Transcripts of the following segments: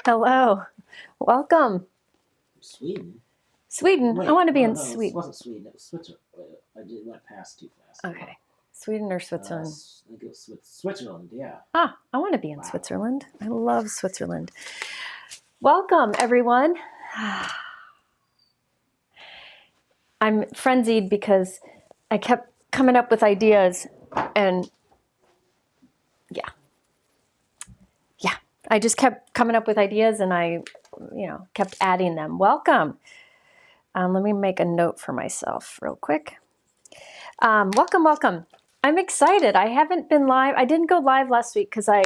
Hello. Welcome. Sweden? Sweden. Wait, I want to be in no, Sweden. It wasn't Sweden. It was Switzerland. I went past too fast. Okay. Sweden or Switzerland? I think it was Switzerland, yeah. Ah, I want to be in Switzerland. I love Switzerland. Welcome, everyone. I'm frenzied because I kept coming up with ideas and I just kept coming up with ideas and I, kept adding them. Welcome. Let me make a note for myself real quick. Welcome. I'm excited. I haven't been live. I didn't go live last week because I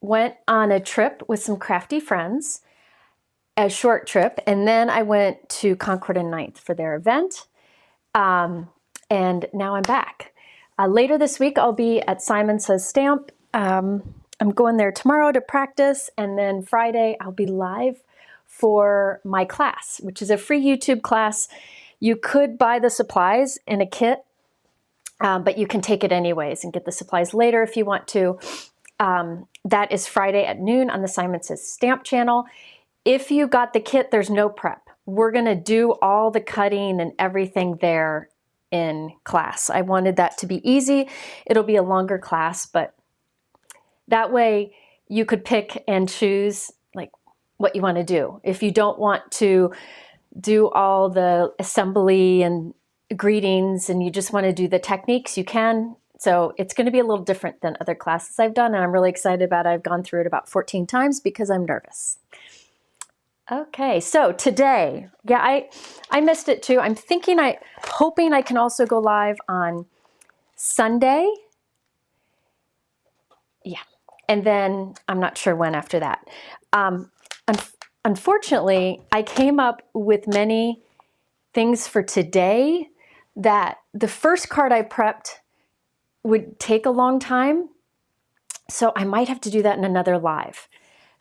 went on a trip with some crafty friends, a short trip, and then I went to Concord and Ninth for their event. And now I'm back. Later this week, I'll be at Simon Says Stamp. I'm going there tomorrow to practice, and then Friday I'll be live for my class, which is a free YouTube class. You could buy the supplies in a kit, but you can take it anyways and get the supplies later if you want to. That is Friday at noon on the Simon Says Stamp channel. If you got the kit, there's no prep. We're going to do all the cutting and everything there in class. I wanted that to be easy. It'll be a longer class, but that way you could pick and choose like what you want to do. If you don't want to do all the assembly and greetings and you just want to do the techniques, you can. So it's going to be a little different than other classes I've done, and I'm really excited about it. I've gone through it about 14 times because I'm nervous. Okay, so today, I missed it too. I'm hoping I can also go live on Sunday. Yeah. And then I'm not sure when after that. Unfortunately, I came up with many things for today that the first card I prepped would take a long time. So I might have to do that in another live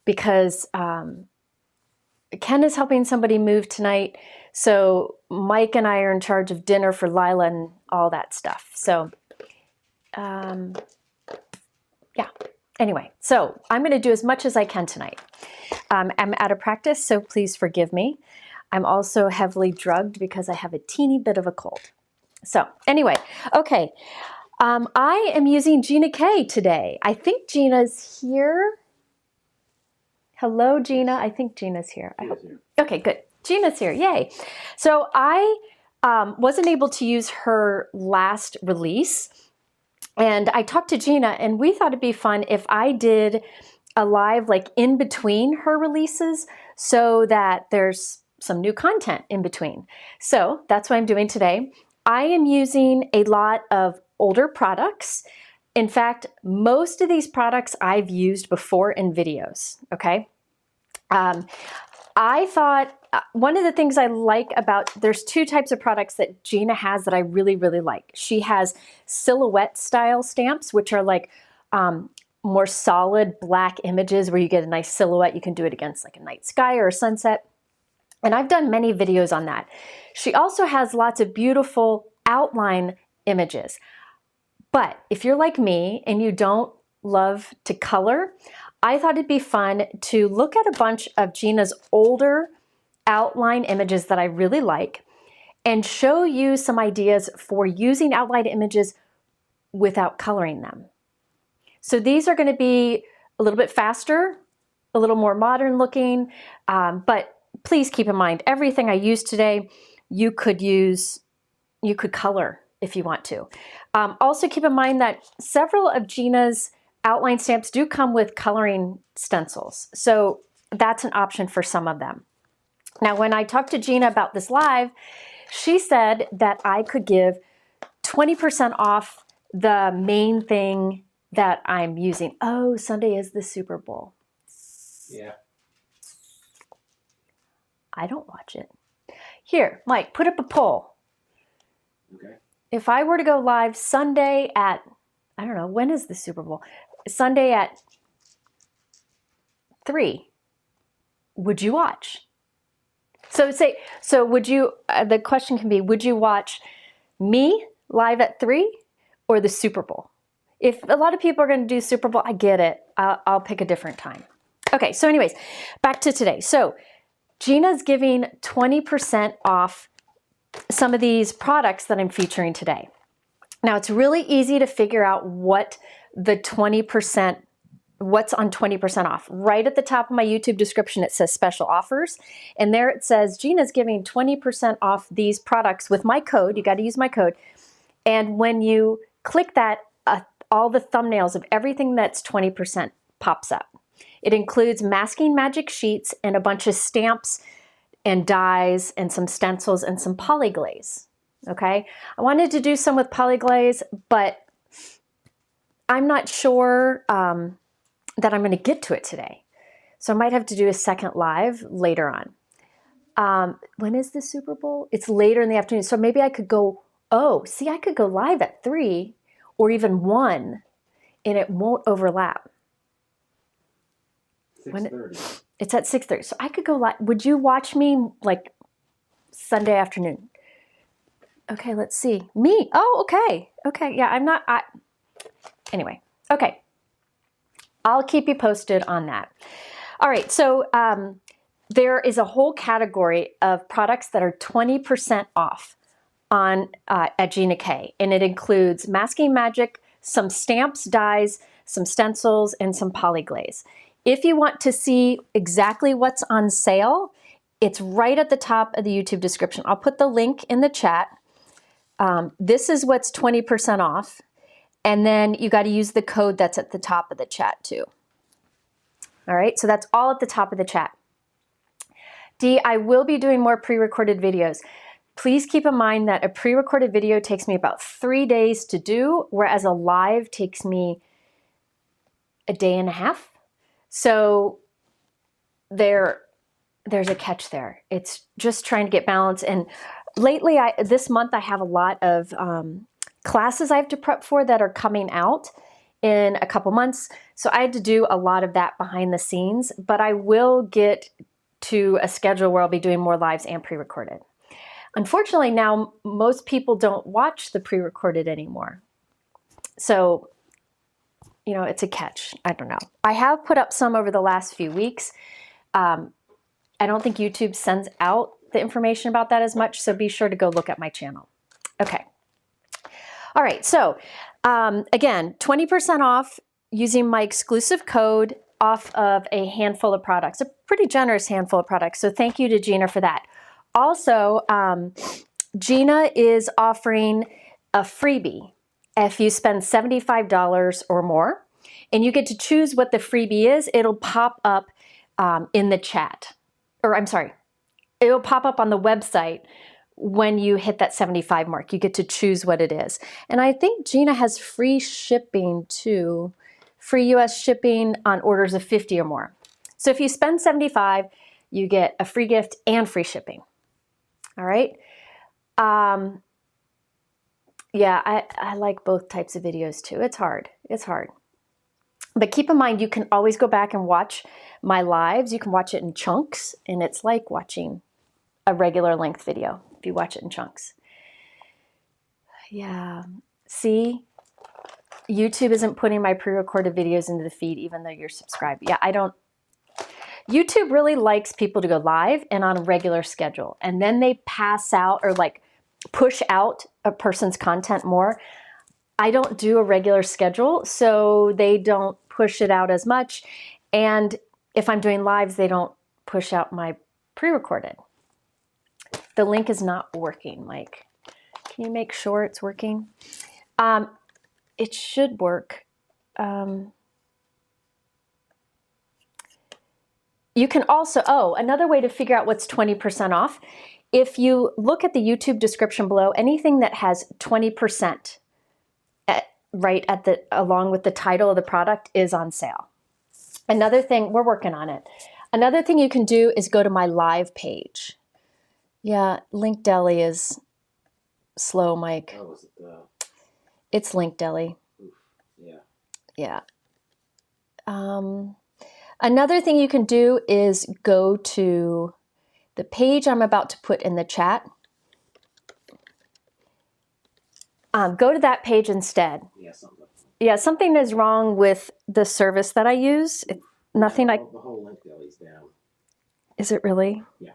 because Ken is helping somebody move tonight. So Mike and I are in charge of dinner for Lila and all that stuff. So yeah. Anyway, so I'm going to do as much as I can tonight. I'm out of practice, so please forgive me. I'm also heavily drugged because I have a teeny bit of a cold. So anyway, okay. I am using Gina K today. I think Gina's here. Hello, Gina. I think Gina's here. I hope. Okay, good. Gina's here. Yay. So I wasn't able to use her last release. And I talked to Gina, and we thought it'd be fun if I did a live like in between her releases so that there's some new content in between. So that's what I'm doing today. I am using a lot of older products. In fact, most of these products I've used before in videos, okay? I thought one of the things I like about, there's two types of products that Gina has that I really, really like. She has silhouette style stamps, which are like more solid black images where you get a nice silhouette. You can do it against like a night sky or a sunset. And I've done many videos on that. She also has lots of beautiful outline images. But if you're like me and you don't love to color, I thought it'd be fun to look at a bunch of Gina's older outline images that I really like and show you some ideas for using outline images without coloring them. So these are going to be a little bit faster, a little more modern looking, but please keep in mind everything I use today, you could color if you want to. Also keep in mind that several of Gina's outline stamps do come with coloring stencils. So that's an option for some of them. Now, when I talked to Gina about this live, she said that I could give 20% off the main thing that I'm using. Oh, Sunday is the Super Bowl. Yeah. I don't watch it. Here, Mike, put up a poll. Okay. If I were to go live Sunday at, I don't know, when is the Super Bowl? Sunday at 3, would you watch? So would you, the question can be, would you watch me live at 3 or the Super Bowl? If a lot of people are going to do Super Bowl, I get it. I'll pick a different time. Okay, so anyways, back to today. So Gina's giving 20% off some of these products that I'm featuring today. Now it's really easy to figure out what the 20%, what's on 20% off. Right at the top of my YouTube description, it says special offers. And there it says Gina's giving 20% off these products with my code. You got to use my code. And when you click that, all the thumbnails of everything that's 20% pops up. It includes masking magic sheets and a bunch of stamps and dies and some stencils and some Polyglaze. Okay, I wanted to do some with Polyglaze, but I'm not sure that I'm going to get to it today. So I might have to do a second live later on. When is the Super Bowl? It's later in the afternoon. So maybe I could go, I could go live at 3 or even 1 and it won't overlap. 6:30. It's at 6:30. So I could go live. Would you watch me like Sunday afternoon? Okay, let's see. Me. Oh, okay. Okay. Yeah, I'm not. Anyway. Okay. I'll keep you posted on that. All right. So there is a whole category of products that are 20% off on at Gina K, and it includes masking magic, some stamps, dies, some stencils, and some Polyglaze. If you want to see exactly what's on sale, it's right at the top of the YouTube description. I'll put the link in the chat. This is what's 20% off. And then you got to use the code that's at the top of the chat too. All right, so that's all at the top of the chat. D, I will be doing more pre-recorded videos. Please keep in mind that a pre-recorded video takes me about 3 days to do, whereas a live takes me a day and a half. So there's a catch there. It's just trying to get balance. And lately, this month, I have a lot of classes I have to prep for that are coming out in a couple months. So I had to do a lot of that behind the scenes, but I will get to a schedule where I'll be doing more lives and pre-recorded. Unfortunately, now most people don't watch the pre-recorded anymore. So, you know, it's a catch. I don't know. I have put up some over the last few weeks. I don't think YouTube sends out the information about that as much, so be sure to go look at my channel. Okay. All right, so again, 20% off using my exclusive code off of a handful of products, a pretty generous handful of products, so thank you to Gina for that. Also, Gina is offering a freebie if you spend $75 or more, and you get to choose what the freebie is. It'll pop up in the chat, or I'm sorry, it'll pop up on the website when you hit that 75 mark. You get to choose what it is. And I think Gina has free shipping too, free US shipping on orders of 50 or more. So if you spend 75, you get a free gift and free shipping. All right. Yeah, I like both types of videos too. It's hard. It's hard. But keep in mind, you can always go back and watch my lives. You can watch it in chunks, and it's like watching a regular length video if you watch it in chunks. Yeah. See, YouTube isn't putting my pre-recorded videos into the feed even though you're subscribed. Yeah, I don't. YouTube really likes people to go live and on a regular schedule, and then they pass out or like push out a person's content more. I don't do a regular schedule, so they don't push it out as much. And if I'm doing lives, they don't push out my pre-recorded. The link is not working, Mike. Can you make sure it's working? It should work. You can also, another way to figure out what's 20% off, if you look at the YouTube description below, anything that has 20% right at the, along with the title of the product is on sale. Another thing, we're working on it. Another thing you can do is go to my live page. Yeah, Link Deli is slow, Mike. Oh, is it the... It's Link Deli. Oof, yeah. Yeah. Another thing you can do is go to the page I'm about to put in the chat. Go to that page instead. Yeah, something. Yeah, something is wrong with the service that I use. Nothing The whole link belly's down. Is it really? Yeah.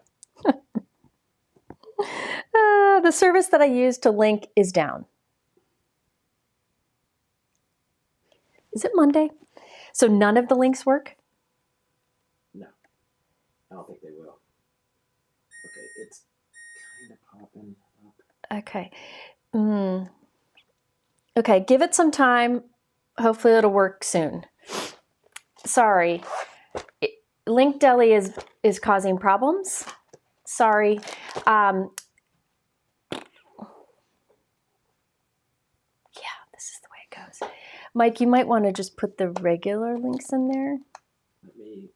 The service that I use to link is down. Is it Monday? So none of the links work? No. I don't think they will. Okay, it's kind of popping up. Okay. Okay, give it some time. Hopefully it'll work soon. Sorry. Link Deli is causing problems. Sorry. Yeah, this is the way it goes. Mike, you might want to just put the regular links in there. Let me...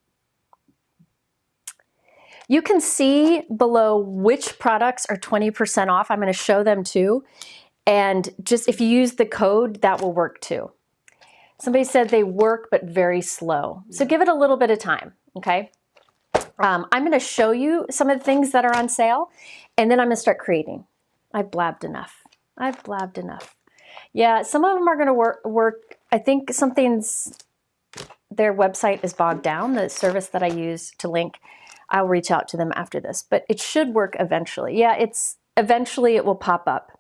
You can see below which products are 20% off. I'm going to show them too. And just if you use the code, that will work too. Somebody said they work, but very slow. So give it a little bit of time, okay? I'm going to show you some of the things that are on sale, and then I'm going to start creating. I've blabbed enough. I've blabbed enough. Yeah, some of them are going to work. I think their website is bogged down, the service that I use to link. I'll reach out to them after this, but it should work eventually. Yeah, eventually it will pop up.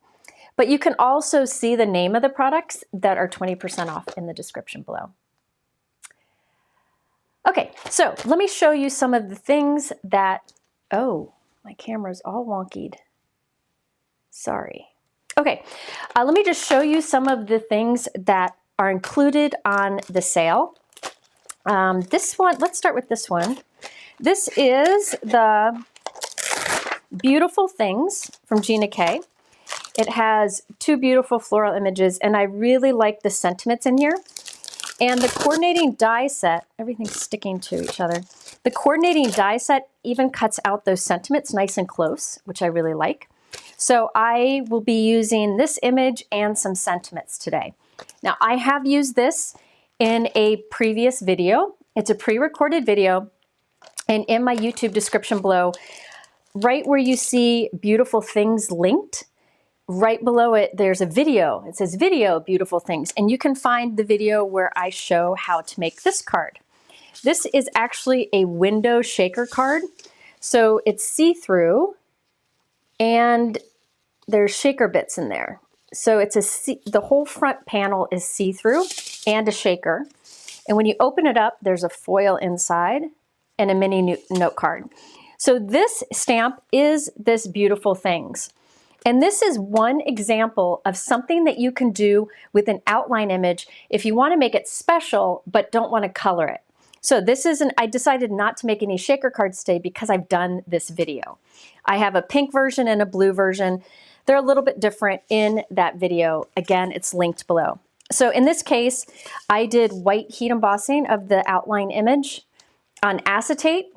But you can also see the name of the products that are 20% off in the description below. Okay, so let me show you some of the things that, oh, my camera's all wonkied. Sorry. Okay, let me just show you some of the things that are included on the sale. This one, let's start with this one. This is the Beautiful Things from Gina K. It has two beautiful floral images, and I really like the sentiments in here. And the coordinating die set, everything's sticking to each other. The coordinating die set even cuts out those sentiments nice and close, which I really like. So I will be using this image and some sentiments today. Now, I have used this in a previous video. It's a pre-recorded video, and in my YouTube description below, right where you see Beautiful Things linked, right below it, there's a video. It says Video Beautiful Things, and you can find the video where I show how to make this card. This is actually a window shaker card. So it's see-through, and there's shaker bits in there. So it's the whole front panel is see-through and a shaker. And when you open it up, there's a foil inside and a mini note card. So this stamp is this Beautiful Things. And this is one example of something that you can do with an outline image if you want to make it special but don't want to color it. So I decided not to make any shaker cards today because I've done this video. I have a pink version and a blue version. They're a little bit different in that video. Again, it's linked below. So in this case, I did white heat embossing of the outline image on acetate.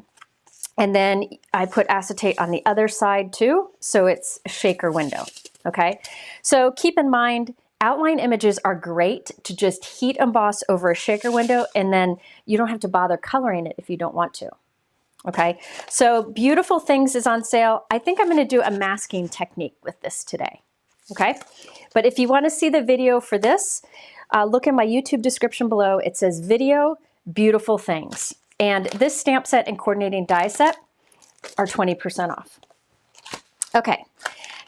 And then I put acetate on the other side too, so it's a shaker window, okay? So keep in mind, outline images are great to just heat emboss over a shaker window, and then you don't have to bother coloring it if you don't want to, okay? So Beautiful Things is on sale. I think I'm gonna do a masking technique with this today, okay? But if you wanna see the video for this, look in my YouTube description below. It says Video Beautiful Things. And this stamp set and coordinating die set are 20% off. Okay,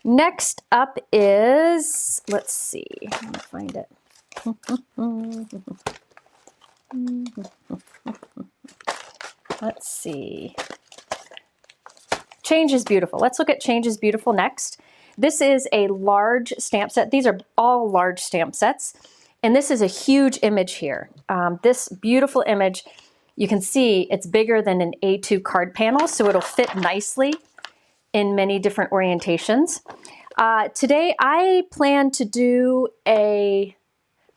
next up is, let's see, let me find it. Let's see. Change is Beautiful. Let's look at Change is Beautiful next. This is a large stamp set. These are all large stamp sets. And this is a huge image here. This beautiful image, you can see it's bigger than an A2 card panel, so it'll fit nicely in many different orientations. Today I plan to do a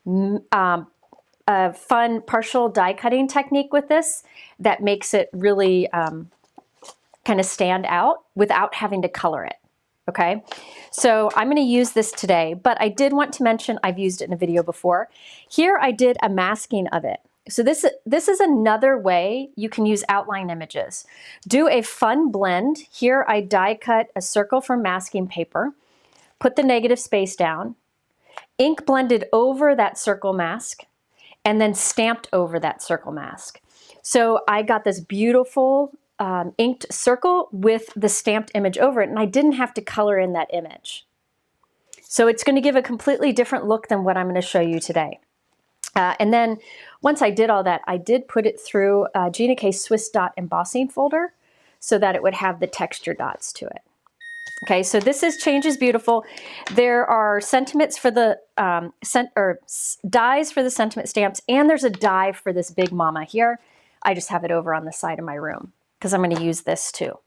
fun partial die cutting technique with this that makes it really kind of stand out without having to color it. Okay, so I'm going to use this today, but I did want to mention I've used it in a video before. Here I did a masking of it. So this is another way you can use outline images. Do a fun blend. Here I die cut a circle from masking paper, put the negative space down, ink blended over that circle mask, and then stamped over that circle mask. So I got this beautiful inked circle with the stamped image over it, and I didn't have to color in that image. So it's going to give a completely different look than what I'm going to show you today. And then once I did all that, I did put it through Gina K Swiss Dot embossing folder so that it would have the texture dots to it. Okay, so this is Change is Beautiful. There are sentiments for the dies for the sentiment stamps, and there's a die for this big mama here. I just have it over on the side of my room because I'm going to use this too.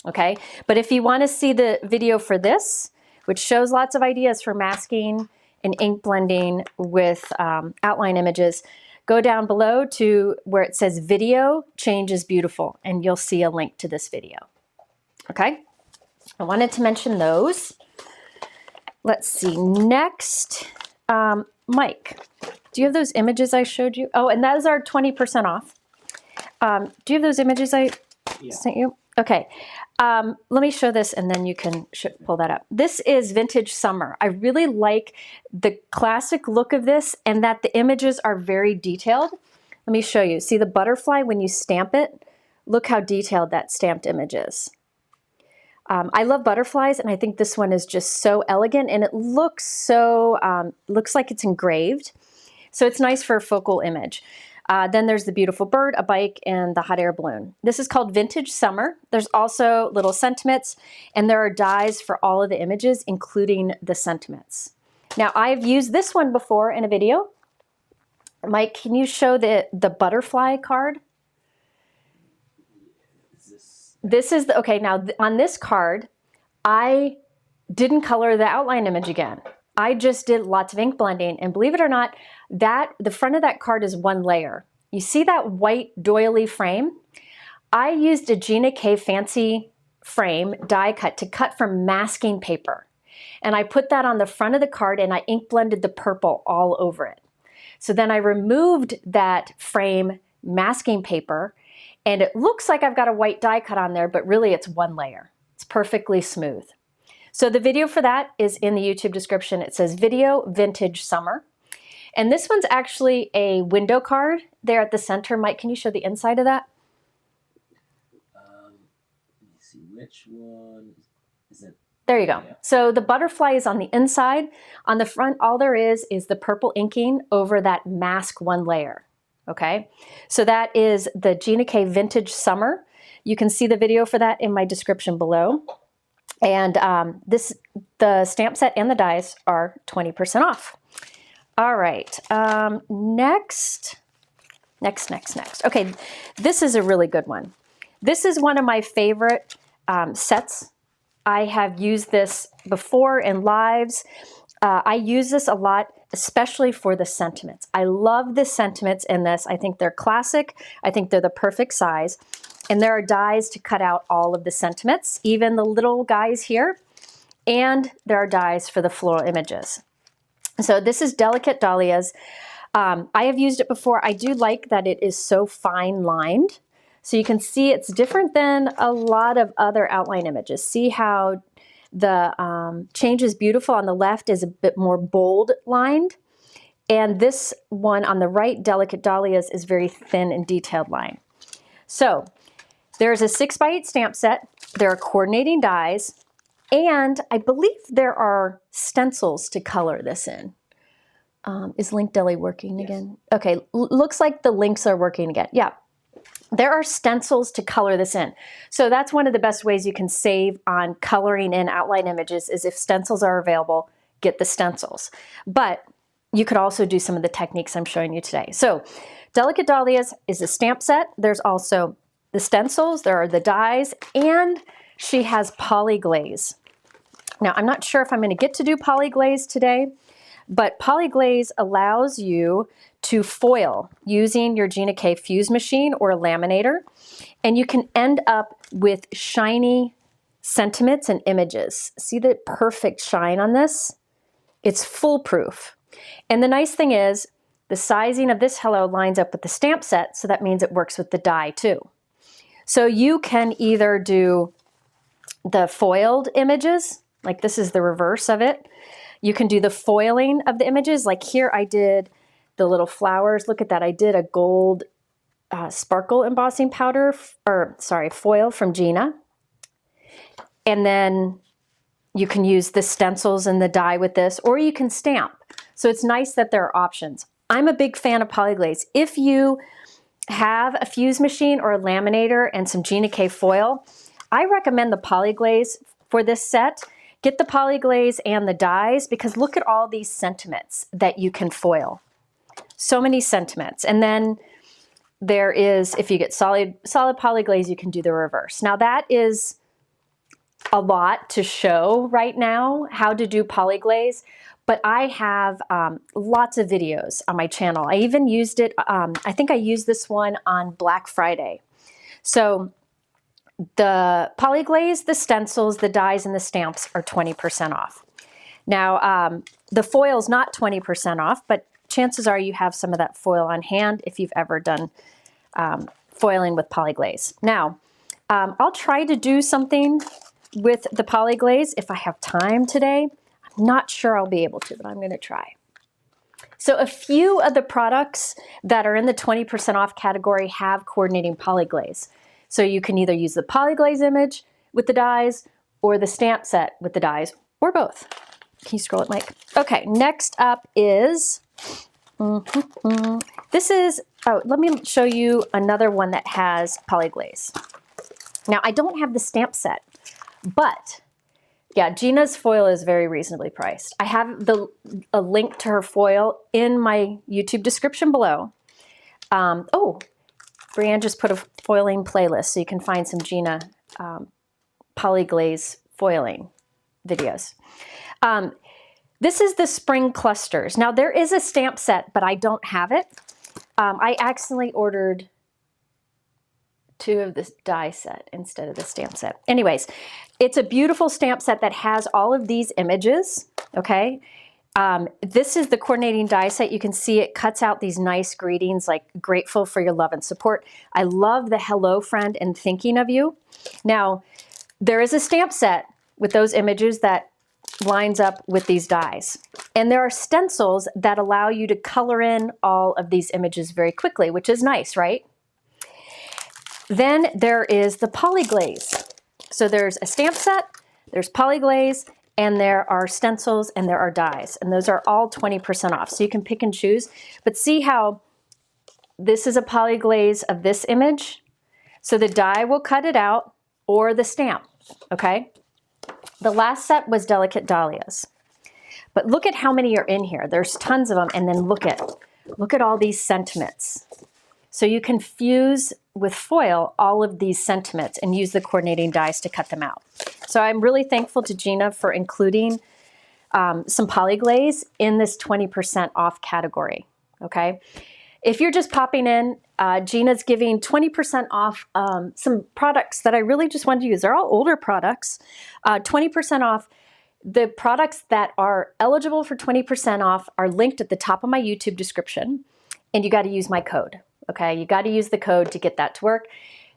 Okay, but if you want to see the video for this, which shows lots of ideas for masking and ink blending with outline images, go down below to where it says Video Change is Beautiful, and you'll see a link to this video. Okay, I wanted to mention those. Let's see, next, Mike, do you have those images I showed you? Oh, and those are 20% off. Do you have those images I sent you? Okay, let me show this and then you can pull that up. This is Vintage Summer. I really like the classic look of this and that the images are very detailed. Let me show you. See the butterfly when you stamp it? Look how detailed that stamped image is. I love butterflies, and I think this one is just so elegant, and it looks so, looks like it's engraved. So it's nice for a focal image. Then there's the beautiful bird, a bike, and the hot air balloon. This is called Vintage Summer. There's also little sentiments, and there are dies for all of the images, including the sentiments. Now, I've used this one before in a video. Mike, can you show the butterfly card? This is the, okay, now on this card, I didn't color the outline image again. I just did lots of ink blending, and believe it or not, the front of that card is one layer. You see that white doily frame? I used a Gina K fancy frame die cut to cut from masking paper. And I put that on the front of the card and I ink blended the purple all over it. So then I removed that frame masking paper, and it looks like I've got a white die cut on there, but really it's one layer. It's perfectly smooth. So the video for that is in the YouTube description. It says Video Vintage Summer. And this one's actually a window card there at the center. Mike, can you show the inside of that? Let me see, which one is it? There you go. Yeah. So the butterfly is on the inside. On the front, all there is the purple inking over that mask one layer. Okay, so that is the Gina K Vintage Summer. You can see the video for that in my description below. And the stamp set and the dies are 20% off. All right, next. Okay, this is a really good one. This is one of my favorite sets. I have used this before in lives. I use this a lot, especially for the sentiments. I love the sentiments in this. I think they're classic. I think they're the perfect size. And there are dies to cut out all of the sentiments, even the little guys here. And there are dies for the floral images. So this is Delicate Dahlias. I have used it before. I do like that it is so fine lined. So you can see it's different than a lot of other outline images. See how the Change is Beautiful on the left is a bit more bold lined. And this one on the right, Delicate Dahlias, is very thin and detailed line. So there's a 6x8 stamp set. There are coordinating dies. And I believe there are stencils to color this in. Is Link Deli working again? Okay, looks like the links are working again. Yeah. There are stencils to color this in. So that's one of the best ways you can save on coloring in outline images is if stencils are available, get the stencils. But you could also do some of the techniques I'm showing you today. So Delicate Dahlias is a stamp set. There's also the stencils, there are the dies, and she has Polyglaze. Now, I'm not sure if I'm going to get to do Polyglaze today, but Polyglaze allows you to foil using your Gina K fuse machine or a laminator, and you can end up with shiny sentiments and images. See the perfect shine on this? It's foolproof. And the nice thing is the sizing of this hello lines up with the stamp set, so that means it works with the die too. So you can either do the foiled images, like this is the reverse of it. You can do the foiling of the images, like here I did the little flowers. Look at that, I did a gold sparkle embossing powder, foil from Gina. And then you can use the stencils and the die with this, or you can stamp. So it's nice that there are options. I'm a big fan of Polyglaze. If you have a fuse machine or a laminator and some Gina K foil, I recommend the Polyglaze for this set. Get the Polyglaze and the dies, because look at all these sentiments that you can foil. So many sentiments. And then there is, if you get solid Polyglaze, you can do the reverse. Now that is a lot to show right now, how to do Polyglaze, but I have lots of videos on my channel. I even used it, I think I used this one on Black Friday. So the Polyglaze, the stencils, the dies, and the stamps are 20% off. Now, the foil's not 20% off, but chances are you have some of that foil on hand if you've ever done foiling with Polyglaze. Now, I'll try to do something with the Polyglaze if I have time today. I'm not sure I'll be able to, but I'm going to try. So a few of the products that are in the 20% off category have coordinating Polyglaze. So you can either use the Polyglaze image with the dies or the stamp set with the dies, or both. Can you scroll it, Mike? Okay, next up is, this is, oh, let me show you another one that has Polyglaze. Now, I don't have the stamp set, but yeah, Gina's foil is very reasonably priced. I have a link to her foil in my YouTube description below. Oh, Brianne just put a foiling playlist, so you can find some Gina Polyglaze foiling videos. This is the spring clusters. Now there is a stamp set, but I don't have it. I accidentally ordered 2 of this die set instead of the stamp set. Anyways, it's a beautiful stamp set that has all of these images, okay? This is the coordinating die set. You can see it cuts out these nice greetings, like grateful for your love and support. I love the hello friend and thinking of you. Now, there is a stamp set with those images that lines up with these dies. And there are stencils that allow you to color in all of these images very quickly, which is nice, right? Then there is the Polyglaze. So there's a stamp set, there's Polyglaze, and there are stencils, and there are dies. And those are all 20% off. So you can pick and choose. But see how this is a Polyglaze of this image? So the die will cut it out, or the stamp, okay? The last set was Delicate Dahlias. But look at how many are in here. There's tons of them. And then look at all these sentiments. So you can fuse with foil all of these sentiments and use the coordinating dies to cut them out. So I'm really thankful to Gina for including some Polyglaze in this 20% off category, okay? If you're just popping in, Gina's giving 20% off some products that I really just wanted to use. They're all older products. 20% off. The products that are eligible for 20% off are linked at the top of my YouTube description, and you got to use my code. Okay, you got to use the code to get that to work.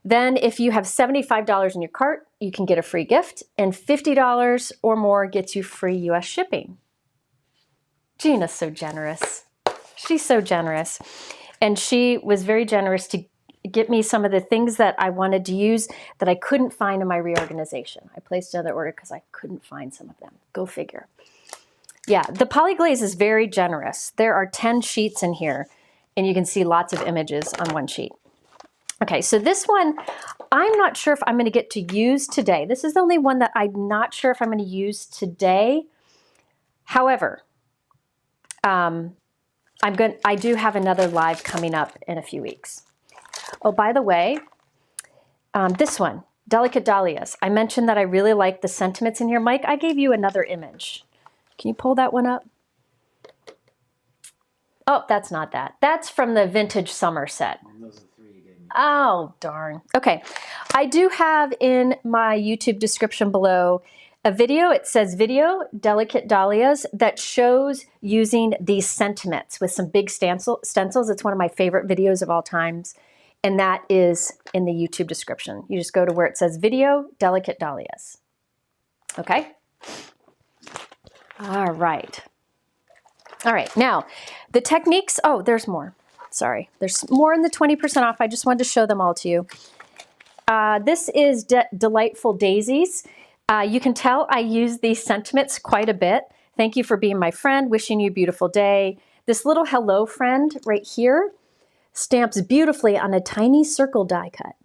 Then if you have $75 in your cart, you can get a free gift, and $50 or more gets you free US shipping. Gina's so generous. She's so generous. And she was very generous to get me some of the things that I wanted to use that I couldn't find in my reorganization. I placed another order because I couldn't find some of them. Go figure. Yeah, the Polyglaze is very generous. There are 10 sheets in here, and you can see lots of images on one sheet. Okay, so this one, I'm not sure if I'm going to get to use today. This is the only one that I'm not sure if I'm going to use today. However, I do have another live coming up in a few weeks. Oh, by the way, this one, Delicate Dahlias. I mentioned that I really like the sentiments in here. Mike, I gave you another image. Can you pull that one up? Oh, that's not that. That's from the Vintage Summer set. Those are the 3 you gave me. Oh, darn. Okay. I do have in my YouTube description below a video. It says video, Delicate Dahlias, that shows using these sentiments with some big stencils. It's one of my favorite videos of all times. And that is in the YouTube description. You just go to where it says video, Delicate Dahlias. Okay? All right. All right, now the techniques, oh, there's more. sorry, there's more in the 20% off. I just wanted to show them all to you. This is Delightful Daisies. You can tell I use these sentiments quite a bit. Thank you for being my friend, wishing you a beautiful day. This little hello friend right here stamps beautifully on a tiny circle die cut.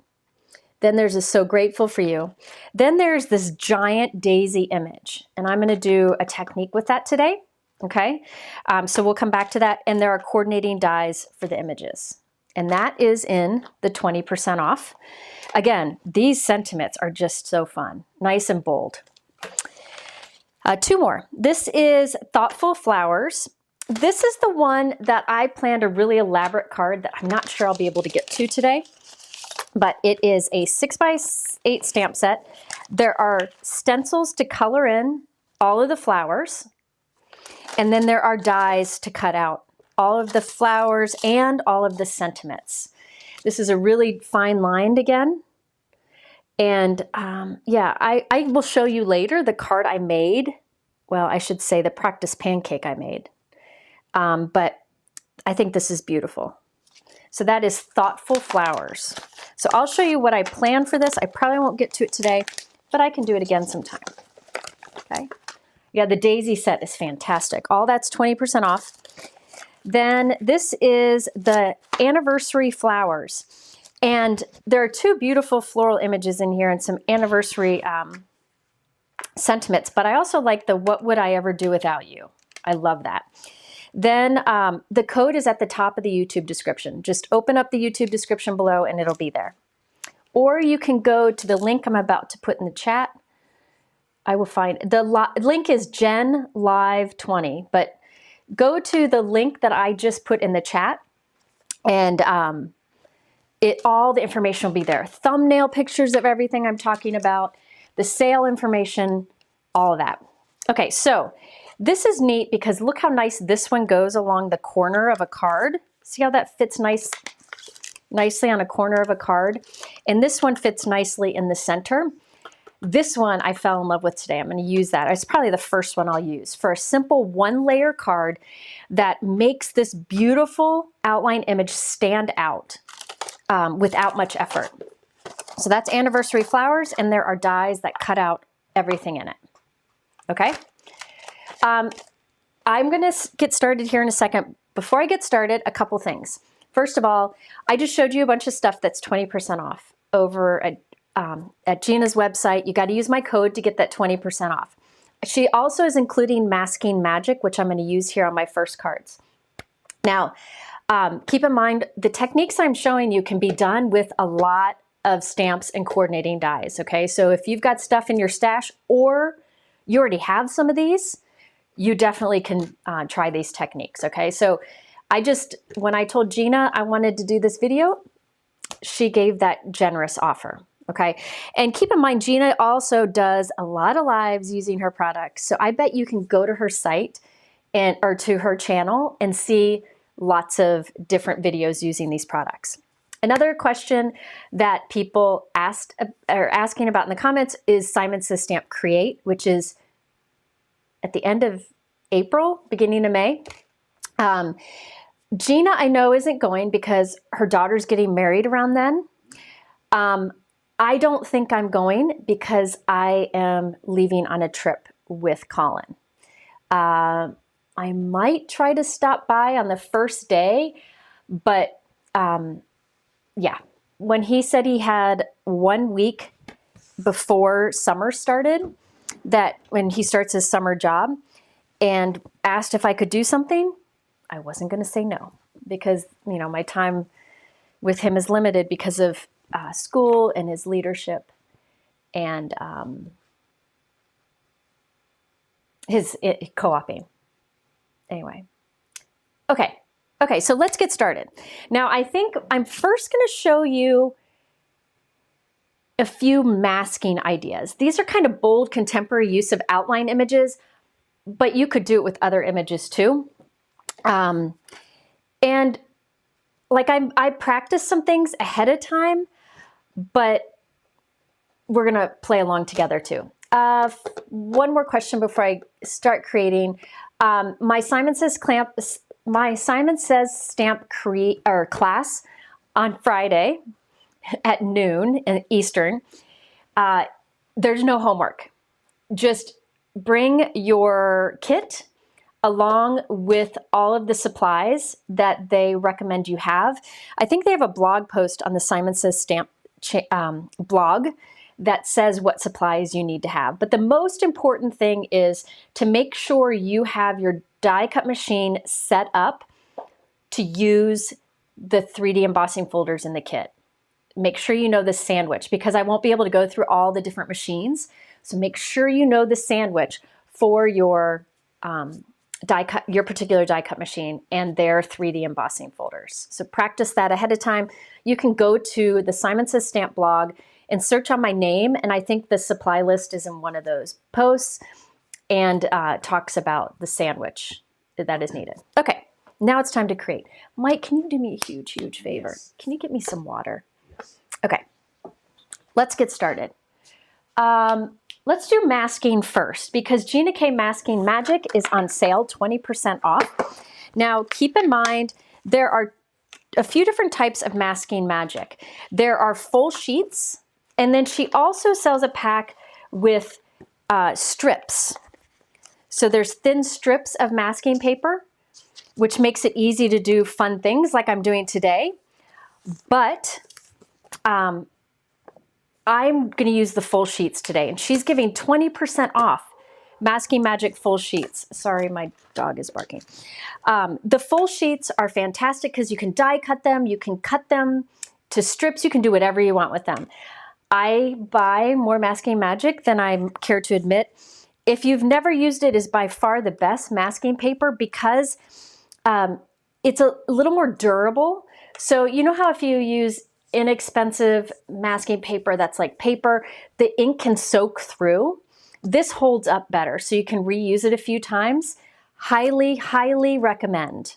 Then there's a so grateful for you. Then there's this giant daisy image, and I'm gonna do a technique with that today, okay? So we'll come back to that, and there are coordinating dies for the images. And that is in the 20% off. Again, these sentiments are just so fun, nice and bold. Two more. This is Thoughtful Flowers. This is the one that I planned a really elaborate card that I'm not sure I'll be able to get to today, but it is a 6x8 stamp set. There are stencils to color in all of the flowers, and then there are dies to cut out all of the flowers and all of the sentiments. This is a really fine lined again. And yeah, I will show you later the card I made. Well, I should say the practice pancake I made. But I think this is beautiful. So that is Thoughtful Flowers. So I'll show you what I planned for this. I probably won't get to it today, but I can do it again sometime. Okay. Yeah, the daisy set is fantastic. All that's 20% off. Then this is the Anniversary Flowers. And there are two beautiful floral images in here and some anniversary sentiments, but I also like the What Would I Ever Do Without You? I love that. Then the code is at the top of the YouTube description. Just open up the YouTube description below and it'll be there. Or you can go to the link I'm about to put in the chat. I will find, the link is Gen Live 20, but go to the link that I just put in the chat and all the information will be there. Thumbnail pictures of everything I'm talking about, the sale information, all of that. Okay, so this is neat because look how nice this one goes along the corner of a card. See how that fits nicely on a corner of a card? And this one fits nicely in the center. This one I fell in love with today. I'm going to use that. It's probably the first one I'll use for a simple one-layer card that makes this beautiful outline image stand out without much effort. So that's Anniversary Flowers, and there are dies that cut out everything in it. Okay? I'm going to get started here in a second. Before I get started, a couple things. First of all, I just showed you a bunch of stuff that's 20% off over at Gina's website. You got to use my code to get that 20% off. She also is including Masking Magic, which I'm going to use here on my first cards. Now, keep in mind, the techniques I'm showing you can be done with a lot of stamps and coordinating dies, okay? So if you've got stuff in your stash or you already have some of these, you definitely can try these techniques, okay? So when I told Gina I wanted to do this video, she gave that generous offer, okay? And keep in mind, Gina also does a lot of lives using her products. So I bet you can go to her site or to her channel and see lots of different videos using these products. Another question that people are asking about in the comments is Simon Says Stamp Create, which is at the end of April, beginning of May. Gina, I know, isn't going because her daughter's getting married around then. I don't think I'm going because I am leaving on a trip with Colin. I might try to stop by on the first day, but yeah, when he said he had 1 week before summer started, that when he starts his summer job, and asked if I could do something, I wasn't going to say no because, you know, my time with him is limited because of school and his leadership and his co-oping. Anyway, okay, so let's get started. Now, I think I'm first going to show you a few masking ideas. These are kind of bold contemporary use of outline images, but you could do it with other images too. And like I practiced some things ahead of time, but we're gonna play along together too. One more question before I start creating. My Simon Says my Simon Says stamp class on Friday at noon in Eastern. There's no homework. Just bring your kit along with all of the supplies that they recommend you have. I think they have a blog post on the Simon Says Stamp blog that says what supplies you need to have. But the most important thing is to make sure you have your die cut machine set up to use the 3D embossing folders in the kit. Make sure you know the sandwich, because I won't be able to go through all the different machines. So make sure you know the sandwich for your your particular die cut machine and their 3D embossing folders. So practice that ahead of time. You can go to the Simon Says Stamp blog and search on my name, and I think the supply list is in one of those posts and talks about the sandwich that is needed. Okay, now it's time to create. Mike, can you do me a huge, huge favor? Yes. Can you get me some water? Yes. Okay, let's get started. Let's do masking first, because Gina K Masking Magic is on sale, 20% off. Now, keep in mind, there are a few different types of masking magic. There are full sheets, and then she also sells a pack with strips. So there's thin strips of masking paper, which makes it easy to do fun things like I'm doing today. But I'm going to use the full sheets today, and she's giving 20% off Masking Magic full sheets. Sorry, my dog is barking. The full sheets are fantastic because you can die cut them, you can cut them to strips, you can do whatever you want with them. I buy more Masking Magic than I care to admit. If you've never used it, is by far the best masking paper because it's a little more durable. So you know how if you use inexpensive masking paper that's like paper, the ink can soak through. This holds up better, so you can reuse it a few times. Highly, highly recommend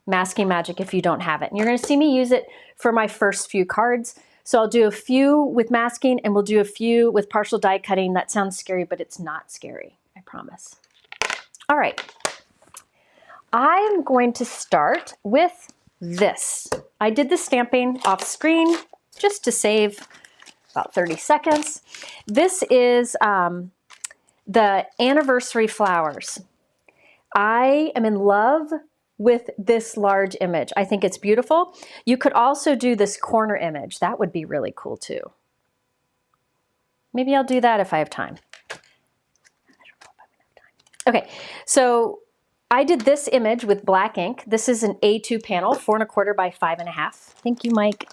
Masking Magic if you don't have it. And you're going to see me use it for my first few cards. So I'll do a few with masking, and we'll do a few with partial die cutting. That sounds scary, but it's not scary, I promise. All right. I'm going to start with this. I did the stamping off screen just to save about 30 seconds. This is the anniversary flowers. I am in love with this large image. I think it's beautiful. You could also do this corner image. That would be really cool too. Maybe I'll do that if I have time. I don't know if I'm gonna have time. Okay, so I did this image with black ink. This is an A2 panel, 4 1/4 by 5 1/2. Thank you, Mike.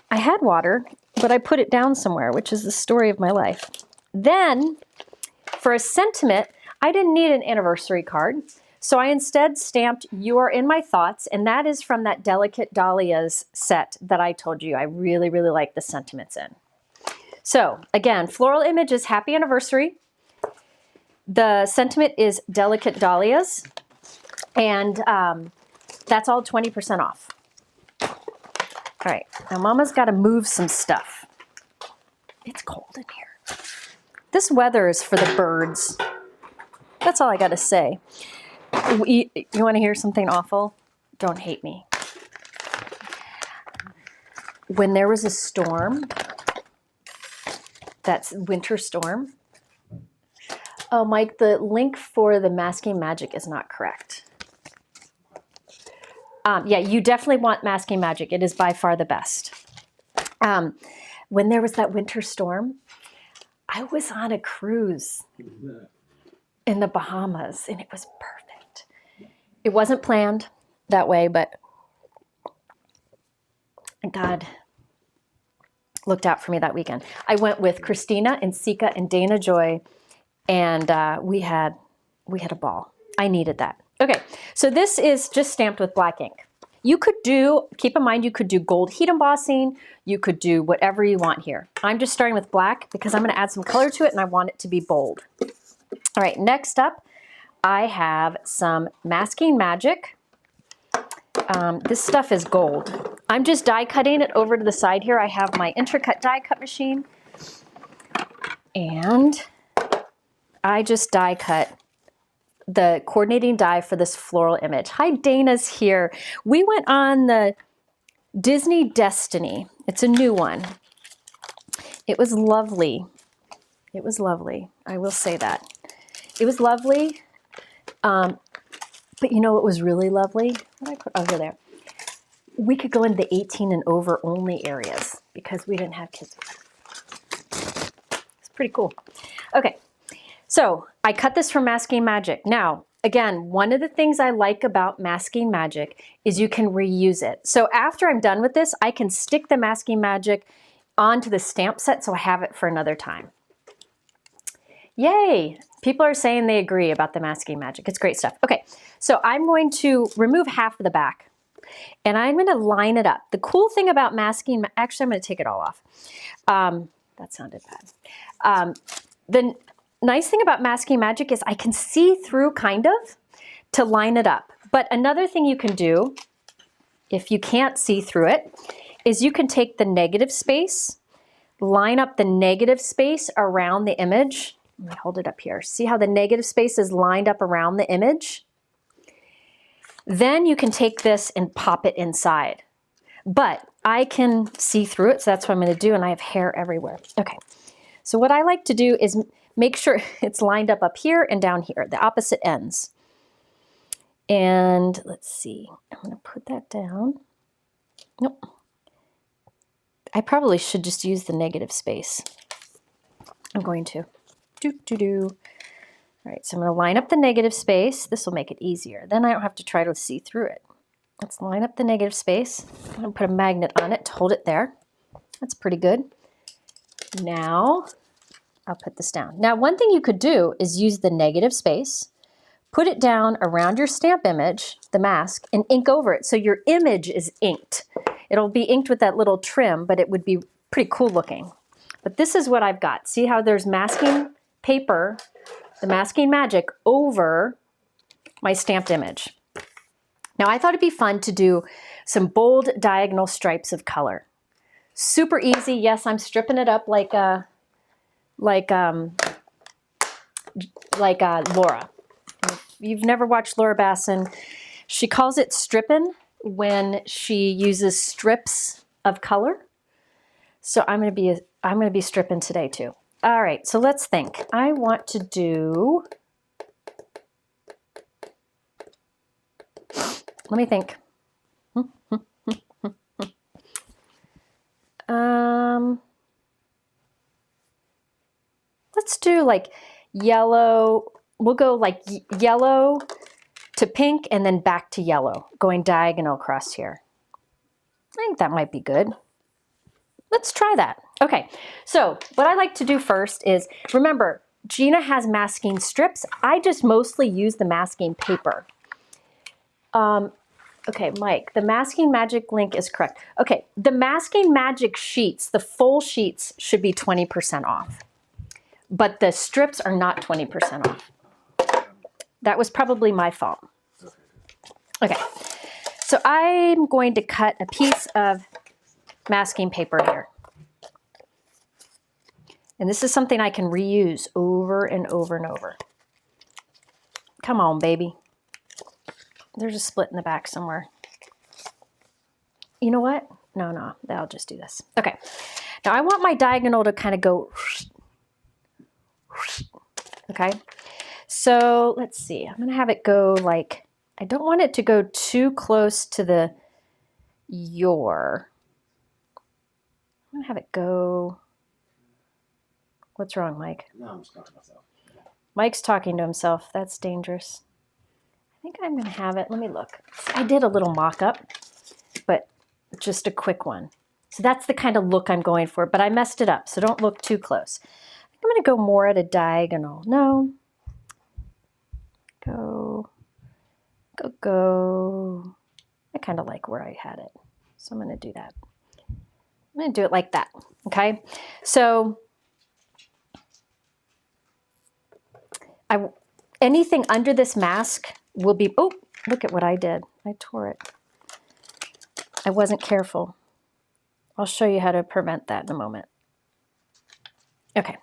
I had water, but I put it down somewhere, which is the story of my life. Then, for a sentiment, I didn't need an anniversary card, so I instead stamped "You Are in My Thoughts," and that is from that Delicate Dahlias set that I told you I really, really like the sentiments in. So, again, floral image is Happy Anniversary. The sentiment is Delicate Dahlias, and that's all 20% off. All right, now Mama's got to move some stuff. It's cold in here. This weather is for the birds. That's all I got to say. You want to hear something awful? Don't hate me. When there was a storm, that's winter storm. Oh, Mike, the link for the Masking Magic is not correct. Yeah, you definitely want Masking Magic. It is by far the best. When there was that winter storm, I was on a cruise in the Bahamas, and it was perfect. It wasn't planned that way, but God looked out for me that weekend. I went with Christina and Sika and Dana Joy, and we had a ball. I needed that. Okay, so this is just stamped with black ink. You could do, keep in mind, you could do gold heat embossing. You could do whatever you want here. I'm just starting with black because I'm going to add some color to it, and I want it to be bold. All right, next up, I have some Masking Magic. This stuff is gold. I'm just die cutting it over to the side here. I have my Intracut die cut machine, and I just die cut the coordinating die for this floral image. Hi, Dana's here. We went on the Disney Destiny. It's a new one. It was lovely. It was lovely. I will say that. It was lovely. But you know what was really lovely? What did I put over there? We could go into the 18 and over only areas because we didn't have kids. It's pretty cool. Okay, so I cut this from Masking Magic. Now, again, one of the things I like about Masking Magic is you can reuse it. So after I'm done with this, I can stick the Masking Magic onto the stamp set so I have it for another time. Yay! People are saying they agree about the Masking Magic. It's great stuff. Okay, so I'm going to remove half of the back and I'm going to line it up. The cool thing about masking, actually I'm going to take it all off. That sounded bad. The nice thing about Masking Magic is I can see through kind of to line it up. But another thing you can do, if you can't see through it, is you can take the negative space, line up the negative space around the image. Let me hold it up here. See how the negative space is lined up around the image? Then you can take this and pop it inside. But I can see through it, so that's what I'm going to do, and I have hair everywhere. Okay, so what I like to do is make sure it's lined up here and down here, the opposite ends. And let's see, I'm going to put that down. Nope. I probably should just use the negative space. I'm going to. All right, so I'm going to line up the negative space. This will make it easier. Then I don't have to try to see through it. Let's line up the negative space. I'm going to put a magnet on it to hold it there. That's pretty good. Now, I'll put this down. Now, one thing you could do is use the negative space, put it down around your stamp image, the mask, and ink over it so your image is inked. It'll be inked with that little trim, but it would be pretty cool looking. But this is what I've got. See how there's masking paper, the Masking Magic, over my stamped image. Now I thought it'd be fun to do some bold diagonal stripes of color. Super easy. Yes, I'm stripping it up like Laura. If you've never watched Laura Basson, she calls it stripping when she uses strips of color. So I'm going to be stripping today too. All right, so let's think. I want to do, let me think. Let's do like yellow. We'll go like yellow to pink and then back to yellow, going diagonal across here. I think that might be good. Let's try that. Okay, so what I like to do first is, remember, Gina has masking strips. I just mostly use the masking paper. Okay, Mike, the Masking Magic link is correct. Okay, the Masking Magic sheets, the full sheets should be 20% off, but the strips are not 20% off. That was probably my fault. Okay, so I'm going to cut a piece of masking paper here. And this is something I can reuse over and over and over. Come on, baby. There's a split in the back somewhere. You know what? No, I'll just do this. Okay. Now I want my diagonal to kind of go. Okay. So let's see. I'm going to have it go like, I don't want it to go too close to the your. I'm going to have it go. What's wrong, Mike? No, I'm just talking to myself. Mike's talking to himself. That's dangerous. I think I'm going to have it. Let me look. I did a little mock-up, but just a quick one. So that's the kind of look I'm going for, but I messed it up, so don't look too close. I'm going to go more at a diagonal. No. Go. I kind of like where I had it, so I'm going to do that. I'm going to do it like that, okay? So anything under this mask will be, oh, look at what I did. I tore it. I wasn't careful. I'll show you how to prevent that in a moment. Okay,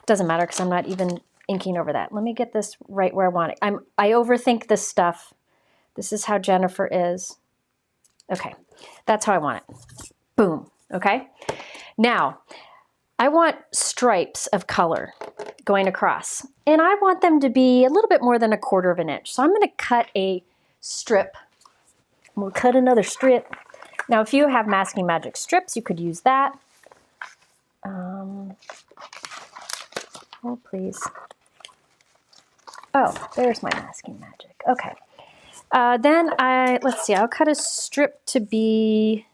doesn't matter because I'm not even inking over that. Let me get this right where I want it. I overthink this stuff. This is how Jennifer is. Okay, that's how I want it. Boom, okay? Now, I want stripes of color going across, and I want them to be a little bit more than 1/4 of an inch. So I'm gonna cut a strip. We'll cut another strip. Now, if you have Masking Magic strips, you could use that. Oh, please. Oh, there's my Masking Magic. Okay. Then let's see, I'll cut a strip to be,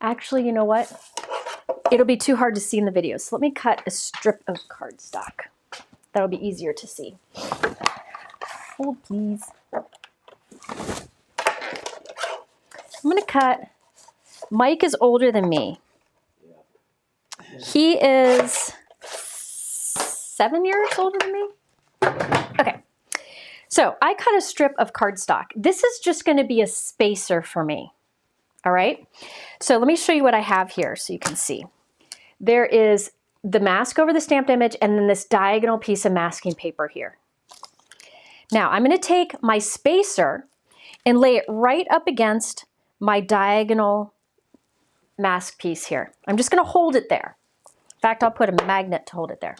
actually, you know what? It'll be too hard to see in the video. So let me cut a strip of cardstock. That'll be easier to see. Hold, please. I'm gonna cut, Mike is older than me. He is 7 years older than me. Okay, so I cut a strip of cardstock. This is just gonna be a spacer for me, all right? So let me show you what I have here so you can see. There is the mask over the stamped image and then this diagonal piece of masking paper here. Now I'm gonna take my spacer and lay it right up against my diagonal mask piece here. I'm just gonna hold it there. In fact, I'll put a magnet to hold it there.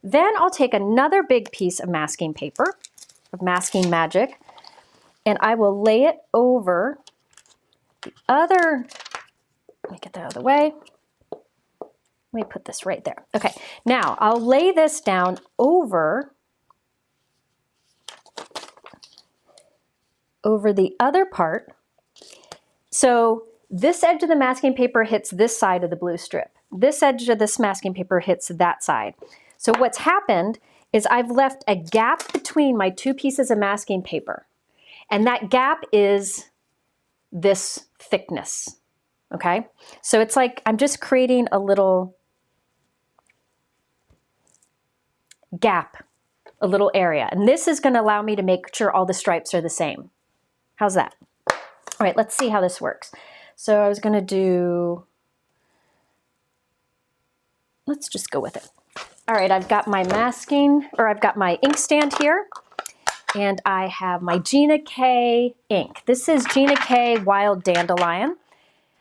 Then I'll take another big piece of masking paper, of Masking Magic, and I will lay it over the other, let me get that out of the way. Let me put this right there. Okay, now I'll lay this down over the other part. So this edge of the masking paper hits this side of the blue strip. This edge of this masking paper hits that side. So what's happened is I've left a gap between my two pieces of masking paper. And that gap is this thickness, okay? So it's like I'm just creating a little gap, a little area. And this is gonna allow me to make sure all the stripes are the same. How's that? All right, let's see how this works. So I was gonna do, let's just go with it. All right, I've got my masking, or I've got my inkstand here, and I have my Gina K ink. This is Gina K Wild Dandelion.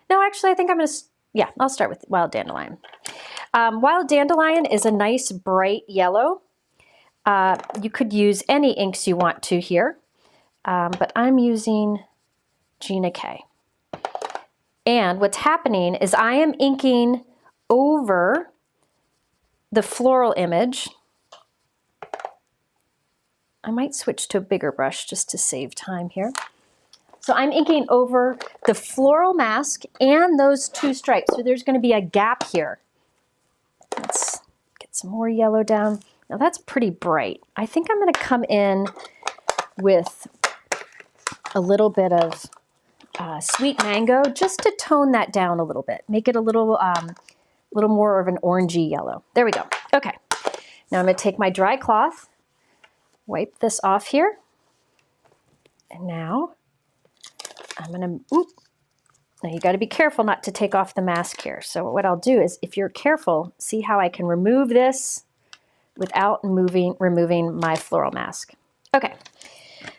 No, actually, I think I'm gonna, yeah, I'll start with Wild Dandelion. Wild Dandelion is a nice bright yellow. You could use any inks you want to here, but I'm using Gina K. And what's happening is I am inking over the floral image. I might switch to a bigger brush just to save time here. So I'm inking over the floral mask and those two stripes. So there's going to be a gap here. Let's get some more yellow down. Now that's pretty bright. I think I'm going to come in with a little bit of sweet mango just to tone that down a little bit. Make it a little more of an orangey yellow. There we go. Okay. Now I'm going to take my dry cloth, wipe this off here, and now I'm going to, now you got to be careful not to take off the mask here. So what I'll do is, if you're careful, see how I can remove this without removing my floral mask. Okay.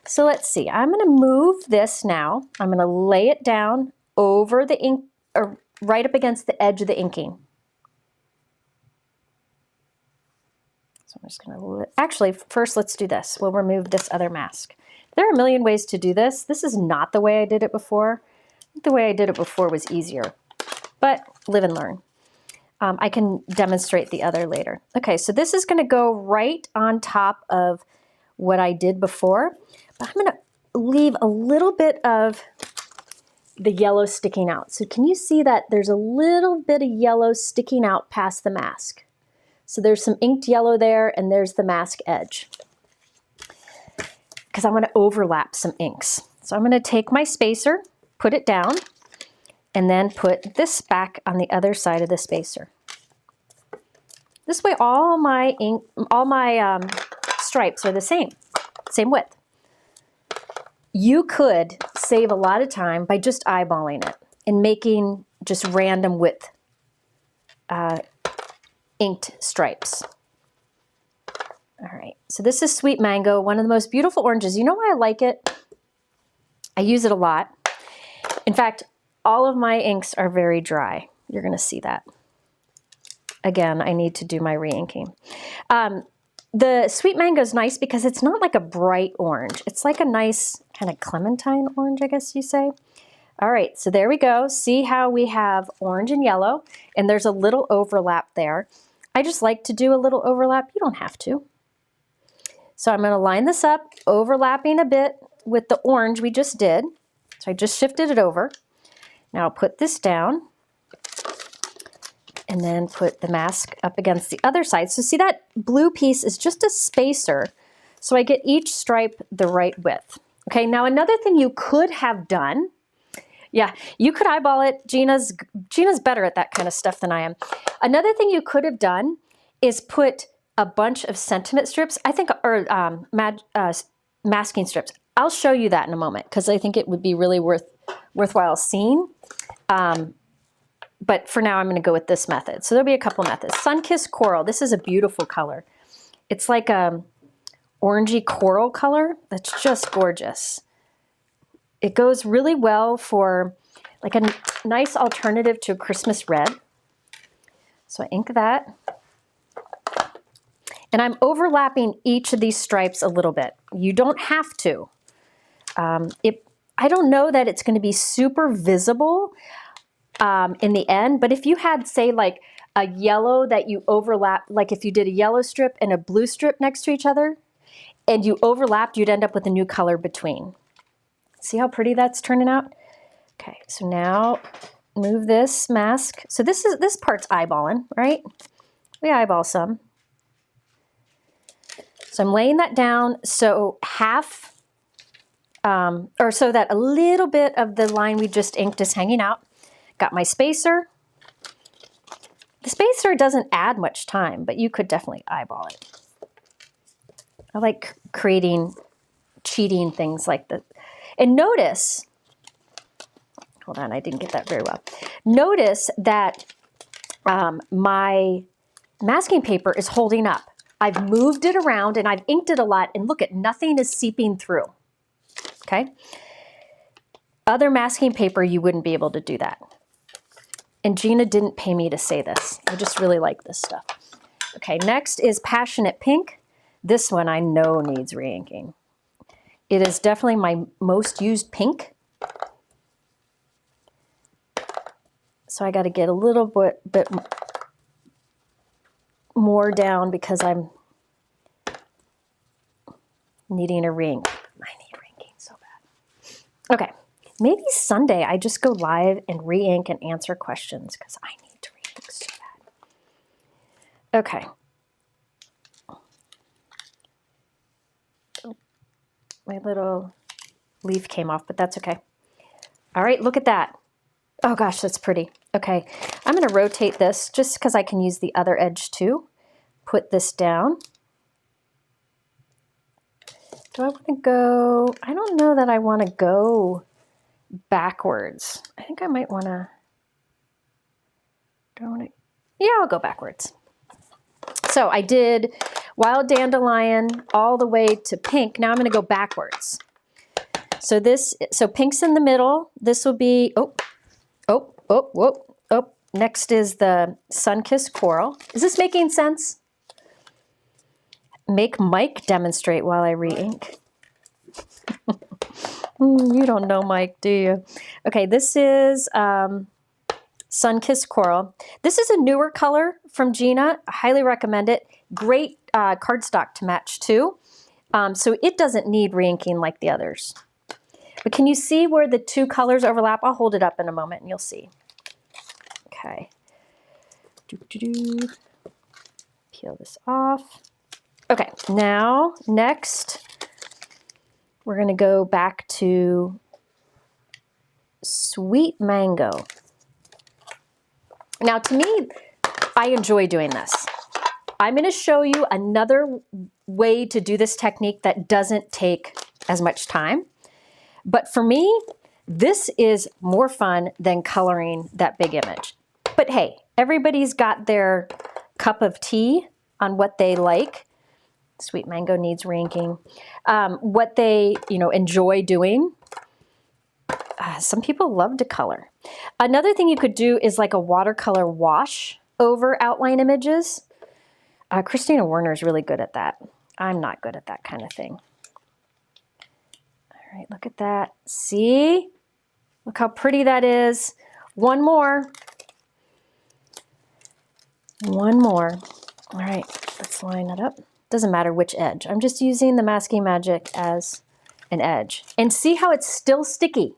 So let's see. I'm going to move this now. I'm going to lay it down over the ink, or right up against the edge of the inking. So I'm just going to, actually, first let's do this. We'll remove this other mask. There are a million ways to do this. This is not the way I did it before. The way I did it before was easier, but live and learn. I can demonstrate the other later. Okay, so this is going to go right on top of what I did before, but I'm going to leave a little bit of the yellow sticking out. So can you see that there's a little bit of yellow sticking out past the mask? So there's some inked yellow there, and there's the mask edge, because I'm going to overlap some inks. So I'm going to take my spacer, put it down, and then put this back on the other side of the spacer. This way all my stripes are the same width. You could save a lot of time by just eyeballing it and making just random width inked stripes. All right, so this is Sweet Mango, one of the most beautiful oranges. You know why I like it? I use it a lot. In fact, all of my inks are very dry. You're gonna see that. Again, I need to do my re-inking. The Sweet Mango is nice because it's not like a bright orange. It's like a nice kind of clementine orange, I guess you say. All right, so there we go. See how we have orange and yellow, and there's a little overlap there. I just like to do a little overlap. You don't have to. So I'm gonna line this up, overlapping a bit with the orange we just did. So I just shifted it over. Now I'll put this down and then put the mask up against the other side. So see, that blue piece is just a spacer, so I get each stripe the right width. Okay, now another thing you could have done, yeah, you could eyeball it. Gina's better at that kind of stuff than I am. Another thing you could have done is put a bunch of sentiment strips, I think, or masking strips. I'll show you that in a moment because I think it would be really worthwhile seeing. But for now, I'm going to go with this method. So there'll be a couple methods. Sun-Kissed Coral. This is a beautiful color. It's like a orangey coral color that's just gorgeous. It goes really well for like a nice alternative to a Christmas red. So I ink that. And I'm overlapping each of these stripes a little bit. You don't have to. I don't know that it's going to be super visible in the end, but if you had, say, like a yellow that you overlap, like if you did a yellow strip and a blue strip next to each other, and you overlapped, you'd end up with a new color between. See how pretty that's turning out? Okay, so now move this mask. So this part's eyeballing, right? We eyeball some. So I'm laying that down so half, or so that a little bit of the line we just inked is hanging out. Got my spacer. The spacer doesn't add much time, but you could definitely eyeball it. I like creating cheating things like that. And notice, hold on, I didn't get that very well. Notice that my masking paper is holding up. I've moved it around and I've inked it a lot, and look at, nothing is seeping through, okay? Other masking paper, you wouldn't be able to do that. And Gina didn't pay me to say this. I just really like this stuff. Okay, next is Passionate Pink. This one I know needs re-inking. It is definitely my most used pink. So I got to get a little bit more down because I'm needing a re-ink. I need re-inking so bad. Okay, maybe Sunday I just go live and re-ink and answer questions because I need to re-ink so bad. Okay. My little leaf came off, but that's okay. All right, look at that. Oh gosh, that's pretty. Okay, I'm gonna rotate this just because I can use the other edge too. Put this down. Do I want to go? I don't know that I want to go backwards. I think I might want to. Do I want to? Yeah, I'll go backwards. So I did Wild Dandelion all the way to pink. Now I'm going to go backwards. So pink's in the middle. This will be, next is the Sun-Kissed Coral. Is this making sense? Make Mike demonstrate while I re-ink. You don't know Mike, do you? Okay, this is Sun-Kissed Coral. This is a newer color from Gina. I highly recommend it. Great cardstock to match too. So it doesn't need re-inking like the others. But can you see where the two colors overlap? I'll hold it up in a moment and you'll see. Okay. Peel this off. Okay, now next we're going to go back to Sweet Mango. Now to me, I enjoy doing this. I'm going to show you another way to do this technique that doesn't take as much time. But for me, this is more fun than coloring that big image. But hey, everybody's got their cup of tea on what they like. Sweet Mango needs re-inking. What they, enjoy doing. Some people love to color. Another thing you could do is like a watercolor wash over outline images. Christina Werner is really good at that. I'm not good at that kind of thing. All right, look at that. See? Look how pretty that is. One more. One more. All right, let's line it up. Doesn't matter which edge. I'm just using the Masking Magic as an edge. And see how it's still sticky.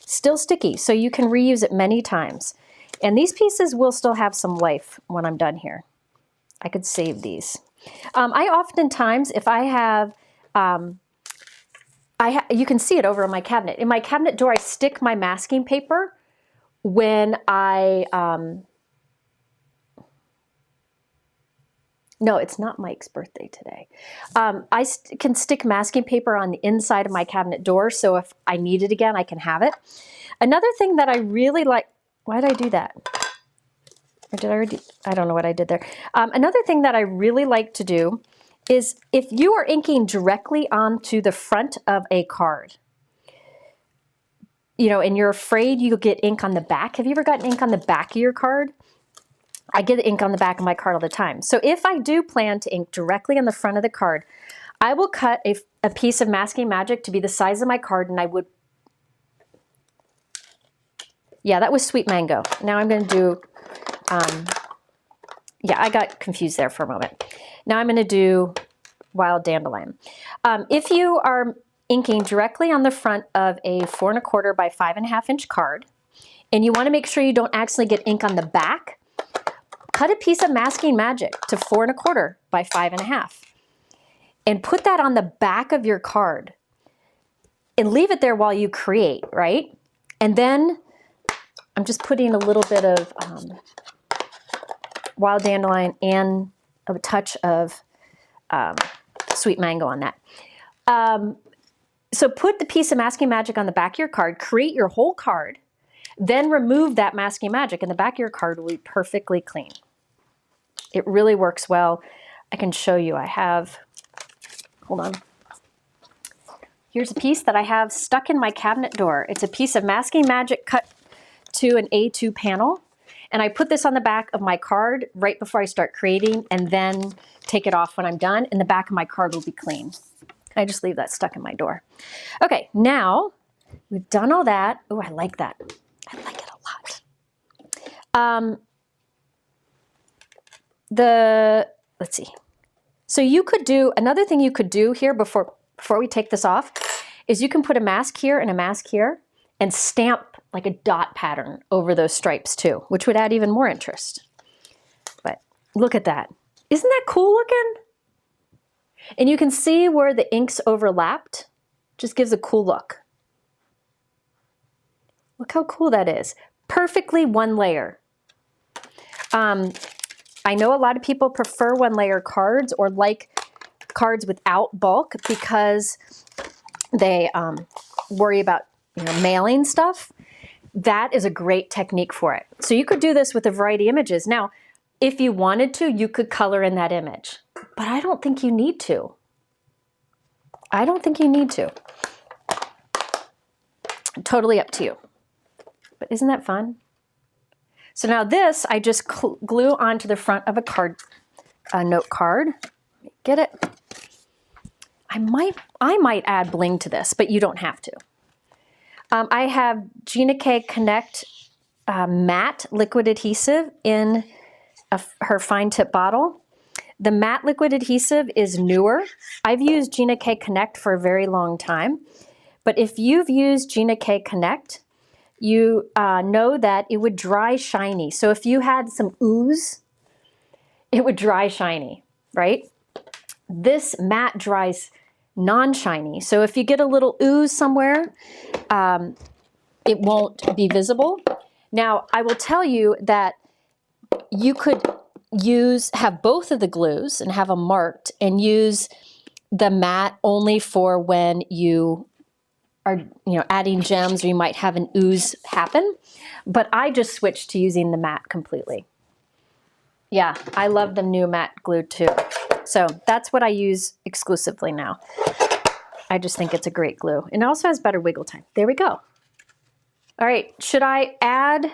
Still sticky, so you can reuse it many times. And these pieces will still have some life when I'm done here. I could save these. I oftentimes, if I have, you can see it over on my cabinet. In my cabinet door, I stick my masking paper when I, no, it's not Mike's birthday today. I can stick masking paper on the inside of my cabinet door, so if I need it again, I can have it. Another thing that I really like, why did I do that? Or did I already, I don't know what I did there. Another thing that I really like to do is if you are inking directly onto the front of a card, and you're afraid you'll get ink on the back. Have you ever gotten ink on the back of your card? I get ink on the back of my card all the time. So if I do plan to ink directly on the front of the card, I will cut a piece of Masking Magic to be the size of my card, and I would, yeah, that was Sweet Mango. Now I'm going to do, yeah, I got confused there for a moment. Now I'm going to do Wild Dandelion. If you are inking directly on the front of a 4 1/4 by 5 1/2 inch card, and you want to make sure you don't accidentally get ink on the back, cut a piece of Masking Magic to 4 1/4 by 5 1/2 and put that on the back of your card and leave it there while you create, right? And then I'm just putting a little bit of Wild Dandelion and a touch of Sweet Mango on that. So put the piece of Masking Magic on the back of your card, create your whole card, then remove that Masking Magic and the back of your card will be perfectly clean. It really works well. I can show you. I have, hold on. Here's a piece that I have stuck in my cabinet door. It's a piece of Masking Magic cut to an A2 panel. And I put this on the back of my card right before I start creating and then take it off when I'm done. And the back of my card will be clean. I just leave that stuck in my door. Okay, now we've done all that. Oh, I like that. I like it a lot. Let's see. So you could do, another thing you could do here before we take this off is you can put a mask here and a mask here and stamp like a dot pattern over those stripes too, which would add even more interest. But look at that. Isn't that cool looking? And you can see where the inks overlapped. Just gives a cool look. Look how cool that is. Perfectly one layer. I know a lot of people prefer one layer cards or like cards without bulk because they worry about mailing stuff. That is a great technique for it. So you could do this with a variety of images. Now, if you wanted to, you could color in that image, but I don't think you need to. I don't think you need to. Totally up to you. But isn't that fun? So now this, I just glue onto the front of a card, a note card. Get it? I might add bling to this, but you don't have to. I have Gina K Connect matte liquid adhesive in her fine tip bottle. The matte liquid adhesive is newer. I've used Gina K Connect for a very long time, but if you've used Gina K Connect, you know that it would dry shiny. So if you had some ooze, it would dry shiny, right? This matte dries non-shiny. So if you get a little ooze somewhere, it won't be visible. Now, I will tell you that you could have both of the glues and have them marked and use the matte only for when you are adding gems or you might have an ooze happen. But I just switched to using the matte completely. Yeah, I love the new matte glue too. So that's what I use exclusively now. I just think it's a great glue. And it also has better wiggle time. There we go. All right, should I add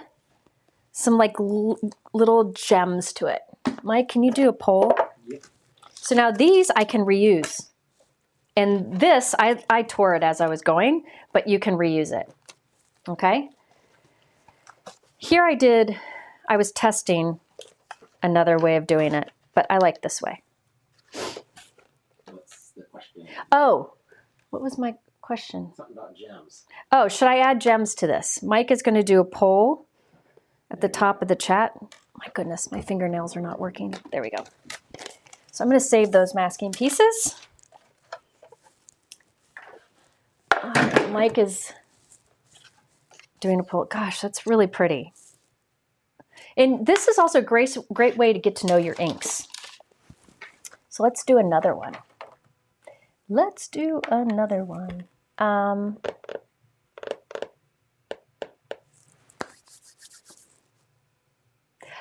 some like little gems to it? Mike, can you do a poll? Yep. So now these I can reuse. And this, I tore it as I was going, but you can reuse it, okay? Here I was testing another way of doing it, but I like this way. What's the question? Oh, what was my question? Something about gems. Oh, should I add gems to this? Mike is gonna do a poll at the top of the chat. My goodness, my fingernails are not working. There we go. So I'm gonna save those masking pieces. Mike is doing a poll. Gosh, that's really pretty. And this is also a great way to get to know your inks. So let's do another one. Let's do another one.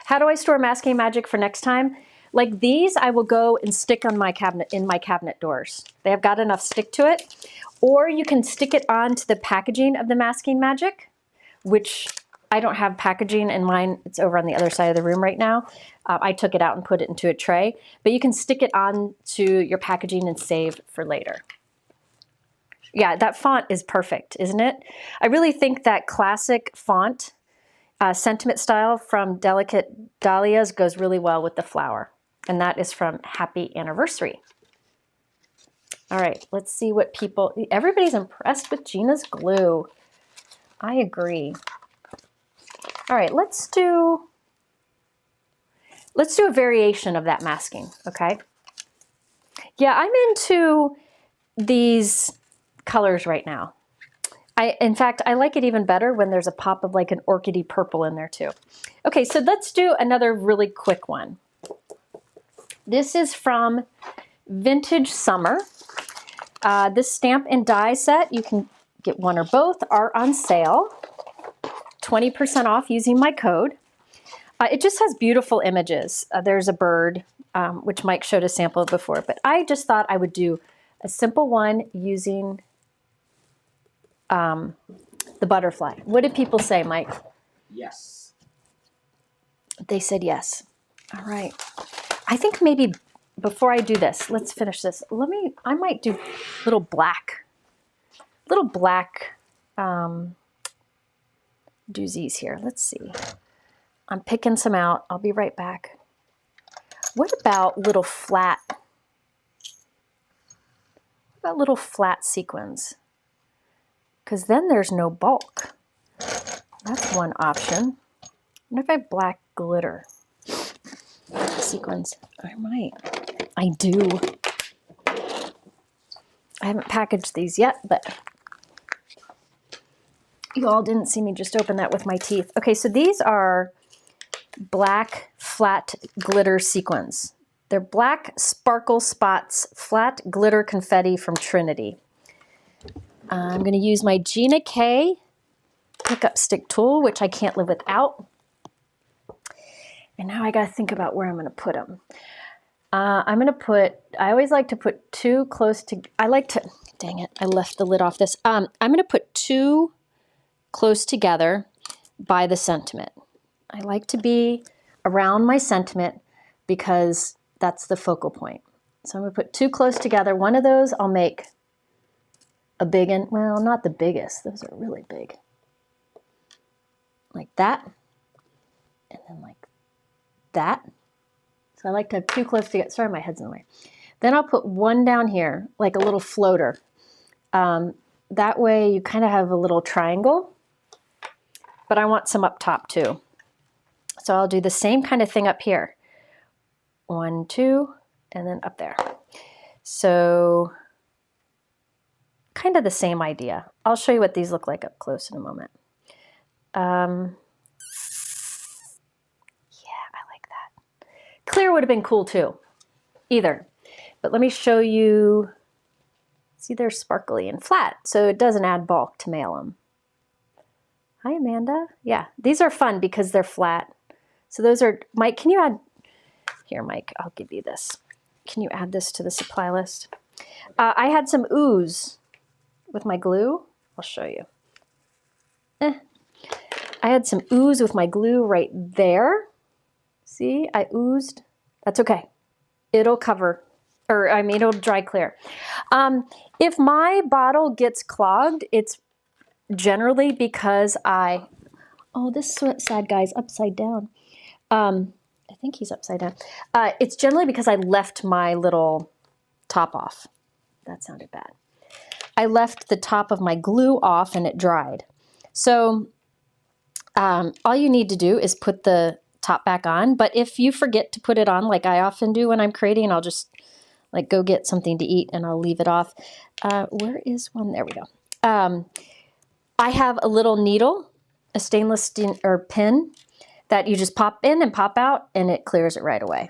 How do I store masking magic for next time? Like these, I will go and stick on my cabinet, in my cabinet doors. They have got enough stick to it. Or you can stick it onto the packaging of the masking magic, which I don't have packaging in mine. It's over on the other side of the room right now. I took it out and put it into a tray, but you can stick it on to your packaging and save for later. Yeah, that font is perfect, isn't it? I really think that classic font, sentiment style from Delicate Dahlias goes really well with the flower. And that is from Happy Anniversary. All right, let's see what people, everybody's impressed with Gina's glue. I agree. All right, let's do a variation of that masking, okay? Yeah, I'm into these colors right now. In fact, I like it even better when there's a pop of like an orchidy purple in there too. Okay, so let's do another really quick one. This is from Vintage Summer. This stamp and die set, you can get one or both, are on sale. 20% off using my code. It just has beautiful images. There's a bird, which Mike showed a sample of before, but I just thought I would do a simple one using the butterfly. What did people say, Mike? Yes. They said yes. All right. I think maybe before I do this, let's finish this. I might do little black doozies here. Let's see. I'm picking some out. I'll be right back. What about little flat sequins? Because then there's no bulk. That's one option. What if I have black glitter sequins? I might. I do. I haven't packaged these yet, but you all didn't see me just open that with my teeth. Okay, so these are black flat glitter sequins. They're black sparkle spots, flat glitter confetti from Trinity. I'm going to use my Gina K pickup stick tool, which I can't live without. And now I got to think about where I'm going to put them. I always like to put two close to, dang it, I left the lid off this. I'm going to put two close together by the sentiment. I like to be around my sentiment because that's the focal point. So I'm going to put two close together. One of those I'll make a big one. Well, not the biggest. Those are really big. Like that. And then like that. So I like to have two close together. Sorry, my head's in the way. Then I'll put one down here, like a little floater. That way you kind of have a little triangle, but I want some up top too. So I'll do the same kind of thing up here. 1, 2, and then up there. So kind of the same idea. I'll show you what these look like up close in a moment. Yeah, I like that. Clear would have been cool too, either. But let me show you. See, they're sparkly and flat, so it doesn't add bulk to mail them. Hi, Amanda. Yeah, these are fun because they're flat. So those are, Mike, can you add, here, Mike, I'll give you this. can you add this to the supply list? I had some ooze with my glue. I'll show you. I had some ooze with my glue right there. See, I oozed. That's okay. It'll cover, or I mean, it'll dry clear. If my bottle gets clogged, it's generally because oh, this sad guy's upside down. I think he's upside down. It's generally because I left my little top off. That sounded bad. I left the top of my glue off and it dried. So all you need to do is put the top back on. But if you forget to put it on, like I often do when I'm creating, I'll just like go get something to eat and I'll leave it off. Where is one? There we go. I have a little needle, a stainless steel or pin that you just pop in and pop out and it clears it right away.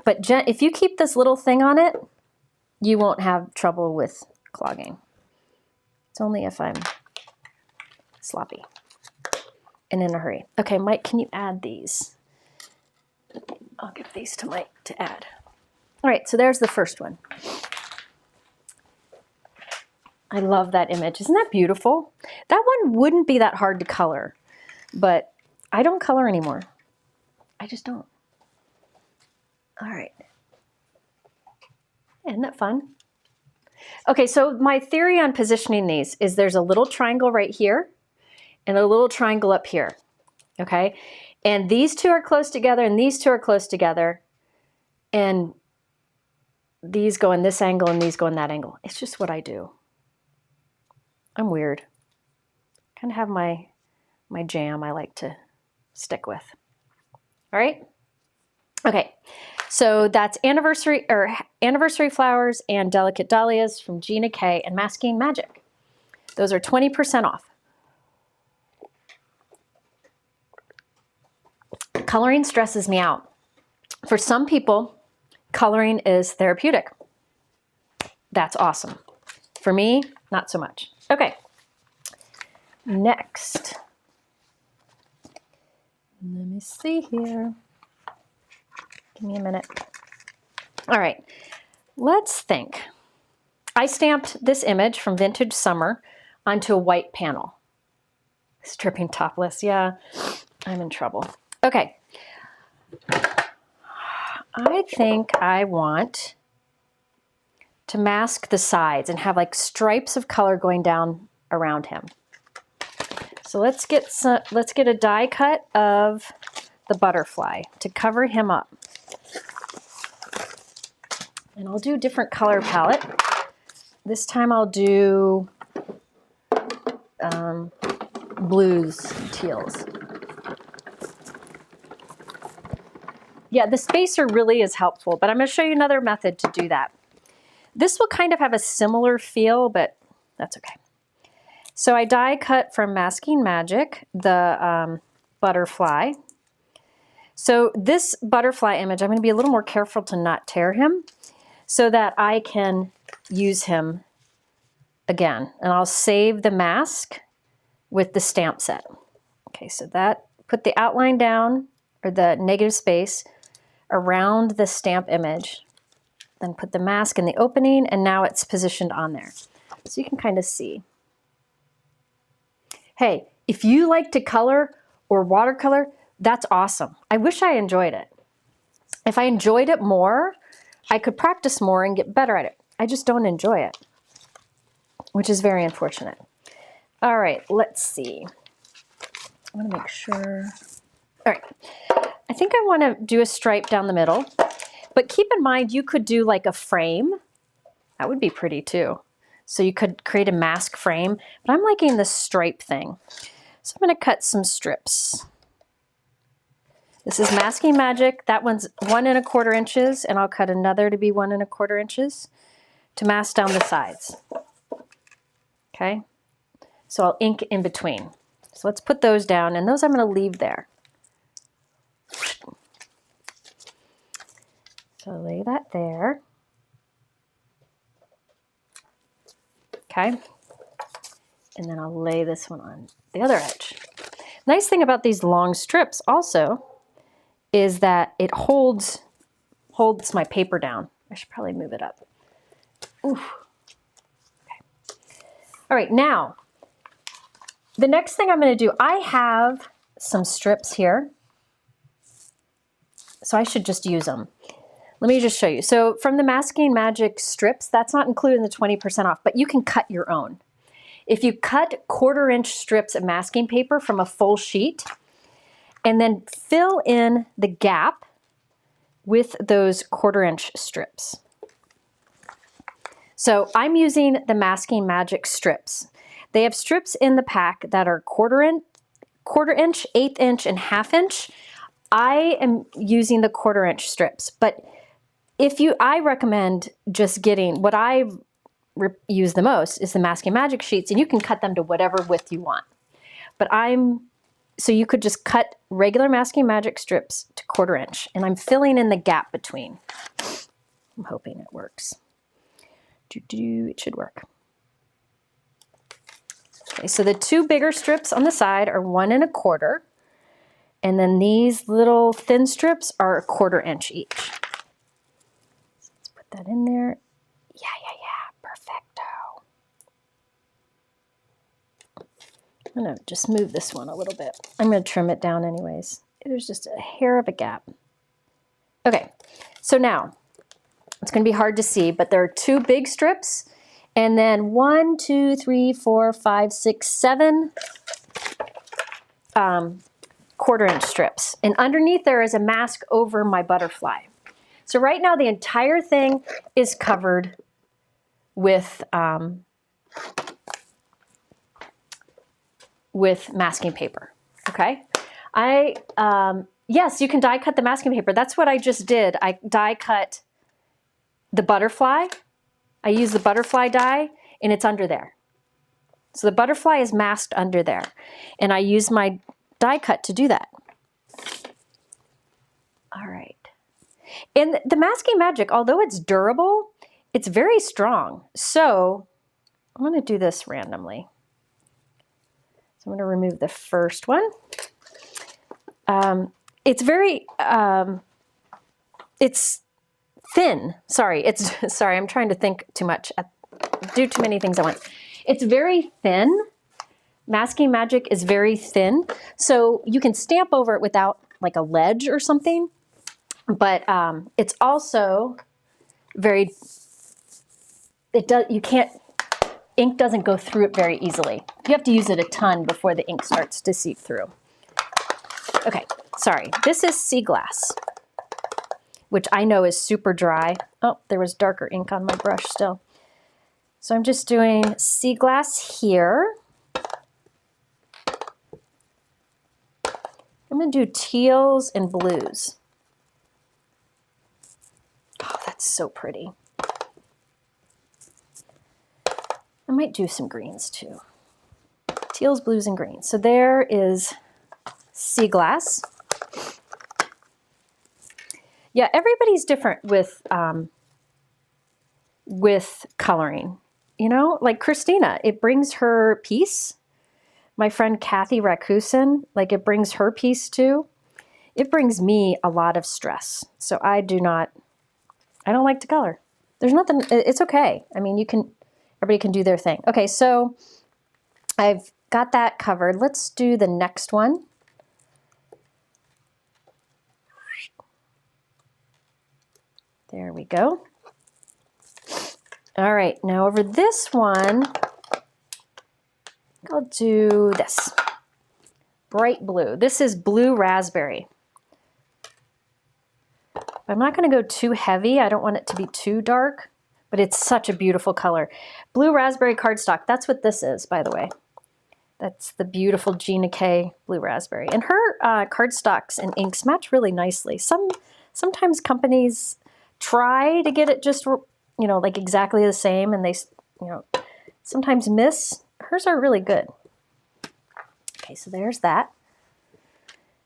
But if you keep this little thing on it, you won't have trouble with clogging. It's only if I'm sloppy and in a hurry. Okay, Mike, can you add these? I'll give these to Mike to add. All right, so there's the first one. I love that image. Isn't that beautiful? That one wouldn't be that hard to color, but I don't color anymore. I just don't. All right. Isn't that fun? Okay, so my theory on positioning these is there's a little triangle right here and a little triangle up here, okay? And these two are close together and these two are close together and these go in this angle and these go in that angle. It's just what I do. I'm weird. Kind of have my jam I like to stick with. All right? Okay. So that's anniversary flowers and delicate dahlias from Gina K and Masking Magic. Those are 20% off. Coloring stresses me out. For some people, coloring is therapeutic. That's awesome. For me, not so much. Okay. Next. Let me see here. Give me a minute. All right, let's think. I stamped this image from Vintage Summer onto a white panel. Stripping topless, yeah, I'm in trouble. Okay, I think I want to mask the sides and have like stripes of color going down around him. So let's get a die cut of the butterfly to cover him up. And I'll do a different color palette. This time I'll do blues, teals. Yeah, the spacer really is helpful, but I'm going to show you another method to do that. This will kind of have a similar feel, but that's okay. So I die cut from Masking Magic the butterfly. So this butterfly image, I'm going to be a little more careful to not tear him so that I can use him again. And I'll save the mask with the stamp set. Okay, so that, put the outline down, or the negative space, around the stamp image. Then put the mask in the opening, and now it's positioned on there. So you can kind of see. Hey, if you like to color or watercolor, that's awesome. I wish I enjoyed it. If I enjoyed it more, I could practice more and get better at it. I just don't enjoy it, which is very unfortunate. All right, let's see. I want to make sure. All right, I think I want to do a stripe down the middle, but keep in mind you could do like a frame. That would be pretty too. So you could create a mask frame, but I'm liking the stripe thing. So I'm going to cut some strips. This is Masking Magic. That one's 1 1/4 inches, and I'll cut another to be 1 1/4 inches to mask down the sides. Okay, so I'll ink in between. So let's put those down, and those I'm going to leave there. So lay that there. Okay, and then I'll lay this one on the other edge. Nice thing about these long strips also is that it holds my paper down I should probably move it up. Oof. Okay. All right, now, the next thing I'm going to do, I have some strips here. So I should just use them. Let me just show you. So from the Masking Magic strips, that's not included in the 20% off, but you can cut your own. If you cut 1/4 inch strips of masking paper from a full sheet and then fill in the gap with those 1/4 inch strips. So I'm using the Masking Magic strips. They have strips in the pack that are 1/4 inch, 1/8 inch, and 1/2 inch. I am using the 1/4 inch strips, but I recommend just getting, what I use the most is the Masking Magic sheets, and you can cut them to whatever width you want. But so you could just cut regular Masking Magic strips to 1/4 inch, and I'm filling in the gap between. I'm hoping it works. It should work. Okay, so the 2 bigger strips on the side are 1 1/4, and then these little thin strips are 1/4 inch each. So let's put that in there. Yeah, perfecto. I'm gonna just move this one a little bit. I'm gonna trim it down anyways. There's just a hair of a gap. Okay, so now, it's gonna be hard to see, but there are 2 big strips, and then 1, 2, 3, 4, 5, 6, 7 1/4 inch strips. And underneath there is a mask over my butterfly. So right now the entire thing is covered with masking paper, okay? Yes, you can die cut the masking paper. That's what I just did. I die cut the butterfly. I use the butterfly die, and it's under there. So the butterfly is masked under there, and I use my die cut to do that. All right. And the Masking Magic, although it's durable, it's very strong. So I'm going to do this randomly. So I'm going to remove the first one. It's very, it's thin. Sorry, I'm trying to think too much. Do too many things at once. It's very thin. Masking Magic is very thin, so you can stamp over it without like a ledge or something, but it's also very, ink doesn't go through it very easily. You have to use it a ton before the ink starts to seep through. Okay, sorry, this is sea glass, which I know is super dry. Oh, there was darker ink on my brush still. So I'm just doing sea glass here. I'm going to do teals and blues. Oh, that's so pretty. I might do some greens too. Teals, blues, and greens. So there is sea glass. Yeah, everybody's different with coloring. You know, like Christina, it brings her peace. My friend Kathy Rakusin, like it brings her peace too. It brings me a lot of stress. So I don't like to color. There's nothing, it's okay. I mean, everybody can do their thing. Okay, so I've got that covered. Let's do the next one. There we go. All right, now over this one, I'll do this. Bright blue. This is blue raspberry. I'm not going to go too heavy. I don't want it to be too dark, but it's such a beautiful color. Blue raspberry cardstock. That's what this is, by the way. That's the beautiful Gina K blue raspberry. And her cardstocks and inks match really nicely. Sometimes companies try to get it just, like exactly the same, and they, sometimes miss. Hers are really good. Okay, so there's that.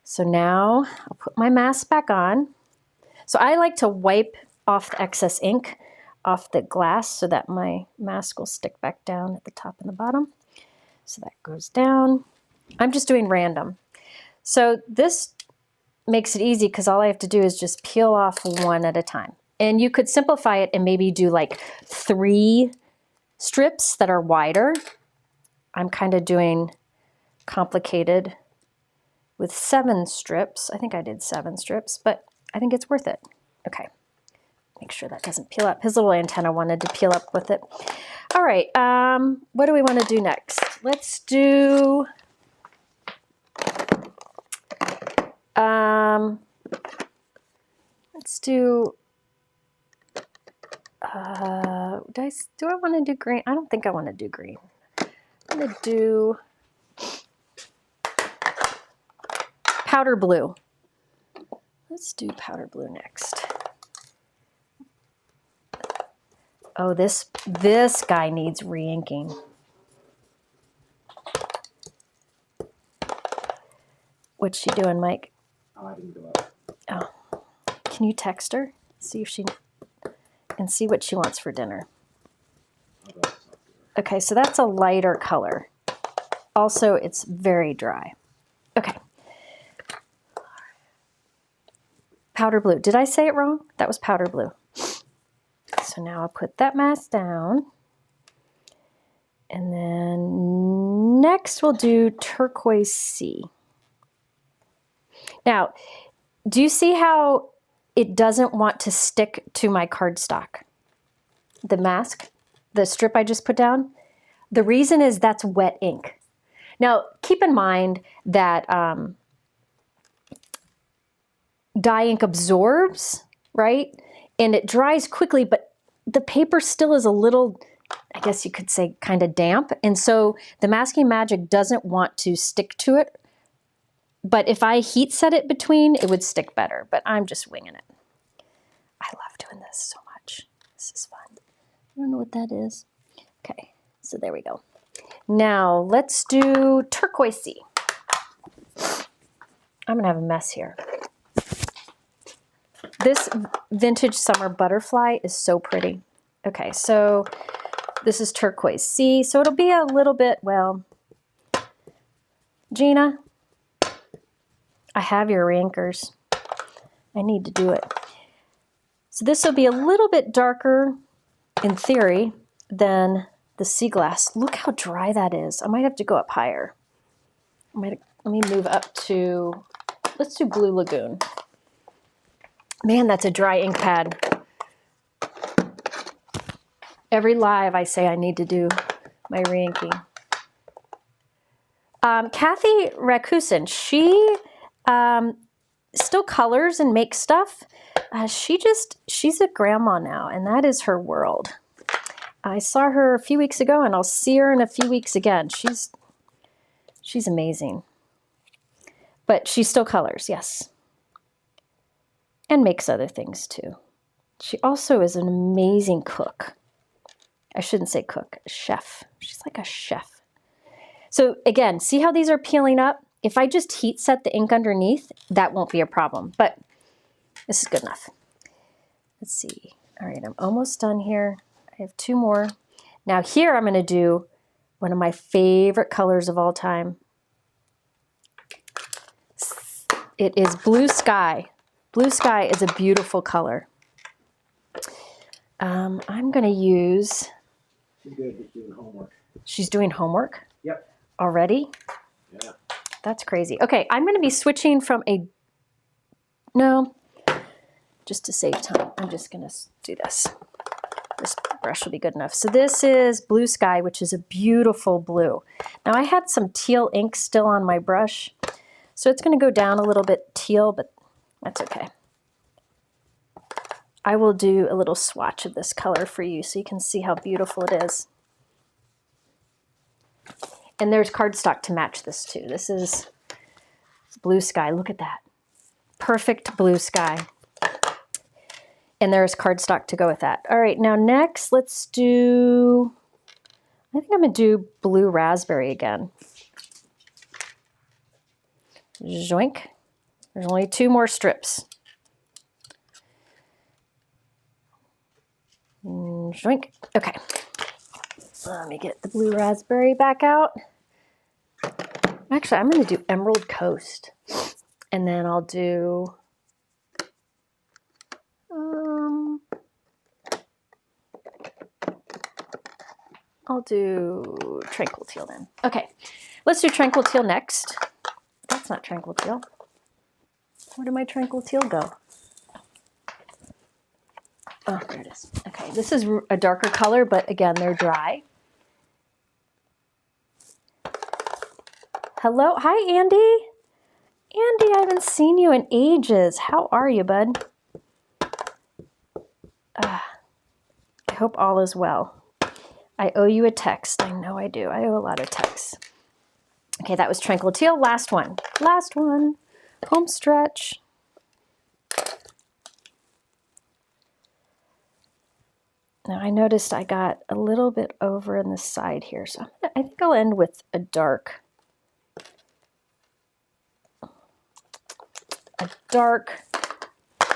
So now I'll put my mask back on. So I like to wipe off the excess ink off the glass so that my mask will stick back down at the top and the bottom. So that goes down. I'm just doing random. So this makes it easy because all I have to do is just peel off one at a time. And you could simplify it and maybe do like 3 strips that are wider. I'm kind of doing complicated with 7 strips. I think I did 7 strips, but I think it's worth it. Okay, make sure that doesn't peel up. His little antenna wanted to peel up with it. All right, what do we want to do next? Let's do, do I want to do green? I don't think I want to do green. I'm going to do powder blue. Let's do powder blue next. Oh, this guy needs re-inking. What's she doing, Mike? Oh, I didn't go up. Oh, can you text her? See if she, and see what she wants for dinner. Okay, so that's a lighter color. Also, it's very dry. Okay. Powder blue. Did I say it wrong? That was powder blue. So now I'll put that mask down. And then next we'll do turquoise C. Now, do you see how it doesn't want to stick to my cardstock? The mask, the strip I just put down? The reason is that's wet ink. Now, keep in mind that dye ink absorbs, right? And it dries quickly, but the paper still is a little, I guess you could say, kind of damp. And so the masking magic doesn't want to stick to it. But if I heat set it between, it would stick better. But I'm just winging it. I love doing this so much. This is fun. I don't know what that is. Okay, so there we go. Now let's do turquoise C. I'm gonna have a mess here. This vintage summer butterfly is so pretty. Okay, so this is turquoise C. So it'll be a little bit, well, Gina, I have your reinkers. I need to do it. So this will be a little bit darker in theory than the sea glass. Look how dry that is. I might have to go up higher. Let me move up to, let's do Blue Lagoon. Man, that's a dry ink pad. Every live I say I need to do my re-inking. Kathy Rakusin, she still colors and makes stuff. She's a grandma now, and that is her world. I saw her a few weeks ago, and I'll see her in a few weeks again. She's amazing. But she still colors, yes. And makes other things too. She also is an amazing cook. I shouldn't say cook, chef. She's like a chef. So again, see how these are peeling up? If I just heat set the ink underneath, that won't be a problem, but this is good enough. Let's see. All right, I'm almost done here. I have 2 more. Now here I'm gonna do one of my favorite colors of all time. It is Blue Sky. Blue Sky is a beautiful color. I'm gonna use... She's good at doing homework. She's doing homework? Yep. Already? Yeah. That's crazy. Okay, I'm gonna be switching from a... No, just to save time, I'm just gonna do this. This brush will be good enough. So this is Blue Sky, which is a beautiful blue. Now I had some teal ink still on my brush, so it's gonna go down a little bit teal, but that's okay. I will do a little swatch of this color for you so you can see how beautiful it is. And there's cardstock to match this too. This is Blue Sky, look at that. Perfect blue sky. And there's cardstock to go with that. All right, now next let's do, I think I'm gonna do Blue Raspberry again. Zoink. There's only 2 more strips. Zoink. Okay. Let me get the Blue Raspberry back out. Actually, I'm going to do Emerald Coast. And then I'll do I'll do Tranquil Teal then. Okay, let's do Tranquil Teal next. That's not Tranquil Teal. Where did my Tranquil Teal go? Oh, there it is. Okay, this is a darker color, but again, they're dry. Hello, hi Andy. Andy, I haven't seen you in ages. How are you, bud? I hope all is well. I owe you a text. I know I do. I owe a lot of texts. Okay, that was Tranquil Teal. Last one. Last one. Home stretch. Now I noticed I got a little bit over in the side here, so I think I'll end with a dark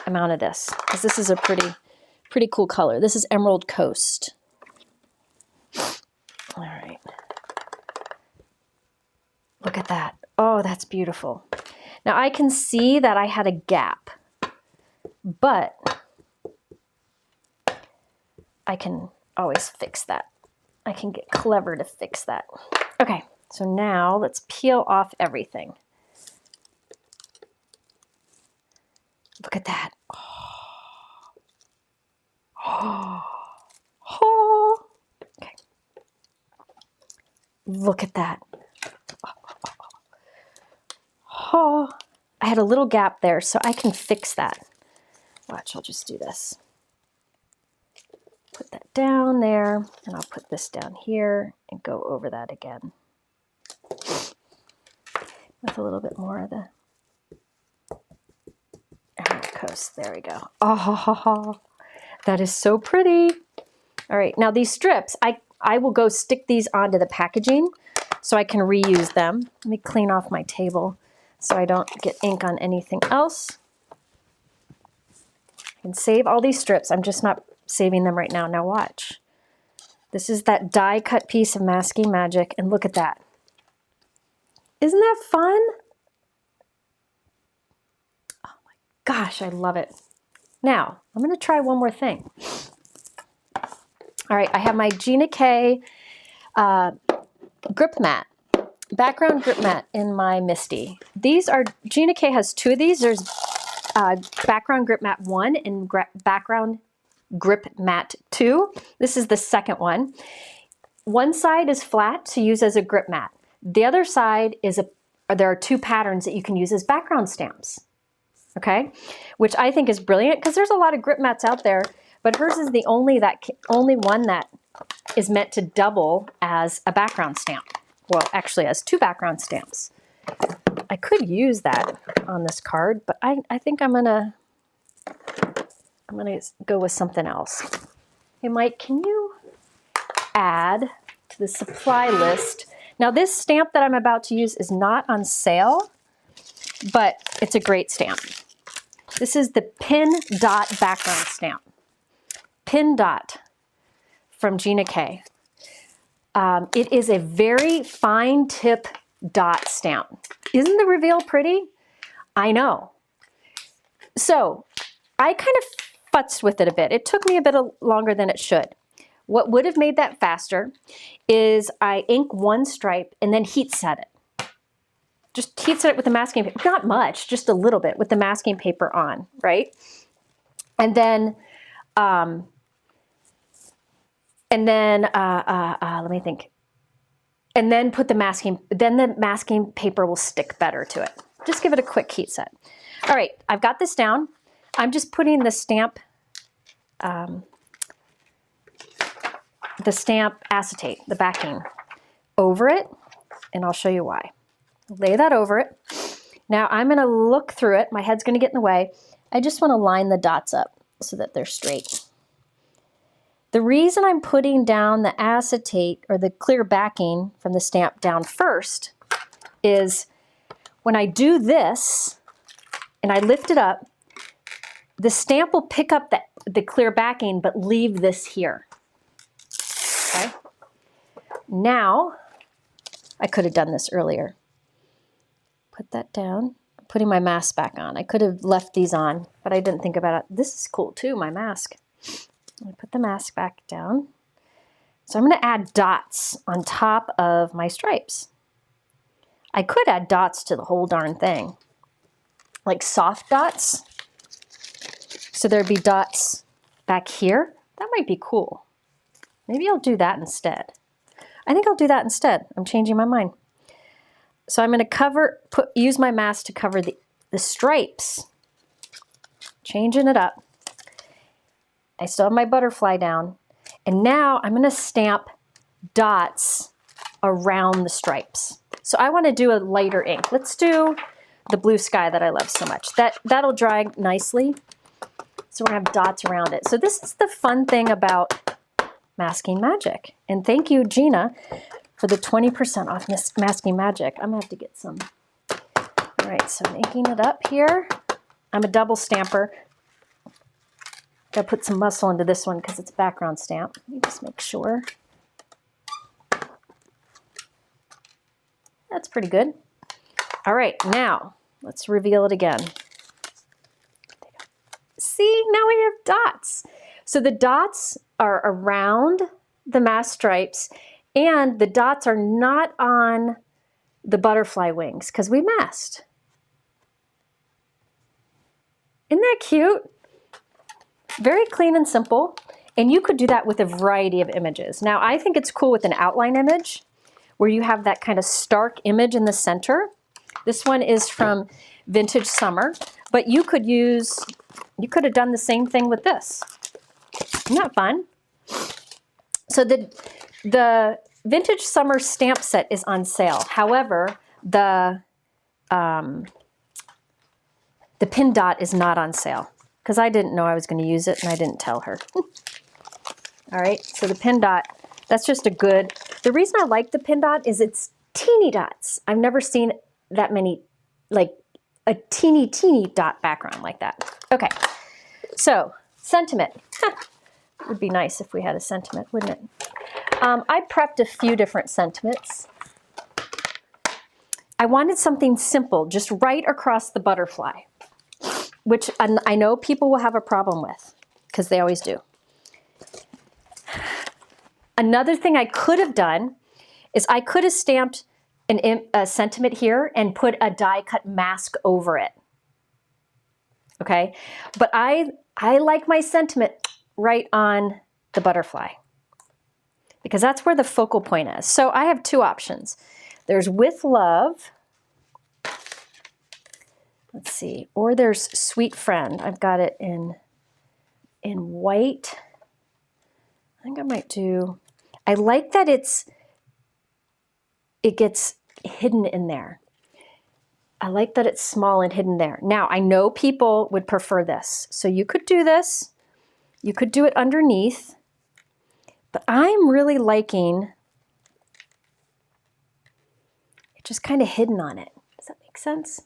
amount of this, because this is a pretty cool color. This is Emerald Coast. All right. Look at that. Oh, that's beautiful. Now I can see that I had a gap, but I can always fix that. I can get clever to fix that. Okay, so now let's peel off everything. Look at that. Oh. Oh. Okay. Look at that. Oh. I had a little gap there, so I can fix that. Watch, I'll just do this. Put that down there, and I'll put this down here and go over that again with a little bit more of the Emerald Coast. There we go. Oh, that is so pretty. All right, now these strips, I will go stick these onto the packaging so I can reuse them. Let me clean off my table so I don't get ink on anything else. I can save all these strips. I'm just not saving them right now. Now watch. This is that die cut piece of Masking Magic, and look at that. Isn't that fun? Oh my gosh, I love it. Now, I'm going to try one more thing. All right, I have my Gina K grip mat, background grip mat in my Misty. These are, Gina K has two of these. There's background grip mat 1 and background grip mat 2. This is the second one. One side is flat to use as a grip mat. The other side is there are two patterns that you can use as background stamps. Okay, which I think is brilliant because there's a lot of grip mats out there, but hers is the only one that is meant to double as a background stamp. Well, actually as two background stamps. I could use that on this card, but I think I'm gonna go with something else. Hey Mike, can you add to the supply list? Now this stamp that I'm about to use is not on sale, but it's a great stamp. This is the Pin Dot background stamp. Pin Dot from Gina K. It is a very fine tip dot stamp. Isn't the reveal pretty? I know. So I kind of futzed with it a bit. It took me a bit longer than it should. What would have made that faster is I ink one stripe and then heat set it. Just heat set it with the masking paper. Not much, just a little bit with the masking paper on, right? And then, let me think. And then put the masking paper will stick better to it. Just give it a quick heat set. All right, I've got this down. I'm just putting the stamp acetate, the backing, over it, and I'll show you why. Lay that over it. Now I'm gonna look through it. My head's gonna get in the way. I just wanna line the dots up so that they're straight. The reason I'm putting down the acetate or the clear backing from the stamp down first is when I do this and I lift it up, the stamp will pick up the clear backing but leave this here. Okay. Now, I could have done this earlier. Put that down. I'm putting my mask back on. I could have left these on, but I didn't think about it. This is cool too, my mask. I put the mask back down. So I'm going to add dots on top of my stripes. I could add dots to the whole darn thing, like soft dots. So there'd be dots back here. That might be cool. Maybe I'll do that instead. I think I'll do that instead. I'm changing my mind. So I'm going to use my mask to cover the stripes. Changing it up. I still have my butterfly down. And now I'm going to stamp dots around the stripes. So I want to do a lighter ink. Let's do the blue sky that I love so much. That'll dry nicely. So we're going to have dots around it. So this is the fun thing about Masking Magic. And thank you, Gina, for the 20% off Masking Magic. I'm going to have to get some. All right, so I'm inking it up here. I'm a double stamper. Got to put some muscle into this one because it's a background stamp. Let me just make sure. That's pretty good. All right, now let's reveal it again. See, now we have dots. So the dots are around the mask stripes, and the dots are not on the butterfly wings because we masked. Isn't that cute? Very clean and simple. And you could do that with a variety of images. Now, I think it's cool with an outline image where you have that kind of stark image in the center. This one is from Vintage Summer, but you could have done the same thing with this. Isn't that fun? So the Vintage Summer stamp set is on sale. However, the pin dot is not on sale because I didn't know I was going to use it and I didn't tell her. All right, so the pin dot, that's just a good, the reason I like the pin dot is it's teeny dots. I've never seen that many, like a teeny dot background like that. Okay, so sentiment. It would be nice if we had a sentiment, wouldn't it? I prepped a few different sentiments. I wanted something simple, just right across the butterfly, which I know people will have a problem with because they always do. Another thing I could have done is I could have stamped a sentiment here and put a die cut mask over it. Okay, but I like my sentiment right on the butterfly because that's where the focal point is. So I have two options. There's With Love. Let's see, or there's Sweet Friend. I've got it in white. I think I might do, I like that it gets hidden in there. I like that it's small and hidden there. Now, I know people would prefer this. So you could do this. You could do it underneath. But I'm really liking it just kind of hidden on it. Does that make sense?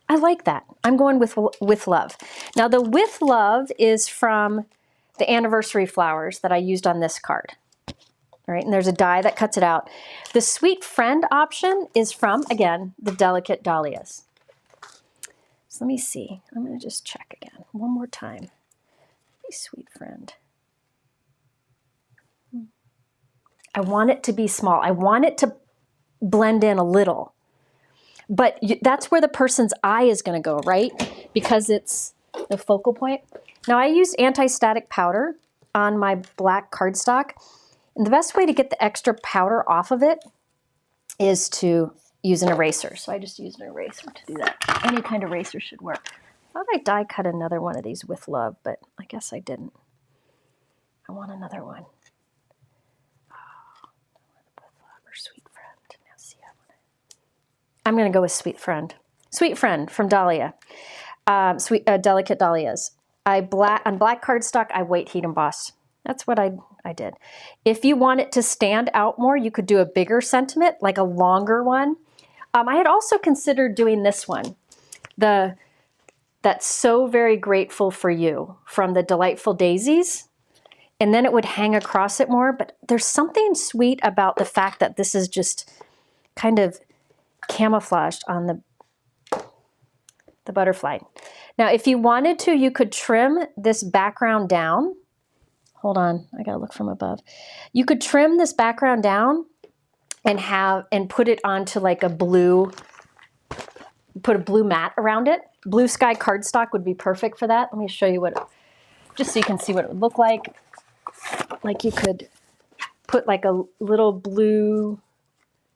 I like that. I'm going with Love. Now, the With Love is from the anniversary flowers that I used on this card. All right, and there's a die that cuts it out. The Sweet Friend option is from, again, the Delicate Dahlias. So let me see. I'm going to just check again one more time. Sweet Friend. I want it to be small. I want it to blend in a little. But that's where the person's eye is going to go, right? Because it's the focal point. Now, I use anti-static powder on my black cardstock. And the best way to get the extra powder off of it is to use an eraser. So I just use an eraser to do that. Any kind of eraser should work. I thought I die cut another one of these With Love, but I guess I didn't. I want another one. Oh, With Love or Sweet Friend. Now see, I'm going to go with Sweet Friend. Sweet Friend from Dahlia. Delicate Dahlias. On black cardstock, I weight heat embossed. That's what I did. If you want it to stand out more, you could do a bigger sentiment, like a longer one. I had also considered doing this one. That's So Very Grateful for You from the Delightful Daisies. And then it would hang across it more. But there's something sweet about the fact that this is just kind of camouflaged on the butterfly. Now, if you wanted to, you could trim this background down. hold on, I gotta look from above. You could trim this background down and put it onto like a blue, put a blue mat around it. Blue sky cardstock would be perfect for that. Let me show you what, just so you can see what it would look like. Like you could put like a little blue,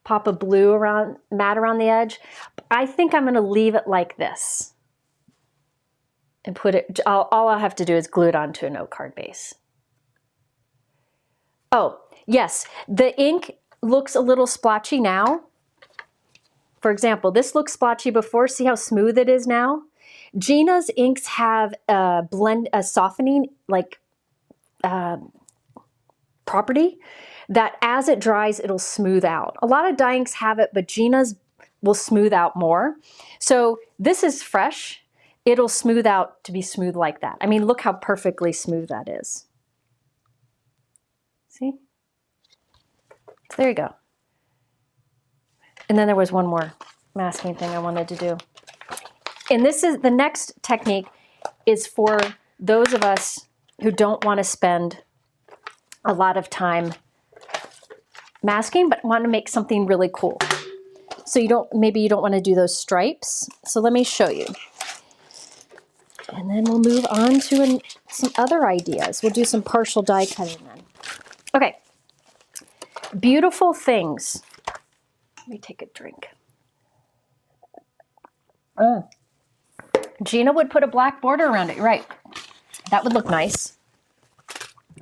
pop of blue around, mat around the edge. I think I'm gonna leave it like this and put it, all I'll have to do is glue it onto a note card base. Oh, yes, the ink looks a little splotchy now. For example, this looks splotchy before. See how smooth it is now? Gina's inks have a softening like property that as it dries, it'll smooth out. A lot of dye inks have it, but Gina's will smooth out more. So this is fresh. It'll smooth out to be smooth like that. I mean, look how perfectly smooth that is. See? So there you go. And then there was one more masking thing I wanted to do. And this is, the next technique is for those of us who don't want to spend a lot of time masking, but want to make something really cool. So you don't, maybe you don't want to do those stripes. So let me show you. And then we'll move on to some other ideas. We'll do some partial die cutting then. Okay. Beautiful things. Let me take a drink. Gina would put a black border around it. You're right. That would look nice.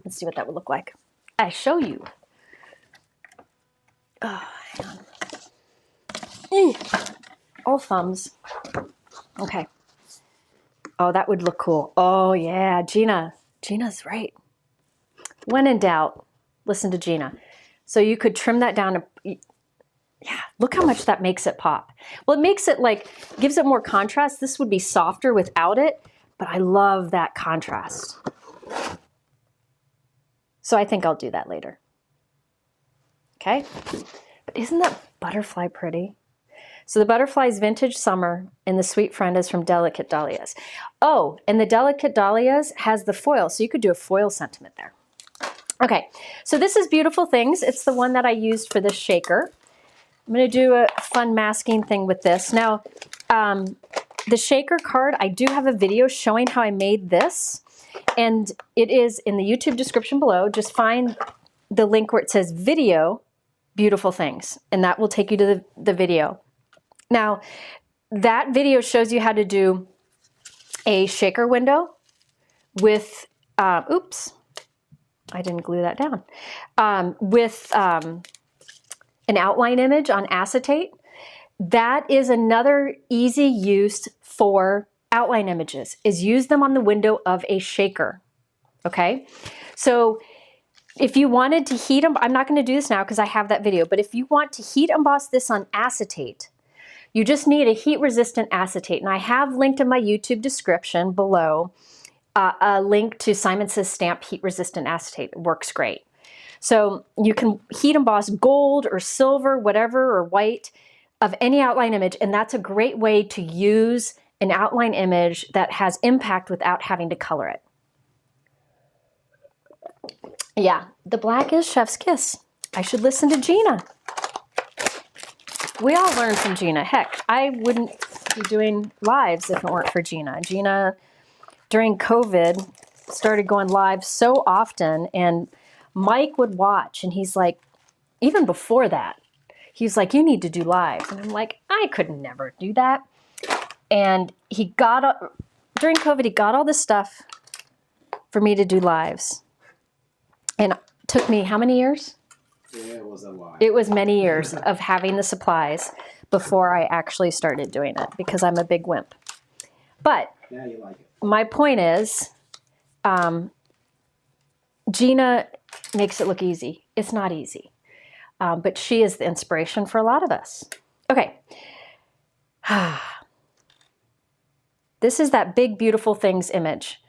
Let's see what that would look like. I show you. Oh, hang on. All thumbs. Okay. Oh, that would look cool. Oh, yeah. Gina's right. When in doubt, listen to Gina. So you could trim that down. Yeah, look how much that makes it pop. Well, it makes it like, gives it more contrast. This would be softer without it, but I love that contrast. So I think I'll do that later. Okay, but isn't that butterfly pretty? So the butterfly is Vintage Summer, and the Sweet Friend is from Delicate Dahlias. Oh, and the Delicate Dahlias has the foil, so you could do a foil sentiment there. Okay, so this is Beautiful Things. It's the one that I used for this shaker. I'm going to do a fun masking thing with this. Now, the shaker card, I do have a video showing how I made this, and it is in the YouTube description below. Just find the link where it says Video Beautiful Things, and that will take you to the video. Now, that video shows you how to do a shaker window with, oops, I didn't glue that down, with an outline image on acetate. That is another easy use for outline images, is use them on the window of a shaker, okay? So if you wanted to heat them, I'm not gonna do this now because I have that video, but if you want to heat emboss this on acetate, you just need a heat resistant acetate. And I have linked in my YouTube description below a link to Simon Says Stamp heat resistant acetate. It works great. So you can heat emboss gold or silver, whatever, or white of any outline image. And that's a great way to use an outline image that has impact without having to color it. Yeah, the black is Chef's Kiss. I should listen to Gina. We all learn from Gina. Heck, I wouldn't be doing lives if it weren't for Gina. Gina, during COVID, started going live so often, and Mike would watch, and he's like, even before that, he's like, you need to do lives. And I'm like, I could never do that. And he got, during COVID, he got all this stuff for me to do lives. And it took me how many years? Yeah, it was a lot. It was many years of having the supplies before I actually started doing it, because I'm a big wimp. But now you like it. My point is, Gina makes it look easy. It's not easy, but she is the inspiration for a lot of us. Okay. This is that big, Beautiful Things image.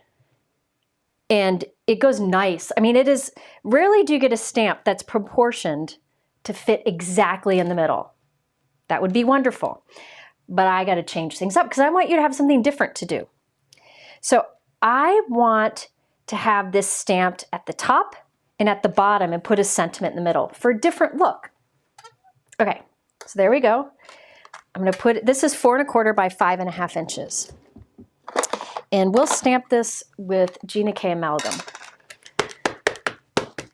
And it goes nice. I mean, it is, rarely do you get a stamp that's proportioned to fit exactly in the middle. That would be wonderful. But I got to change things up because I want you to have something different to do. So I want to have this stamped at the top and at the bottom and put a sentiment in the middle for a different look. Okay, so there we go. I'm going to put, this is 4 1/4 by 5 1/2 inches. And we'll stamp this with Gina K Amalgam.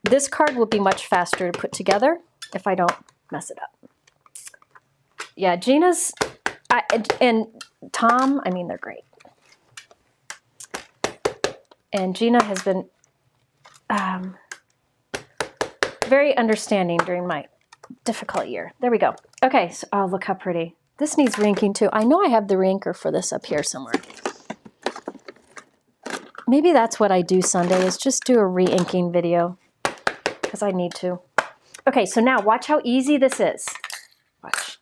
This card will be much faster to put together if I don't mess it up. Yeah, Gina's, and Tom, I mean, they're great. And Gina has been very understanding during my difficult year. There we go. Okay, so, oh, look how pretty. This needs re-inking too. I know I have the re-inker for this up here somewhere. Maybe that's what I do Sunday, is just do a re-inking video, because I need to. Okay, so now watch how easy this is. Watch.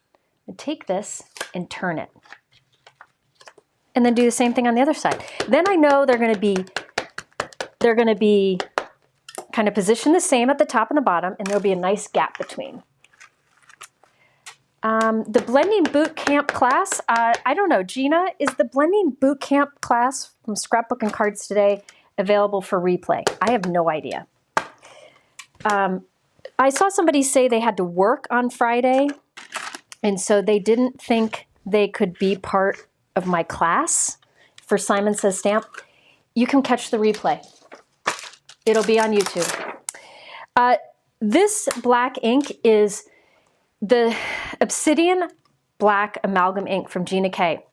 And take this and turn it. And then do the same thing on the other side. Then I know they're going to be kind of positioned the same at the top and the bottom, and there'll be a nice gap between. The Blending Boot Camp class, I don't know, Gina, is the Blending Boot Camp class from Scrapbook and Cards Today available for replay? I have no idea. I saw somebody say they had to work on Friday, and so they didn't think they could be part of my class for Simon Says Stamp. You can catch the replay. It'll be on YouTube. This black ink is the Obsidian Black Amalgam ink from Gina K.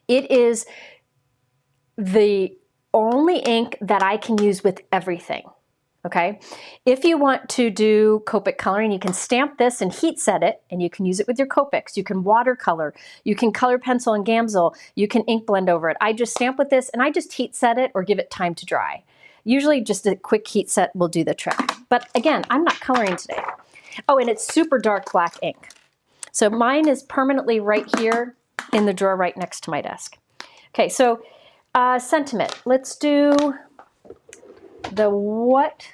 It is the only ink that I can use with everything, okay? If you want to do Copic coloring, you can stamp this and heat set it, and you can use it with your Copics. You can watercolor, you can color pencil and Gamsol, you can ink blend over it. I just stamp with this, and I just heat set it or give it time to dry. Usually just a quick heat set will do the trick. But again, I'm not coloring today. Oh, and it's super dark black ink. So mine is permanently right here in the drawer right next to my desk. Okay, so sentiment. Let's do the what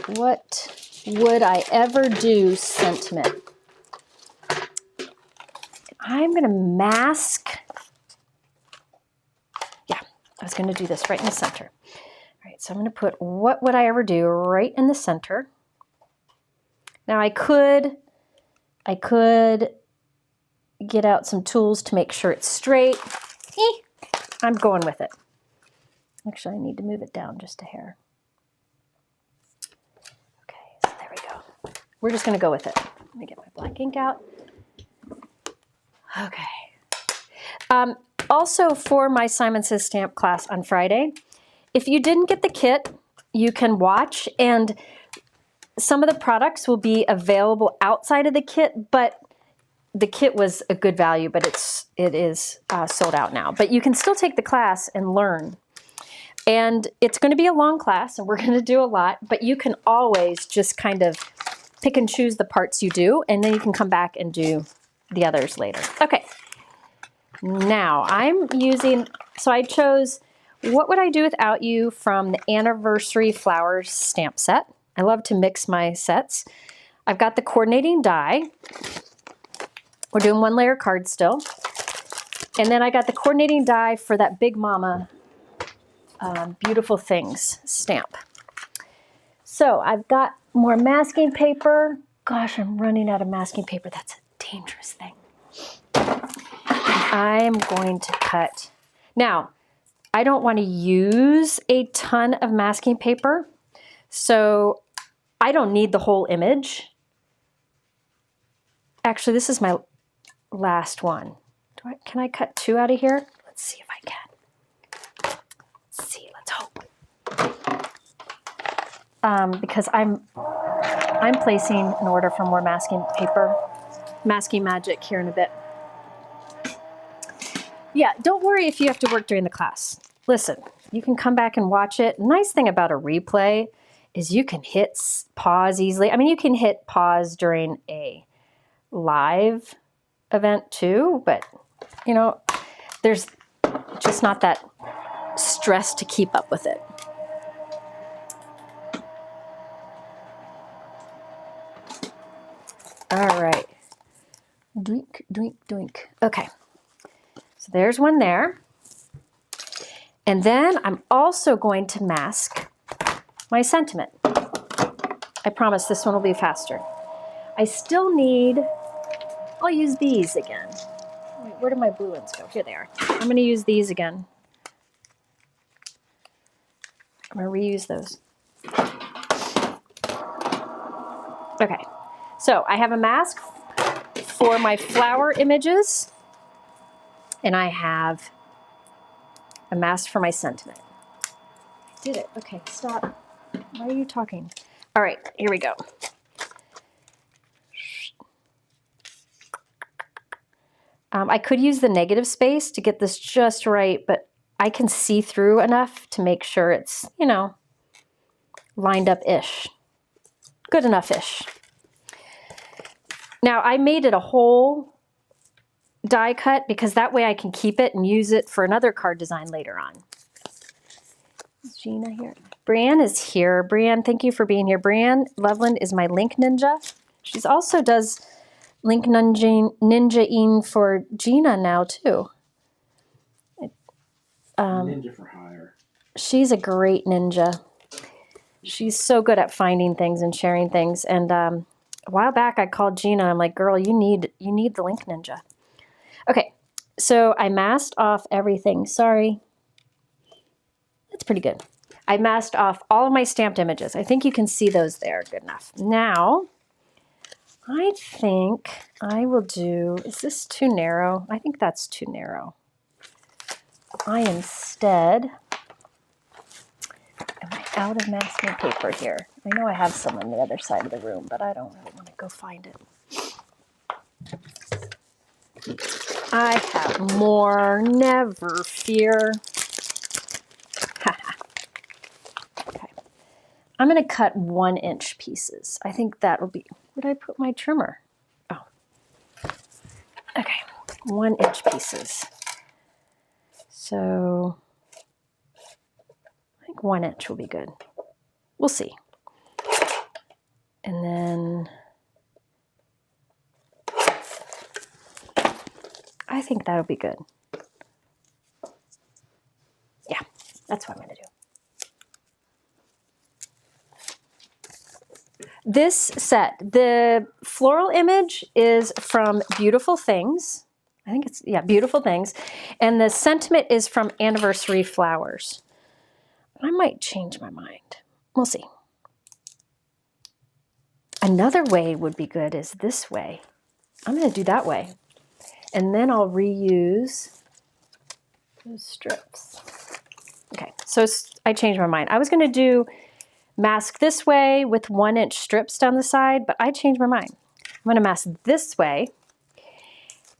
would I ever do sentiment. I'm going to mask. Yeah, I was going to do this right in the center. All right, so I'm going to put what would I ever do right in the center. Now I could get out some tools to make sure it's straight. I'm going with it. Actually, I need to move it down just a hair. Okay, so there we go. We're just going to go with it. Let me get my black ink out. Okay. Also, for my Simon Says Stamp class on Friday, if you didn't get the kit, you can watch, and some of the products will be available outside of the kit, but the kit was a good value, but it is sold out now. But you can still take the class and learn. And it's going to be a long class, and we're going to do a lot, but you can always just kind of pick and choose the parts you do, and then you can come back and do the others later. Okay. Now I'm using, so I chose What Would I Do Without You from the Anniversary Flowers stamp set. I love to mix my sets. I've got the coordinating die. We're doing 1 layer card still. And then I got the coordinating die for that Big Mama Beautiful Things stamp. So I've got more masking paper. Gosh, I'm running out of masking paper. That's a dangerous thing. I'm going to cut. Now, I don't want to use a ton of masking paper, so I don't need the whole image. Actually, this is my last one. Can I cut 2 out of here? Let's see if I can. Let's see, let's hope. Because I'm placing an order for more masking paper, masking magic here in a bit. Yeah, don't worry if you have to work during the class. Listen, you can come back and watch it. Nice thing about a replay is you can hit pause easily. I mean, you can hit pause during a live event too, but you know, there's just not that stress to keep up with it. All right. Doink, doink, doink. Okay. So there's one there. And then I'm also going to mask my sentiment. I promise this one will be faster. I still need, I'll use these again. Wait, where did my blue ones go? Here they are. I'm going to use these again. I'm going to reuse those. Okay, so I have a mask for my flower images, and I have a mask for my sentiment. I did it. Okay, stop. Why are you talking? All right, here we go. I could use the negative space to get this just right, but I can see through enough to make sure it's, you know, lined up-ish. Good enough-ish. Now, I made it a whole die cut because that way I can keep it and use it for another card design later on. Is Gina here? Brianne is here. Brianne, thank you for being here. Brianne Loveland is my link ninja. She's also does link ninja-ing for Gina now too. Ninja for hire. She's a great ninja. She's so good at finding things and sharing things. And a while back I called Gina. I'm like, girl, you need the link ninja. Okay, so I masked off everything. Sorry. That's pretty good. I masked off all of my stamped images. I think you can see those there good enough. Now, I think I will do, is this too narrow? I think that's too narrow. I instead, am I out of masking paper here? I know I have some on the other side of the room, but I don't really want to go find it. I have more, never fear. Okay. I'm going to cut 1-inch pieces. I think that will be, where did I put my trimmer? Oh. Okay, 1-inch pieces. So I think 1 inch will be good. We'll see. And then I think that'll be good. Yeah, that's what I'm going to do. This set, the floral image is from Beautiful Things. I think it's, yeah, Beautiful Things. And the sentiment is from Anniversary Flowers. I might change my mind. We'll see. Another way would be good is this way. I'm going to do that way. And then I'll reuse those strips. Okay, so I changed my mind. I was going to do mask this way with 1-inch strips down the side, but I changed my mind. I'm going to mask this way.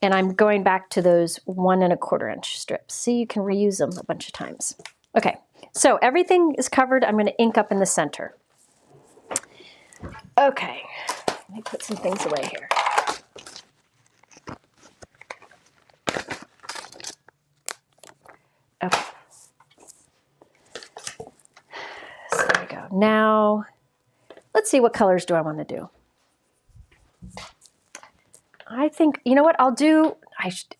And I'm going back to those 1 1/4-inch strips. So you can reuse them a bunch of times. Okay, so everything is covered. I'm going to ink up in the center. Okay, let me put some things away here. Okay. So there we go. Now, let's see, what colors do I want to do? I think, you know what I'll do?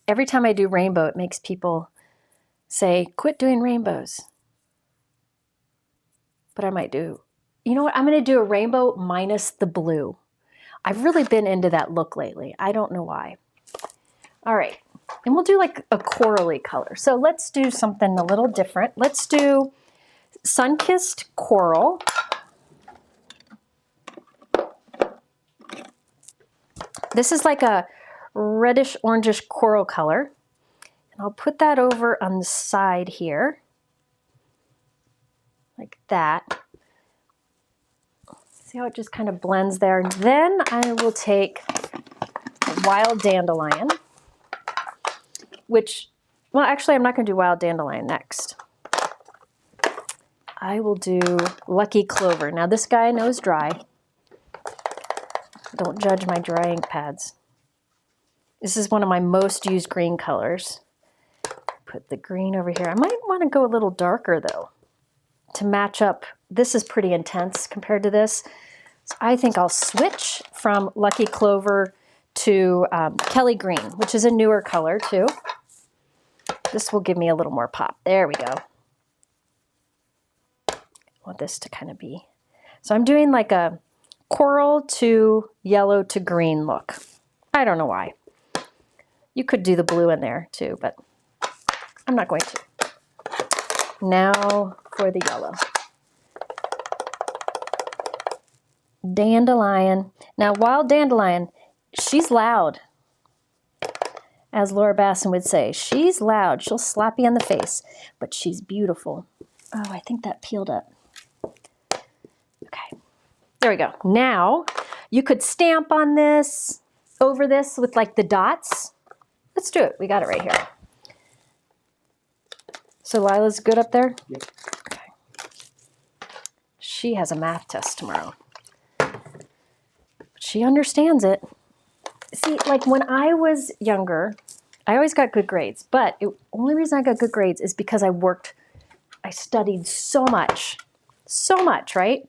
Every time I do rainbow, it makes people say, quit doing rainbows. But I might do, you know what? I'm going to do a rainbow minus the blue. I've really been into that look lately. I don't know why. All right. And we'll do like a corally color. So let's do something a little different. Let's do Sun-Kissed Coral. This is like a reddish orangish coral color. And I'll put that over on the side here. Like that. See how it just kind of blends there? And then I will take Wild Dandelion, which, well, actually I'm not going to do Wild Dandelion next. I will do Lucky Clover. Now this guy I know is dry. Don't judge my dry ink pads. This is one of my most used green colors. Put the green over here. I might want to go a little darker though to match up. This is pretty intense compared to this. So I think I'll switch from Lucky Clover to Kelly Green, which is a newer color too. This will give me a little more pop. There we go. want this to kind of be. So I'm doing like a coral to yellow to green look. I don't know why. You could do the blue in there too, but I'm not going to. Now for the yellow. Dandelion. Now, wild dandelion, she's loud. As Laura Basson would say, she's loud. She'll slap you in the face, but she's beautiful. Oh, I think that peeled up. Okay, there we go. Now, you could stamp on this, over this with like the dots. Let's do it. We got it right here. So Lila's good up there? Yep. Okay. She has a math test tomorrow. She understands it. See, like when I was younger, I always got good grades, but the only reason I got good grades is because I studied so much, right?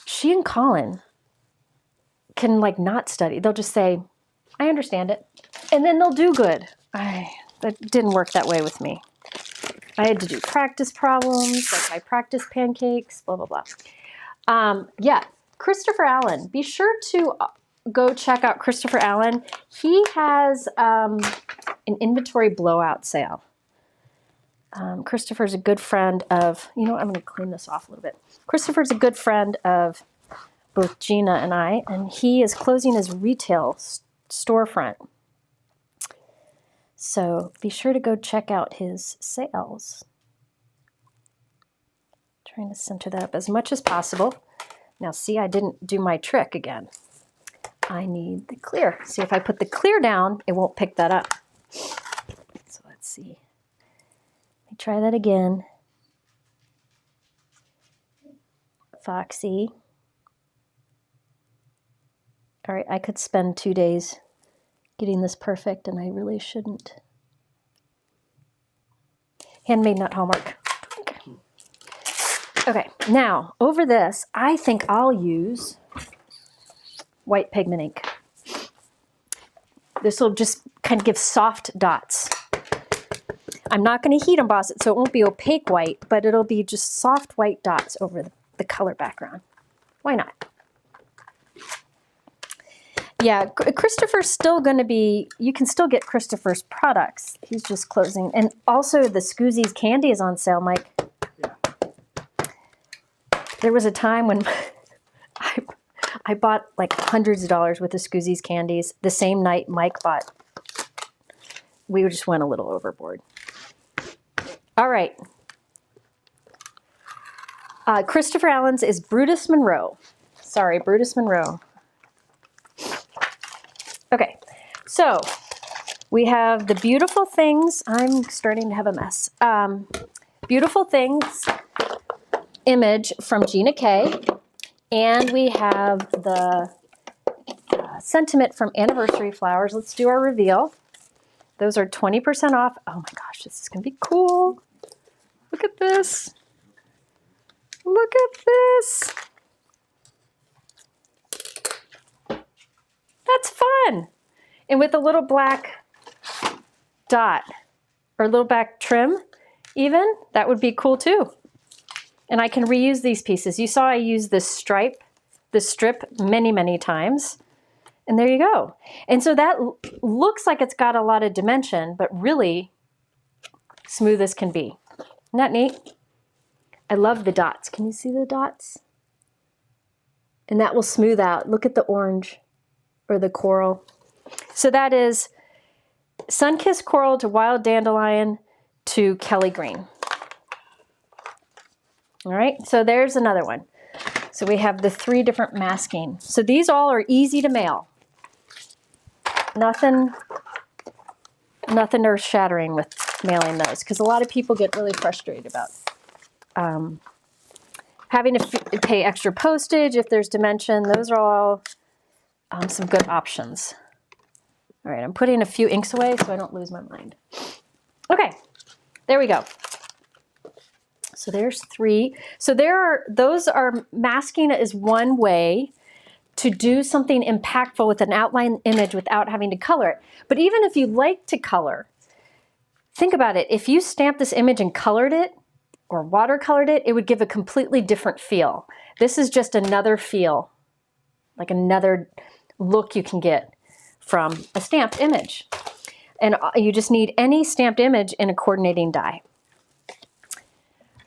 She and Colin can like not study. They'll just say, I understand it. And then they'll do good. That didn't work that way with me. I had to do practice problems, like I practice pancakes, blah, blah, blah. Yeah, Christopher Allen. Be sure to go check out Christopher Allen. He has an inventory blowout sale. Christopher's a good friend of, I'm going to clean this off a little bit. Christopher's a good friend of both Gina and I, and he is closing his retail storefront. So be sure to go check out his sales. Trying to center that up as much as possible. Now see, I didn't do my trick again. I need the clear. See, if I put the clear down, it won't pick that up. So let's see. Let me try that again. Foxy. All right, I could spend 2 days getting this perfect, and I really shouldn't. Handmade, not Hallmark. Okay, now over this, I think I'll use white pigment ink. This will just kind of give soft dots. I'm not going to heat emboss it, so it won't be opaque white, but it'll be just soft white dots over the color background. Why not? Yeah, Christopher's still going to be, you can still get Christopher's products. He's just closing. And also the Scoozy's candy is on sale, Mike. Yeah. There was a time when I bought like hundreds of dollars worth of Scoozy's candies. The same night Mike bought, we just went a little overboard. All right. Christopher Allen's is Brutus Monroe. Sorry, Brutus Monroe. Okay, so we have the Beautiful Things. I'm starting to have a mess. Beautiful Things image from Gina K. And we have the sentiment from Anniversary Flowers. Let's do our reveal. Those are 20% off. Oh my gosh, this is going to be cool. Look at this. Look at this. That's fun. And with a little black dot or a little black trim even, that would be cool too. And I can reuse these pieces. You saw I used this strip many, many times. And there you go. And so that looks like it's got a lot of dimension, but really smooth as can be. Isn't that neat? I love the dots. Can you see the dots? And that will smooth out. Look at the orange or the coral. So that is Sunkissed Coral to Wild Dandelion to Kelly Green. All right, so there's another one. So we have the 3 different masking. So these all are easy to mail. Nothing earth-shattering with mailing those, because a lot of people get really frustrated about having to pay extra postage if there's dimension. Those are all some good options. All right, I'm putting a few inks away so I don't lose my mind. Okay, there we go. So there's 3. So those are masking is one way to do something impactful with an outline image without having to color it. But even if you like to color, think about it. If you stamped this image and colored it, or watercolored it, it would give a completely different feel. This is just another feel, like another look you can get from a stamped image. And you just need any stamped image in a coordinating die.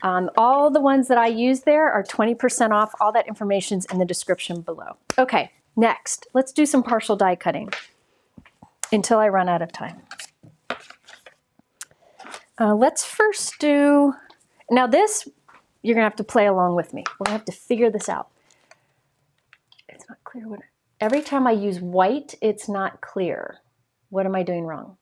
All the ones that I use there are 20% off. All that information's in the description below. Okay, next, let's do some partial die cutting until I run out of time. Let's first do, now this, you're gonna have to play along with me. We're gonna have to figure this out. It's not clear what, every time I use white, it's not clear. What am I doing wrong?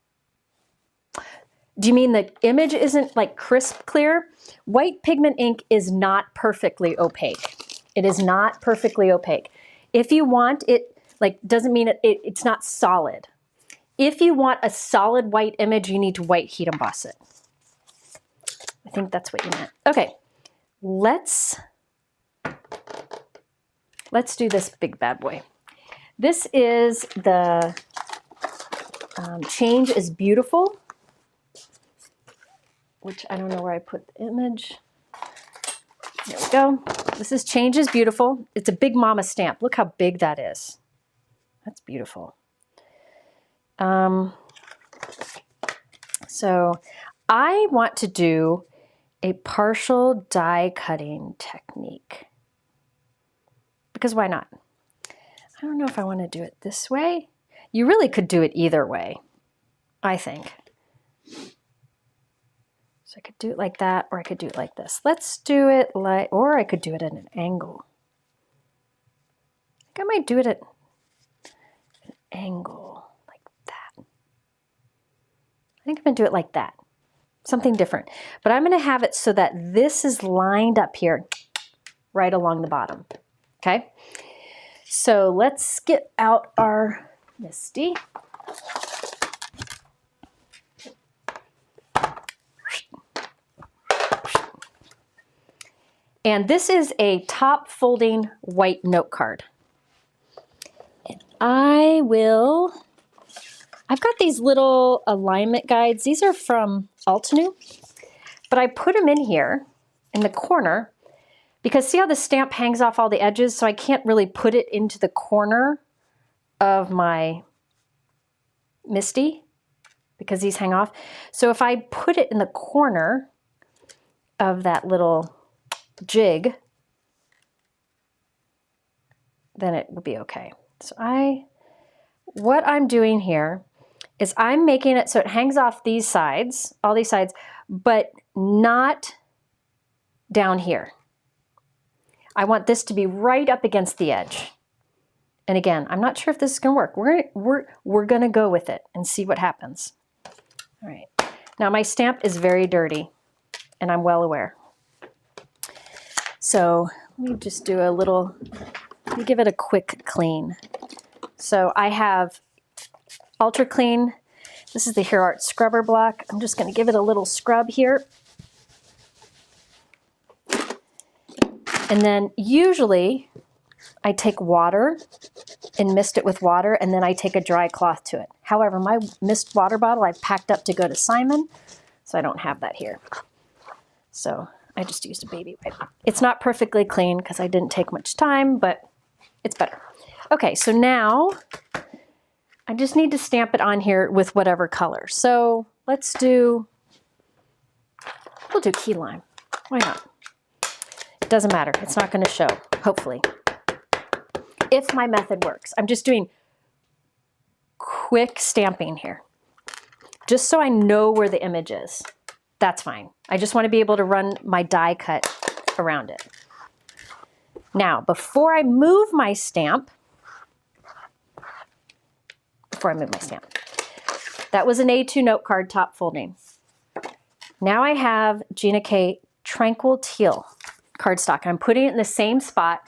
Do you mean the image isn't like crisp clear? White pigment ink is not perfectly opaque. It is not perfectly opaque. If you want it, like, doesn't mean it's not solid. If you want a solid white image, you need to white heat emboss it. I think that's what you meant. Okay, let's do this big bad boy. This is the Change is Beautiful, which I don't know where I put the image. There we go. This is Change is Beautiful. It's a Big Mama stamp. Look how big that is. That's beautiful. So I want to do a partial die cutting technique. Because why not? I don't know if I want to do it this way. You really could do it either way, I think. So I could do it like that, or I could do it like this. Let's do it like, or I could do it at an angle. I think I might do it at an angle like that. I think I'm gonna do it like that. Something different. But I'm gonna have it so that this is lined up here, right along the bottom, okay? So let's get out our Misty. And this is a top folding white note card. And I've got these little alignment guides. These are from Altenew, but I put them in here in the corner because see how the stamp hangs off all the edges? So I can't really put it into the corner of my Misty because these hang off. So if I put it in the corner of that little jig, then it will be okay. So what I'm doing here is I'm making it so it hangs off these sides, all these sides, but not down here. I want this to be right up against the edge. And again, I'm not sure if this is gonna work. We're gonna go with it and see what happens. All right, now my stamp is very dirty and I'm well aware. So let me just do let me give it a quick clean. So I have Ultra Clean. This is the Hero Art Scrubber Block. I'm just gonna give it a little scrub here. And then usually I take water and mist it with water, and then I take a dry cloth to it. However, my mist water bottle I've packed up to go to Simon, so I don't have that here. So I just used a baby wipe. It's not perfectly clean because I didn't take much time, but it's better. Okay, so now I just need to stamp it on here with whatever color. So we'll do key lime. Why not? It doesn't matter. It's not going to show, hopefully. If my method works. I'm just doing quick stamping here, just so I know where the image is. That's fine. I just want to be able to run my die cut around it. Now, before I move my stamp, that was an A2 note card top folding. Now I have Gina K Tranquil Teal cardstock. I'm putting it in the same spot,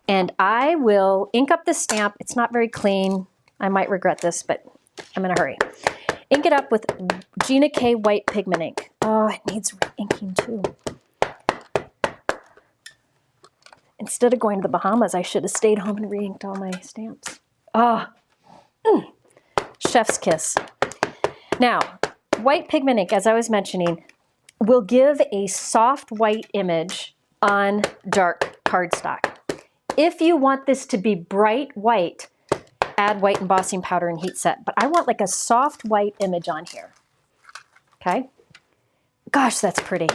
and I will ink up the stamp. It's not very clean. I might regret this, but I'm in a hurry. Ink it up with Gina K white pigment ink. Oh, it needs re-inking too. Instead of going to the Bahamas, I should have stayed home and re-inked all my stamps. Oh, chef's kiss. Now, white pigment ink, as I was mentioning, will give a soft white image on dark cardstock. If you want this to be bright white, add white embossing powder and heat set. But I want like a soft white image on here. Okay? Gosh, that's pretty.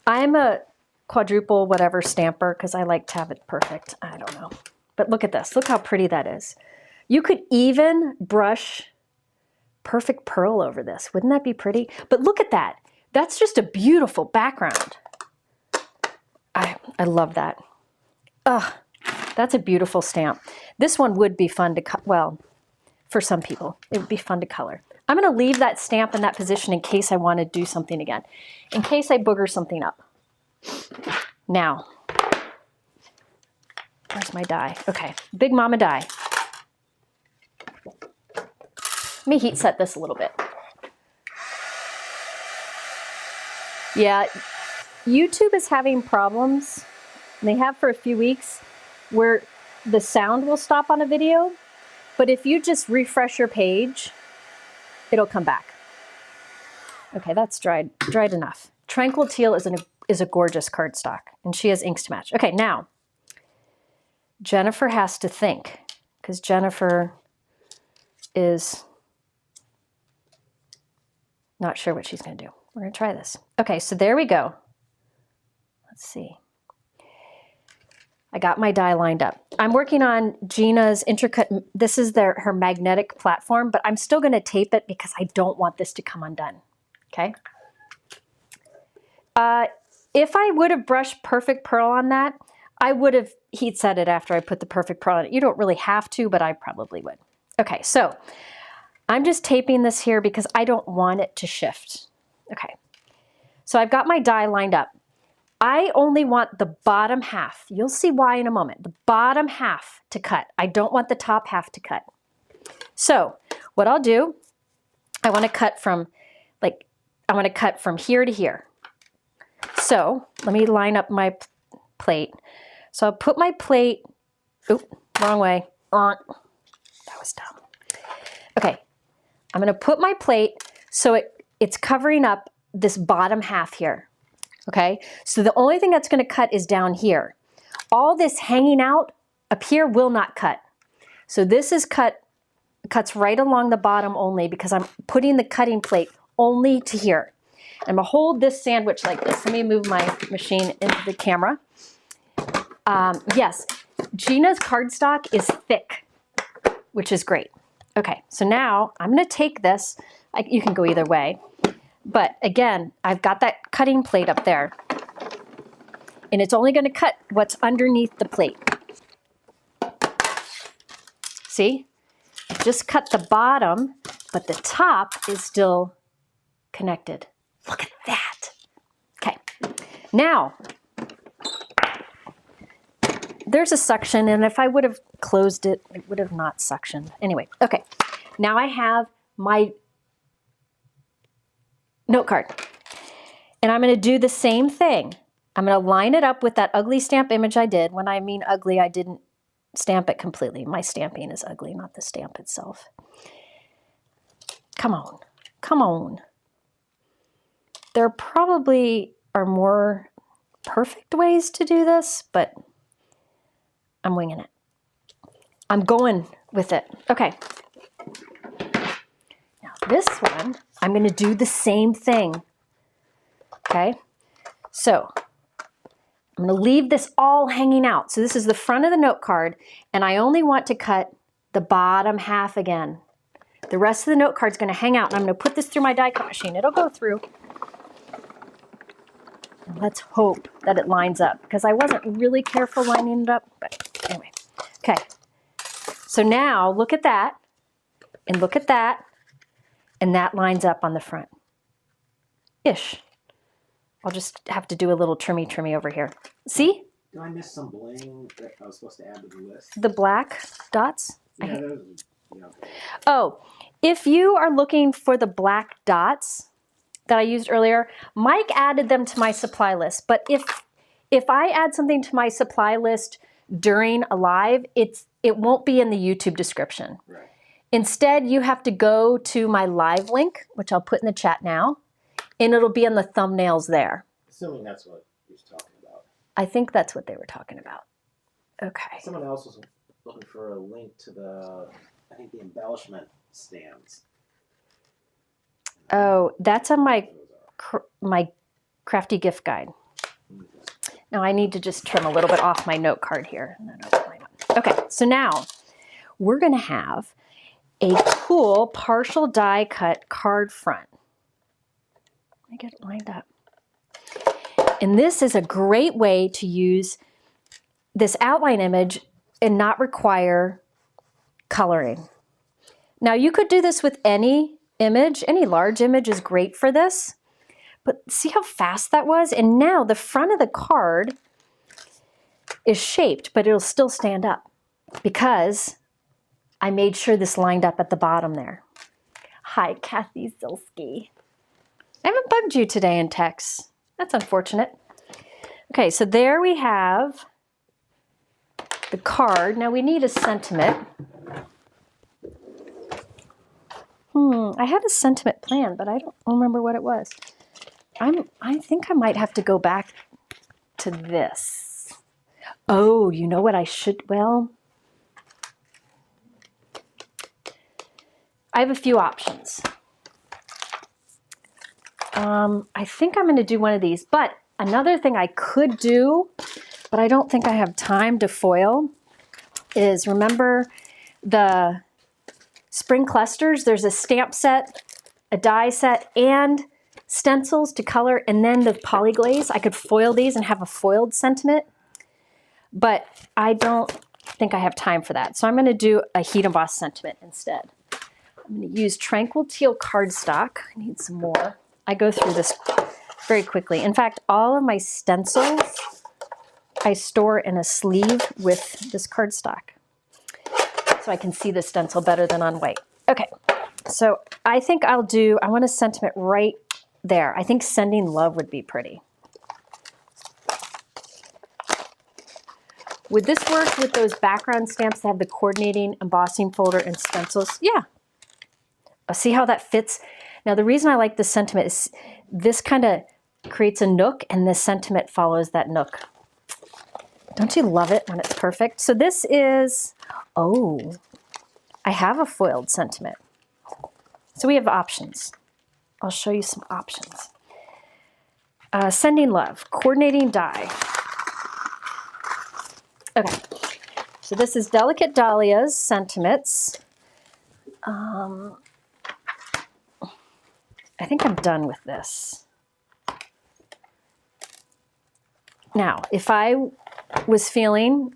I'm a quadruple whatever stamper because I like to have it perfect. I don't know. But look at this. Look how pretty that is. You could even brush perfect pearl over this. Wouldn't that be pretty? But look at that. That's just a beautiful background. I love that. Ugh, that's a beautiful stamp. This one would be fun to cut. Well, for some people, it would be fun to color. I'm going to leave that stamp in that position in case I want to do something again, in case I booger something up. Now, where's my die? Okay, Big Mama die. Let me heat set this a little bit. Yeah, YouTube is having problems, and they have for a few weeks, where the sound will stop on a video, but if you just refresh your page, it'll come back. Okay, that's dried enough. Tranquil Teal is a gorgeous cardstock, and she has inks to match. Okay, now, Jennifer has to think, because Jennifer is not sure what she's going to do. We're going to try this. Okay, so there we go. Let's see. I got my die lined up. I'm working on Gina's intricate, this is her magnetic platform, but I'm still going to tape it because I don't want this to come undone. Okay? If I would have brushed Perfect Pearl on that, I would have heat set it after I put the Perfect Pearl on it. You don't really have to, but I probably would. Okay, so I'm just taping this here because I don't want it to shift. Okay, so I've got my die lined up. I only want the bottom half. You'll see why in a moment. The bottom half to cut. I don't want the top half to cut. So what I'll do, I want to cut from here to here. So let me line up my plate. So I'll put my plate, oop, wrong way. That was dumb. Okay, I'm going to put my plate so it's covering up this bottom half here. Okay, so the only thing that's going to cut is down here. All this hanging out up here will not cut. So this is cuts right along the bottom only because I'm putting the cutting plate only to here. I'm going to hold this sandwich like this. Let me move my machine into the camera. Yes, Gina's cardstock is thick, which is great. Okay, so now I'm going to take this. You can go either way. But again, I've got that cutting plate up there. And it's only going to cut what's underneath the plate. See? Just cut the bottom, but the top is still connected. Look at that. Okay. Now, there's a suction, and if I would have closed it, it would have not suctioned. Anyway, okay. Now I have my note card. And I'm going to do the same thing. I'm going to line it up with that ugly stamp image I did. When I mean ugly, I didn't stamp it completely. My stamping is ugly, not the stamp itself. Come on. Come on. There probably are more perfect ways to do this, but I'm winging it. I'm going with it. Okay. Now this one, I'm going to do the same thing. Okay. So I'm going to leave this all hanging out. So this is the front of the note card, and I only want to cut the bottom half again. The rest of the note card is going to hang out, and I'm going to put this through my die cut machine. It'll go through. And let's hope that it lines up, because I wasn't really careful lining it up, but anyway. Okay. So now look at that, and look at that, and that lines up on the front. Ish. I'll just have to do a little trimmy over here. See? Did I miss some bling that I was supposed to add to the list? The black dots? Yeah, Oh, if you are looking for the black dots that I used earlier, Mike added them to my supply list. But if I add something to my supply list during a live, it won't be in the YouTube description. Right. Instead, you have to go to my live link, which I'll put in the chat now, and it'll be in the thumbnails there. Assuming that's what he was talking about. I think that's what they were talking about. Okay. Someone else was looking for a link to the, I think the embellishment stands. Oh, that's on my crafty gift guide. Now I need to just trim a little bit off my note card here. Okay, so now we're going to have a cool partial die cut card front. Let me get it lined up. And this is a great way to use this outline image and not require coloring. Now you could do this with any image. Any large image is great for this. But see how fast that was? And now the front of the card is shaped, but it'll still stand up because I made sure this lined up at the bottom there. Hi, Kathy Zilski. I haven't bugged you today in text. That's unfortunate. Okay, so there we have the card. Now we need a sentiment. I had a sentiment plan, but I don't remember what it was. I think I might have to go back to this. Oh, you know what I should, well, I have a few options. I think I'm going to do one of these, but another thing I could do, but I don't think I have time to foil, is remember the spring clusters? There's a stamp set, a die set, and stencils to color, and then the Polyglaze. I could foil these and have a foiled sentiment, but I don't think I have time for that. So I'm going to do a heat emboss sentiment instead. I'm going to use Tranquil Teal cardstock. I need some more. I go through this very quickly. In fact, all of my stencils I store in a sleeve with this cardstock, so I can see the stencil better than on white. Okay, so I think I want a sentiment right there. I think Sending Love would be pretty. Would this work with those background stamps that have the coordinating embossing folder and stencils? Yeah. See how that fits? Now the reason I like this sentiment is this kind of creates a nook and this sentiment follows that nook. Don't you love it when it's perfect? So this is, oh, I have a foiled sentiment. So we have options. I'll show you some options. Sending Love, coordinating die. Okay, so this is Delicate Dahlia's sentiments. I think I'm done with this. Now, if I was feeling,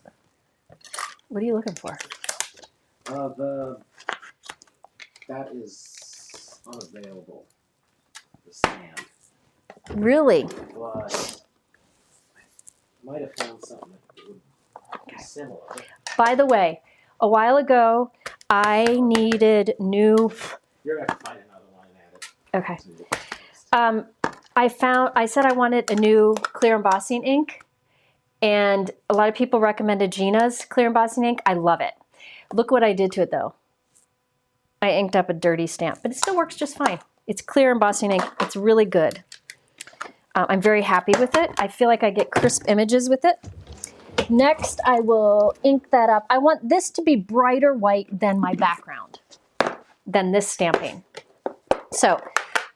what are you looking for? That is unavailable. Stand. Really? But I might have found something that would be similar. By the way, a while ago, I needed new. You're going to have to find another line and add it. Okay. I said I wanted a new clear embossing ink, and a lot of people recommended Gina's clear embossing ink. I love it. Look what I did to it though. I inked up a dirty stamp, but it still works just fine. It's clear embossing ink. It's really good. I'm very happy with it. I feel like I get crisp images with it. Next, I will ink that up. I want this to be brighter white than my background, than this stamping. So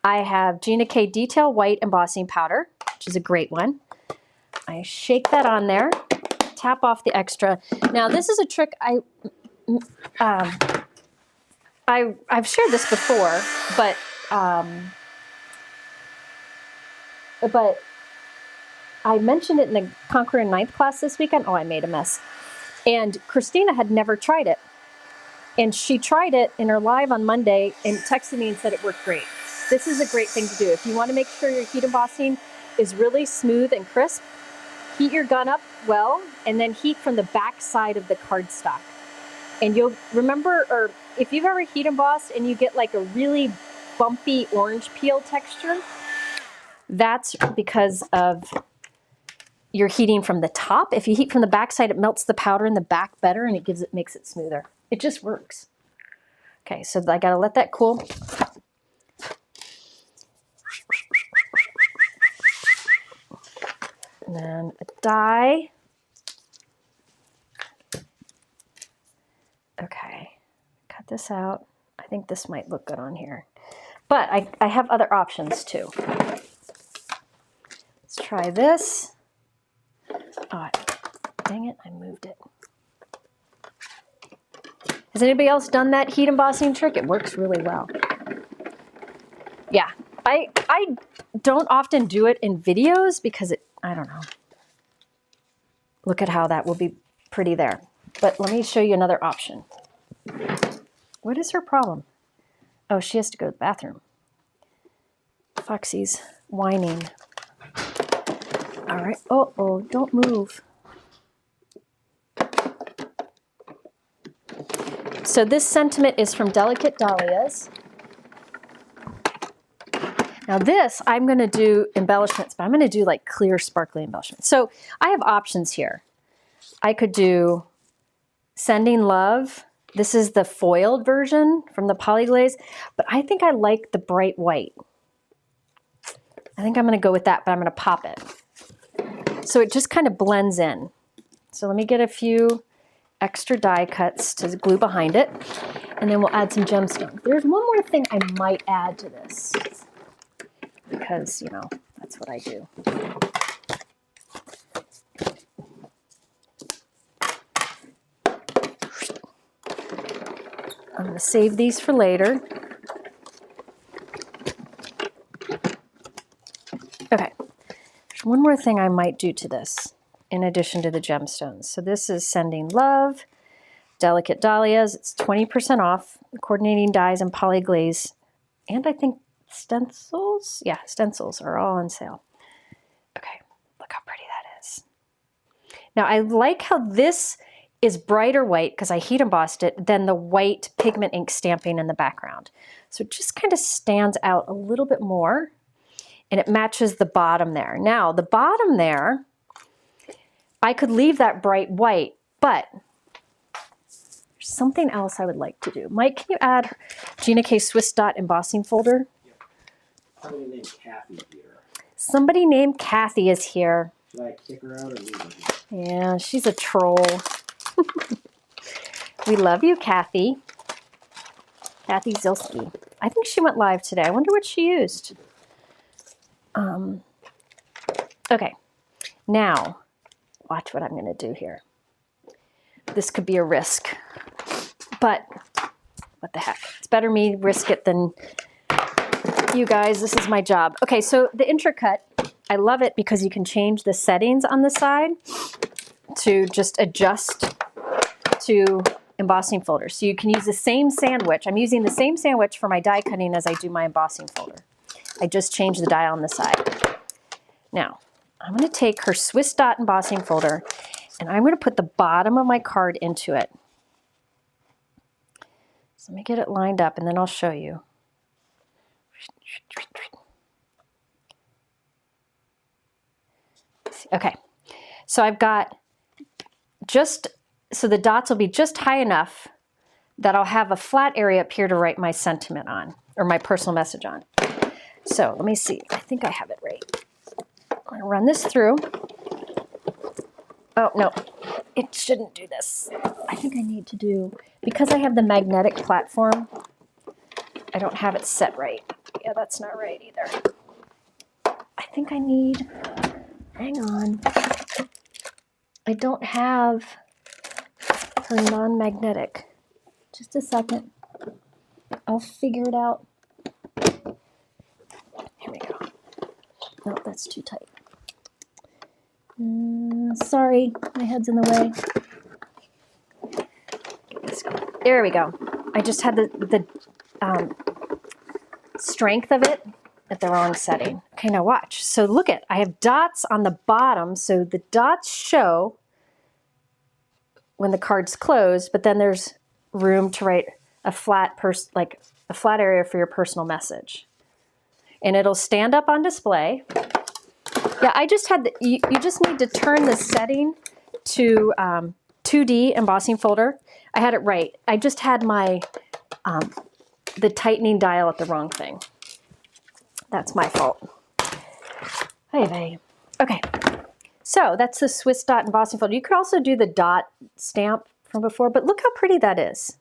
I have Gina K Detail White Embossing Powder, which is a great one. I shake that on there, tap off the extra. Now this is a trick I've shared this before, but I mentioned it in the Conquer in Ninth class this weekend. Oh, I made a mess. And Christina had never tried it. And she tried it in her live on Monday and texted me and said it worked great. This is a great thing to do. If you want to make sure your heat embossing is really smooth and crisp, heat your gun up well, and then heat from the back side of the cardstock. And you'll remember, or if you've ever heat embossed and you get like a really bumpy orange peel texture, that's because of your heating from the top. If you heat from the back side, it melts the powder in the back better and it makes it smoother. It just works. Okay, so I gotta let that cool. And then a die. Okay, cut this out. I think this might look good on here. But I have other options too. Let's try this. Oh, dang it, I moved it. Has anybody else done that heat embossing trick? It works really well. Yeah, I don't often do it in videos because I don't know. Look at how that will be pretty there. But let me show you another option. What is her problem? Oh, she has to go to the bathroom. Foxy's whining. All right. Oh, don't move. So this sentiment is from Delicate Dahlias. Now this, I'm going to do embellishments, but I'm going to do like clear, sparkly embellishments. So I have options here. I could do Sending Love. This is the foiled version from the Polyglaze, but I think I like the bright white. I think I'm going to go with that, but I'm going to pop it. So it just kind of blends in. So let me get a few extra die cuts to glue behind it, and then we'll add some gemstones. There's one more thing I might add to this, because, you know, that's what I do. I'm going to save these for later. Okay, there's one more thing I might do to this in addition to the gemstones. So this is Sending Love, Delicate Dahlias. It's 20% off, coordinating dyes and Polyglaze. And I think Stencils? Yeah, Stencils are all on sale. Okay, look how pretty that is. Now I like how this is brighter white because I heat embossed it than the white pigment ink stamping in the background. So it just kind of stands out a little bit more, and it matches the bottom there. Now the bottom there, I could leave that bright white, but there's something else I would like to do. Mike, can you add Gina K Swiss Dot embossing folder? Somebody named Kathy here. Somebody named Kathy is here. Should I kick her out or leave her here? Yeah, she's a troll. We love you, Kathy. Kathy Zilski. I think she went live today. I wonder what she used. Okay, now watch what I'm going to do here. This could be a risk, but what the heck? It's better me risk it than you guys. This is my job. Okay, so the intricate, I love it because you can change the settings on the side to just adjust to embossing folder. So you can use the same sandwich. I'm using the same sandwich for my die cutting as I do my embossing folder. I just changed the die on the side. Now, I'm going to take her Swiss Dot embossing folder, and I'm going to put the bottom of my card into it. So let me get it lined up, and then I'll show you. Okay, so I've got so the dots will be just high enough that I'll have a flat area up here to write my sentiment on, or my personal message on. So let me see, I think I have it right. I'm gonna run this through. Oh no, it shouldn't do this. I think I need to do, because I have the magnetic platform, I don't have it set right. Yeah, that's not right either. I think I need, hang on. I don't have her non-magnetic. Just a second. I'll figure it out. Here we go. No, that's too tight. Sorry, my head's in the way. There we go. I just had the strength of it at the wrong setting. Okay, now watch. So look at, I have dots on the bottom, so the dots show when the card's closed, but then there's room to write a flat area for your personal message. And it'll stand up on display. Yeah, I just had, you just need to turn the setting to 2D embossing folder. I had it right. I just had my the tightening dial at the wrong thing. That's my fault. Hey. Okay, so that's the Swiss dot embossing folder. You could also do the dot stamp from before, but look how pretty that is.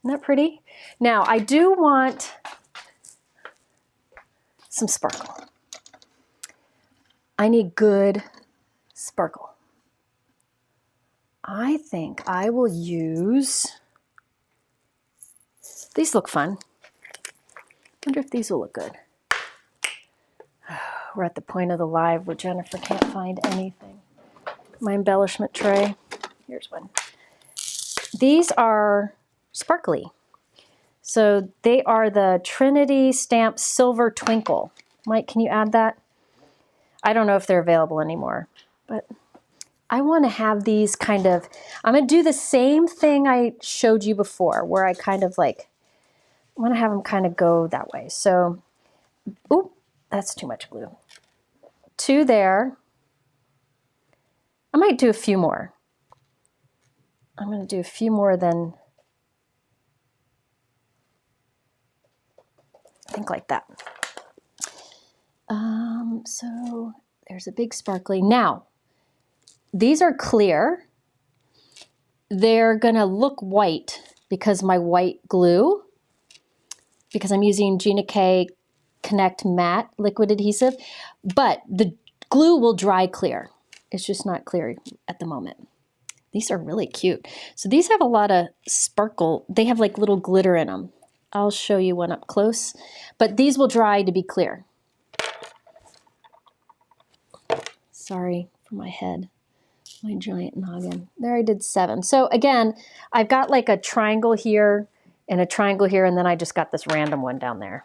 Isn't that pretty? Now, I do want some sparkle. I need good sparkle. I think I will use, these look fun. Wonder if these will look good. We're at the point of the live where Jennifer can't find anything. My embellishment tray, here's one. These are sparkly. So they are the Trinity Stamp Silver Twinkle. Mike, can you add that? I don't know if they're available anymore, but I want to have these kind of, I'm going to do the same thing I showed you before, where I kind of like, I want to have them kind of go that way. So, oop, that's too much glue. 2 there. I might do a few more. I'm going to do a few more than, I think like that. So there's a big sparkly. Now, these are clear. They're gonna look white because my white glue, because I'm using Gina K Connect Matte liquid adhesive, but the glue will dry clear. It's just not clear at the moment. These are really cute. So these have a lot of sparkle. They have like little glitter in them. I'll show you one up close, but these will dry to be clear. Sorry for my head, my giant noggin. There I did 7. So again, I've got like a triangle here and a triangle here, and then I just got this random one down there.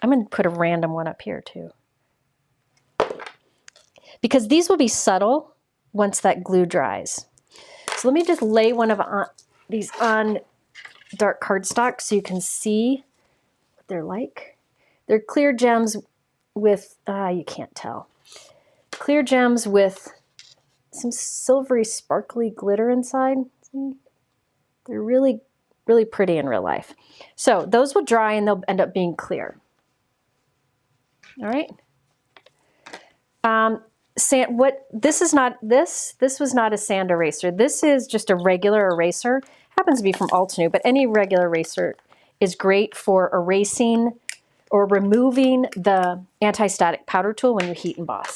I'm gonna put a random one up here too. Because these will be subtle once that glue dries. So let me just lay one of these on dark cardstock so you can see what they're like. They're clear gems with, you can't tell. Clear gems with some silvery sparkly glitter inside. They're really, really pretty in real life. So those will dry and they'll end up being clear. All right. This was not a sand eraser. This is just a regular eraser. Happens to be from Altenew, but any regular eraser is great for erasing or removing the anti-static powder tool when you heat emboss.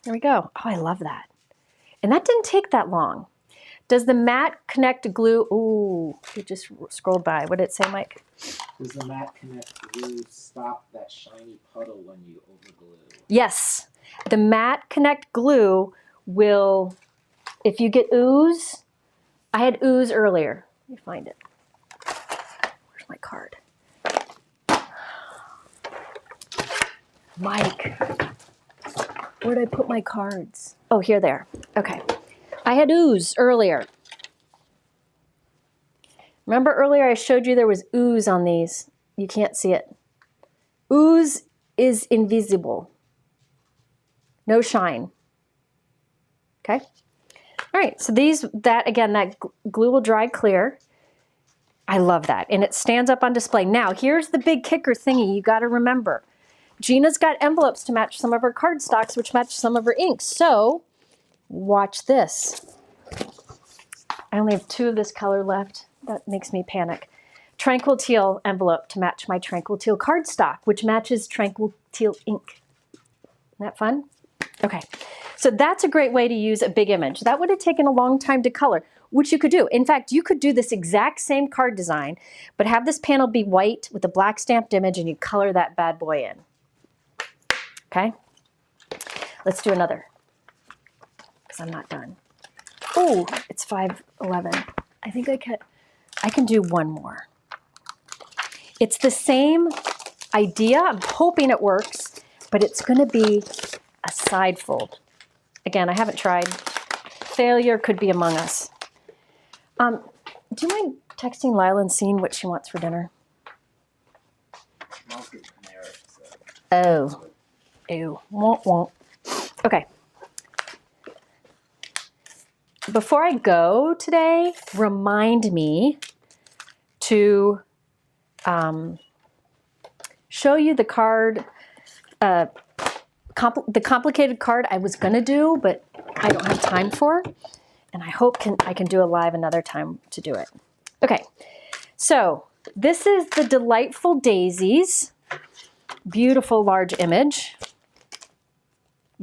There we go. Oh, I love that. And that didn't take that long. Does the matte connect glue? Ooh, it just scrolled by. What did it say, Mike? Does the matte connect glue stop that shiny puddle when you overglue? Yes. The matte connect glue will, if you get ooze, I had ooze earlier. Let me find it. Where's my card? Mike, where'd I put my cards? Oh, here they are. Okay. I had ooze earlier. Remember earlier I showed you there was ooze on these. You can't see it. Ooze is invisible. No shine. Okay? All right, so that glue will dry clear. I love that, and it stands up on display. Now, here's the big kicker thingy you gotta remember. Gina's got envelopes to match some of her cardstocks, which match some of her inks. So, watch this. I only have 2 of this color left. That makes me panic. Tranquil Teal envelope to match my Tranquil Teal cardstock, which matches Tranquil Teal ink. Isn't that fun? Okay, so that's a great way to use a big image. That would have taken a long time to color, which you could do. In fact, you could do this exact same card design, but have this panel be white with a black stamped image and you color that bad boy in. Okay, let's do another, because I'm not done. Oh, it's 5:11. I think I can do one more. It's the same idea. I'm hoping it works, but it's going to be a side fold. Again, I haven't tried. Failure could be among us. Do you mind texting Lila and seeing what she wants for dinner? Oh. Ew. Won't. Okay. before I go today, remind me to show you the card, the complicated card I was gonna do, but I don't have time for. And I hope I can do a live another time to do it. Okay, so this is the Delightful Daisies. Beautiful large image.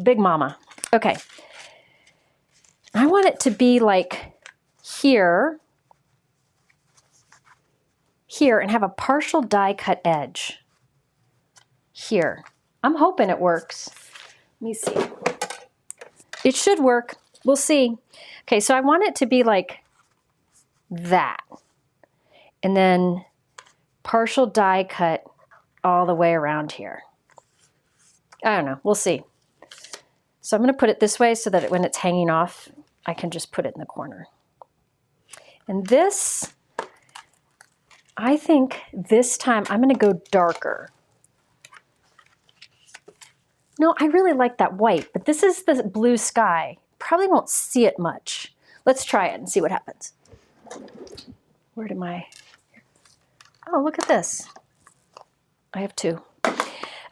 Big mama. Okay. I want it to be like here, and have a partial die cut edge. Here. I'm hoping it works. Let me see. It should work. We'll see. Okay, so I want it to be like that. And then partial die cut all the way around here. I don't know. We'll see. So I'm going to put it this way so that when it's hanging off, I can just put it in the corner. And this, I think this time I'm going to go darker. No, I really like that white, but this is the blue sky. Probably won't see it much. Let's try it and see what happens. Where did my... Oh, look at this. I have two.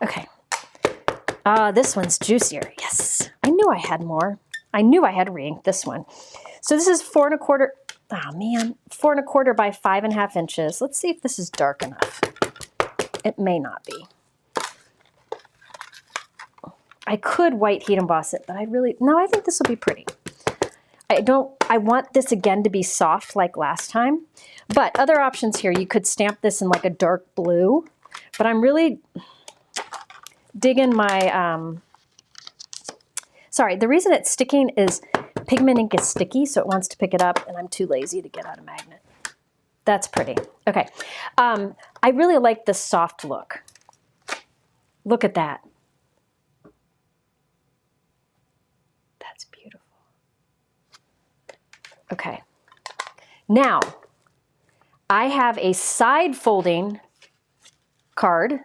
Okay. This one's juicier. Yes. I knew I had more. I knew I had re-inked this one. So this is 4 1/4. Oh man, 4 1/4 by 5.5 inches. Let's see if this is dark enough. It may not be. I could white heat emboss it, but no, I think this will be pretty. I want this again to be soft like last time, but other options here, you could stamp this in like a dark blue, but I'm really digging my, sorry, the reason it's sticking is pigment ink is sticky, so it wants to pick it up, and I'm too lazy to get out a magnet. That's pretty. Okay. I really like the soft look. Look at that. That's beautiful. Okay. Now, I have a side folding card,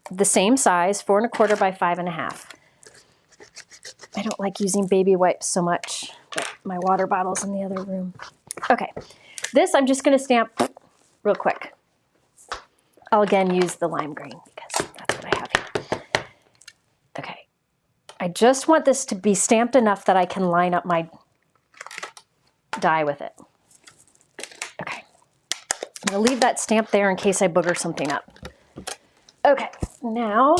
the same size, 4 1/4 by 5.5. I don't like using baby wipes so much, but my water bottle's in the other room. Okay, this I'm just going to stamp real quick. I'll again use the lime green because that's what I have here. Okay, I just want this to be stamped enough that I can line up my die with it. Okay, I'm going to leave that stamp there in case I booger something up. Okay, now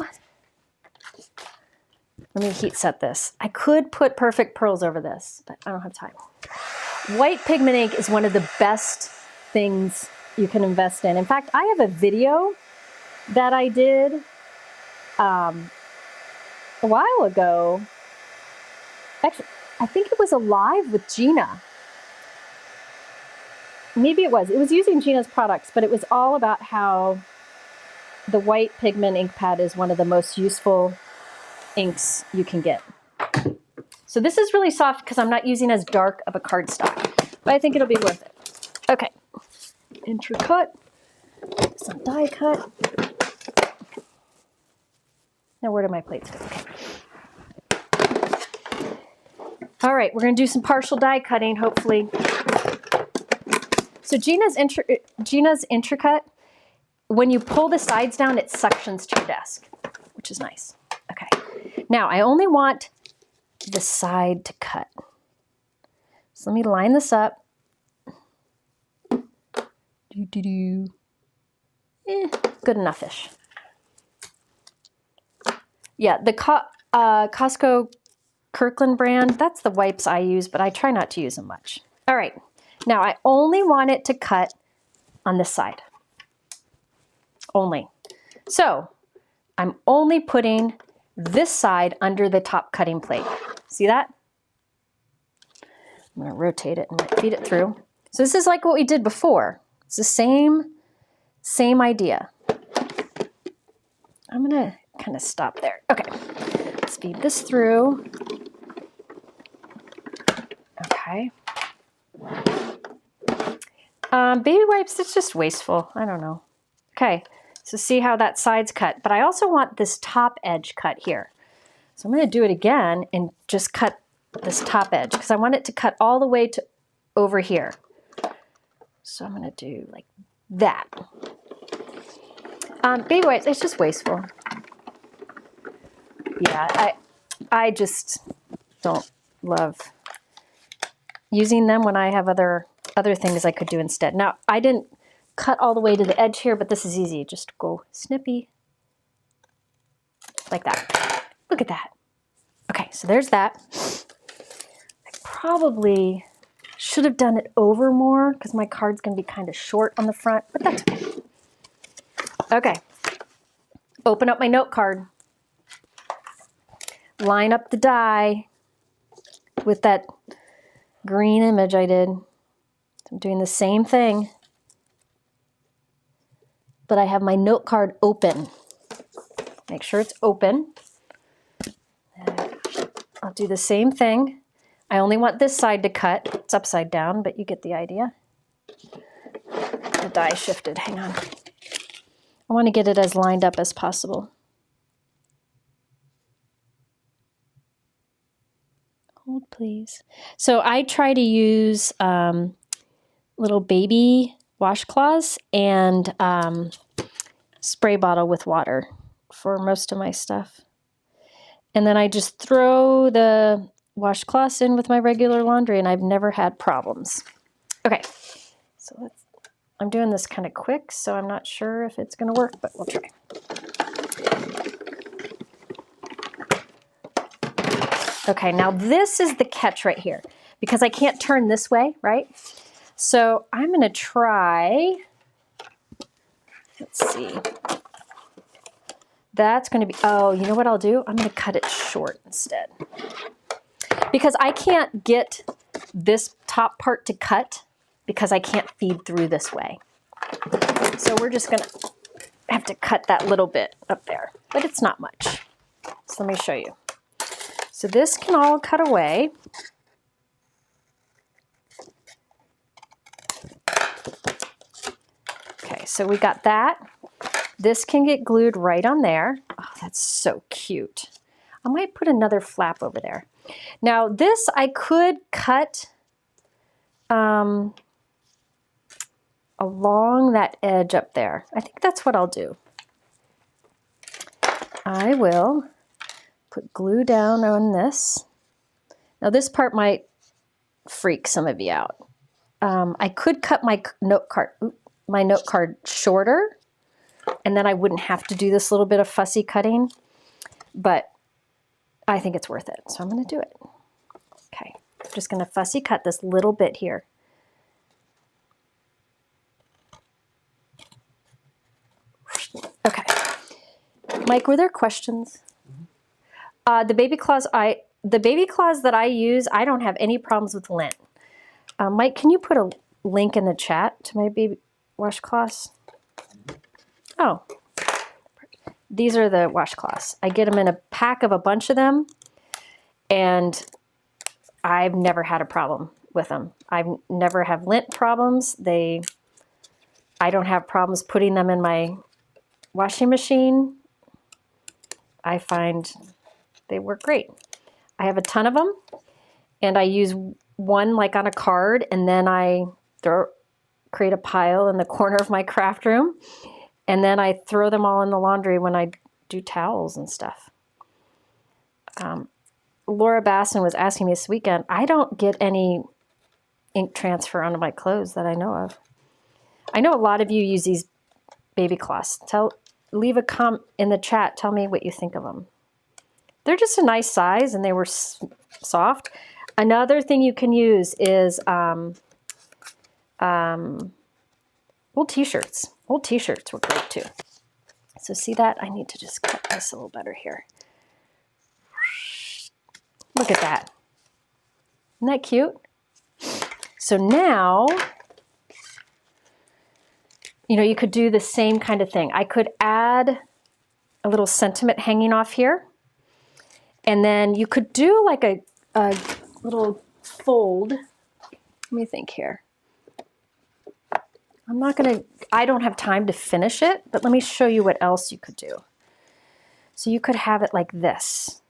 let me heat set this. I could put Perfect Pearls over this, but I don't have time. White pigment ink is one of the best things you can invest in. In fact, I have a video that I did a while ago. Actually, I think it was a live with Gina. Maybe it was. It was using Gina's products, but it was all about how the white pigment ink pad is one of the most useful inks you can get. So this is really soft because I'm not using as dark of a cardstock, but I think it'll be worth it. Okay, intercut, some die cut. Now where do my plates go? Okay. All right, we're gonna do some partial die cutting, hopefully. So Gina's intercut, when you pull the sides down, it suctions to your desk, which is nice. Okay, now I only want the side to cut. So let me line this up. Good enough-ish. Yeah, the Costco Kirkland brand, that's the wipes I use, but I try not to use them much. All right, now I only want it to cut on this side. Only. So I'm only putting this side under the top cutting plate. See that? I'm going to rotate it and feed it through. So this is like what we did before. It's the same idea. I'm going to kind of stop there. Okay, let's feed this through. Okay. Baby wipes, it's just wasteful. I don't know. Okay, so see how that side's cut. But I also want this top edge cut here. So I'm going to do it again and just cut this top edge, because I want it to cut all the way to over here. So I'm going to do like that. Baby wipes, it's just wasteful. Yeah, I just don't love using them when I have other things I could do instead. Now, I didn't cut all the way to the edge here, but this is easy. Just go snippy like that. Look at that. Okay, so there's that. I probably should have done it over more because my card's going to be kind of short on the front, but that's okay. Okay, open up my note card. Line up the die with that green image I did. I'm doing the same thing, but I have my note card open. Make sure it's open. I'll do the same thing. I only want this side to cut. It's upside down, but you get the idea. The die shifted, hang on. I want to get it as lined up as possible. Hold, please. So I try to use little baby washcloths and spray bottle with water for most of my stuff. And then I just throw the washcloths in with my regular laundry, and I've never had problems. Okay, so I'm doing this kind of quick, so I'm not sure if it's going to work, but we'll try. Okay, now this is the catch right here, because I can't turn this way, right? So I'm going to try, let's see. That's going to be, oh, you know what I'll do? I'm going to cut it short instead. Because I can't get this top part to cut because I can't feed through this way. So we're just going to have to cut that little bit up there, but it's not much. So let me show you. So this can all cut away. Okay, so we got that. This can get glued right on there. Oh, that's so cute. I might put another flap over there. Now this I could cut along that edge up there. I think that's what I'll do. I will put glue down on this. Now this part might freak some of you out. I could cut my note card shorter, and then I wouldn't have to do this little bit of fussy cutting, but I think it's worth it, so I'm going to do it. Okay, I'm just going to fussy cut this little bit here. Okay, Mike, were there questions? The baby cloths that I use, I don't have any problems with lint. Mike, can you put a link in the chat to my baby washcloths? Oh, these are the washcloths. I get them in a pack of a bunch of them, and I've never had a problem with them. I've never have lint problems. I don't have problems putting them in my washing machine. I find they work great. I have a ton of them, and I use one like on a card, and then I create a pile in the corner of my craft room, and then I throw them all in the laundry when I do towels and stuff. Laura Basson was asking me this weekend, I don't get any ink transfer onto my clothes that I know of. I know a lot of you use these baby cloths. Leave a comment in the chat. Tell me what you think of them. They're just a nice size, and they were soft. Another thing you can use is old t-shirts. Old t-shirts were great too. So see that? I need to just cut this a little better here. Look at that. Isn't that cute? So now, you could do the same kind of thing. I could add a little sentiment hanging off here. And then you could do like a little fold. Let me think here. I don't have time to finish it, but let me show you what else you could do. So you could have it like this,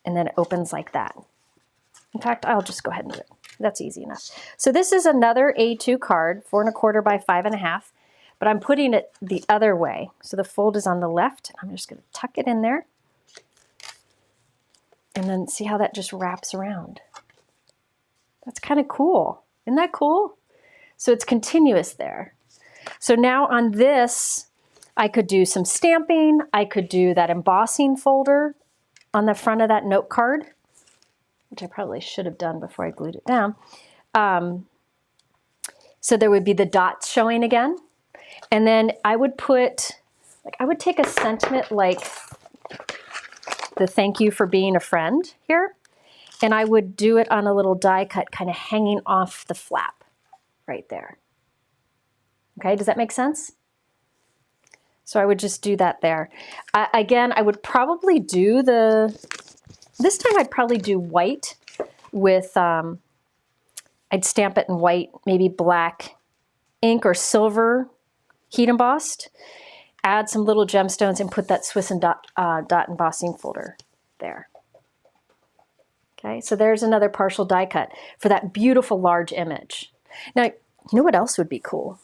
and then it opens like that. In fact, I'll just go ahead and do it. That's easy enough. So this is another A2 card, 4 1/4 by 5 1/2, but I'm putting it the other way. So the fold is on the left. I'm just going to tuck it in there. And then see how that just wraps around. That's kind of cool. Isn't that cool? So it's continuous there. So now on this, I could do some stamping. I could do that embossing folder on the front of that note card, which I probably should have done before I glued it down. So there would be the dots showing again. And then I would put, like, I would take a sentiment like the thank you for being a friend here, and I would do it on a little die cut kind of hanging off the flap right there. Okay, does that make sense? So I would just do that there. Again, I would probably do this time I'd probably do white with, I'd stamp it in white, maybe black ink or silver heat embossed. Add some little gemstones and put that Swiss and dot embossing folder there. Okay, so there's another partial die cut for that beautiful large image. Now, you know what else would be cool?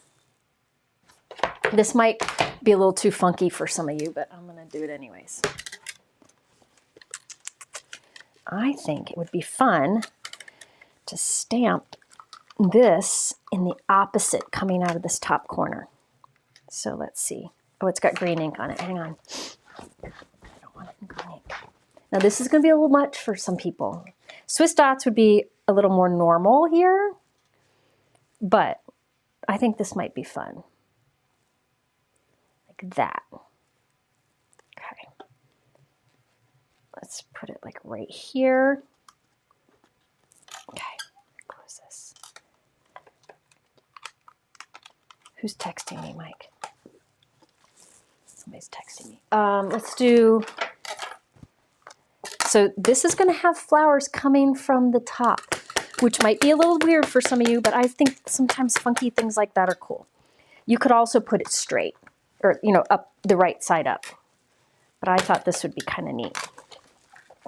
This might be a little too funky for some of you, but I'm going to do it anyways. I think it would be fun to stamp this in the opposite coming out of this top corner. So let's see. Oh, it's got green ink on it. Hang on. I don't want it in green ink. Now this is going to be a little much for some people. Swiss dots would be a little more normal here, but I think this might be fun. Like that. Okay. Let's put it like right here. Okay, close this. Who's texting me, Mike? Somebody's texting me. Let's do, so this is going to have flowers coming from the top, which might be a little weird for some of you, but I think sometimes funky things like that are cool. You could also put it straight, or, you know, up the right side up. But I thought this would be kind of neat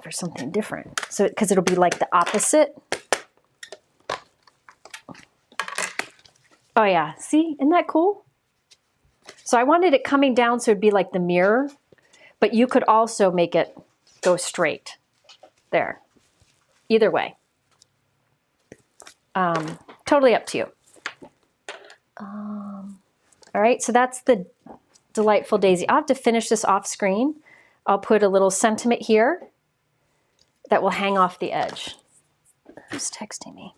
for something different. So, because it'll be like the opposite. Oh yeah, see, isn't that cool? So I wanted it coming down so it'd be like the mirror, but you could also make it go straight there. Either way. Totally up to you. All right, so that's the Delightful Daisy. I'll have to finish this off screen. I'll put a little sentiment here that will hang off the edge. Who's texting me?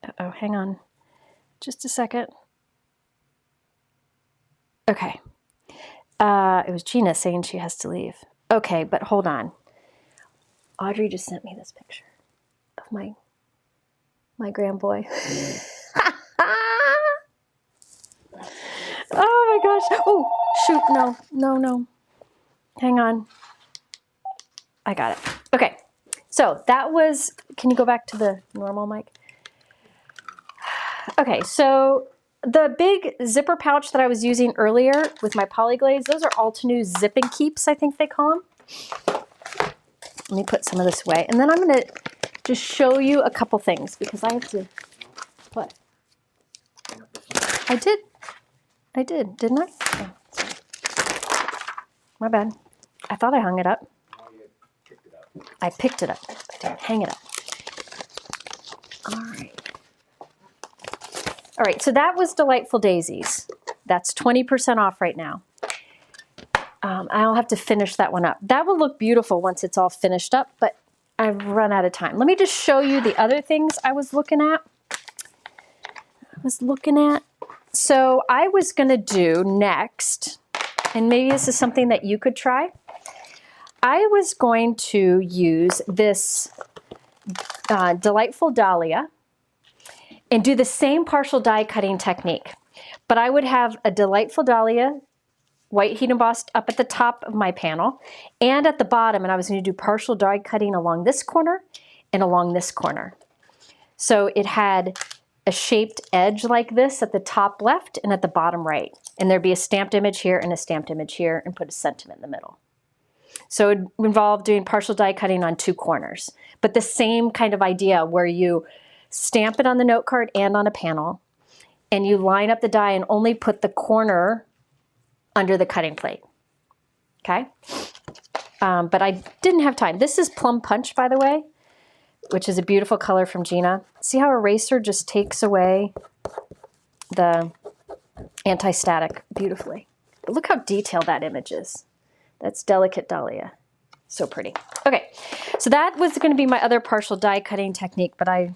Uh-oh, hang on. Just a second. Okay. It was Gina saying she has to leave. Okay, but hold on. Audrey just sent me this picture of my grand boy. Oh my gosh. Oh, shoot. No. Hang on. I got it. Okay. So that was, can you go back to the normal mic? Okay, so the big zipper pouch that I was using earlier with my Polyglaze, those are Altenew Zip and Keeps, I think they call them. Let me put some of this away. And then I'm going to just show you a couple things because I have to, what? I did, didn't I? Oh, sorry. My bad. I thought I hung it up. I picked it up. I didn't hang it up. All right. All right, so that was Delightful Daisies. That's 20% off right now. I'll have to finish that one up. That will look beautiful once it's all finished up, but I've run out of time. Let me just show you the other things I was looking at. So I was going to do next, and maybe this is something that you could try. I was going to use this Delightful Dahlia and do the same partial die cutting technique. But I would have a Delightful Dahlia white heat embossed up at the top of my panel and at the bottom, and I was going to do partial die cutting along this corner and along this corner. So it had a shaped edge like this at the top left and at the bottom right. And there'd be a stamped image here and a stamped image here and put a sentiment in the middle. So it would involve doing partial die cutting on 2 corners, but the same kind of idea where you stamp it on the note card and on a panel, and you line up the die and only put the corner under the cutting plate. Okay? But I didn't have time. This is Plum Punch, by the way, which is a beautiful color from Gina. See how eraser just takes away the anti-static beautifully. But look how detailed that image is. That's Delicate Dahlia. So pretty. Okay, so that was going to be my other partial die cutting technique, but I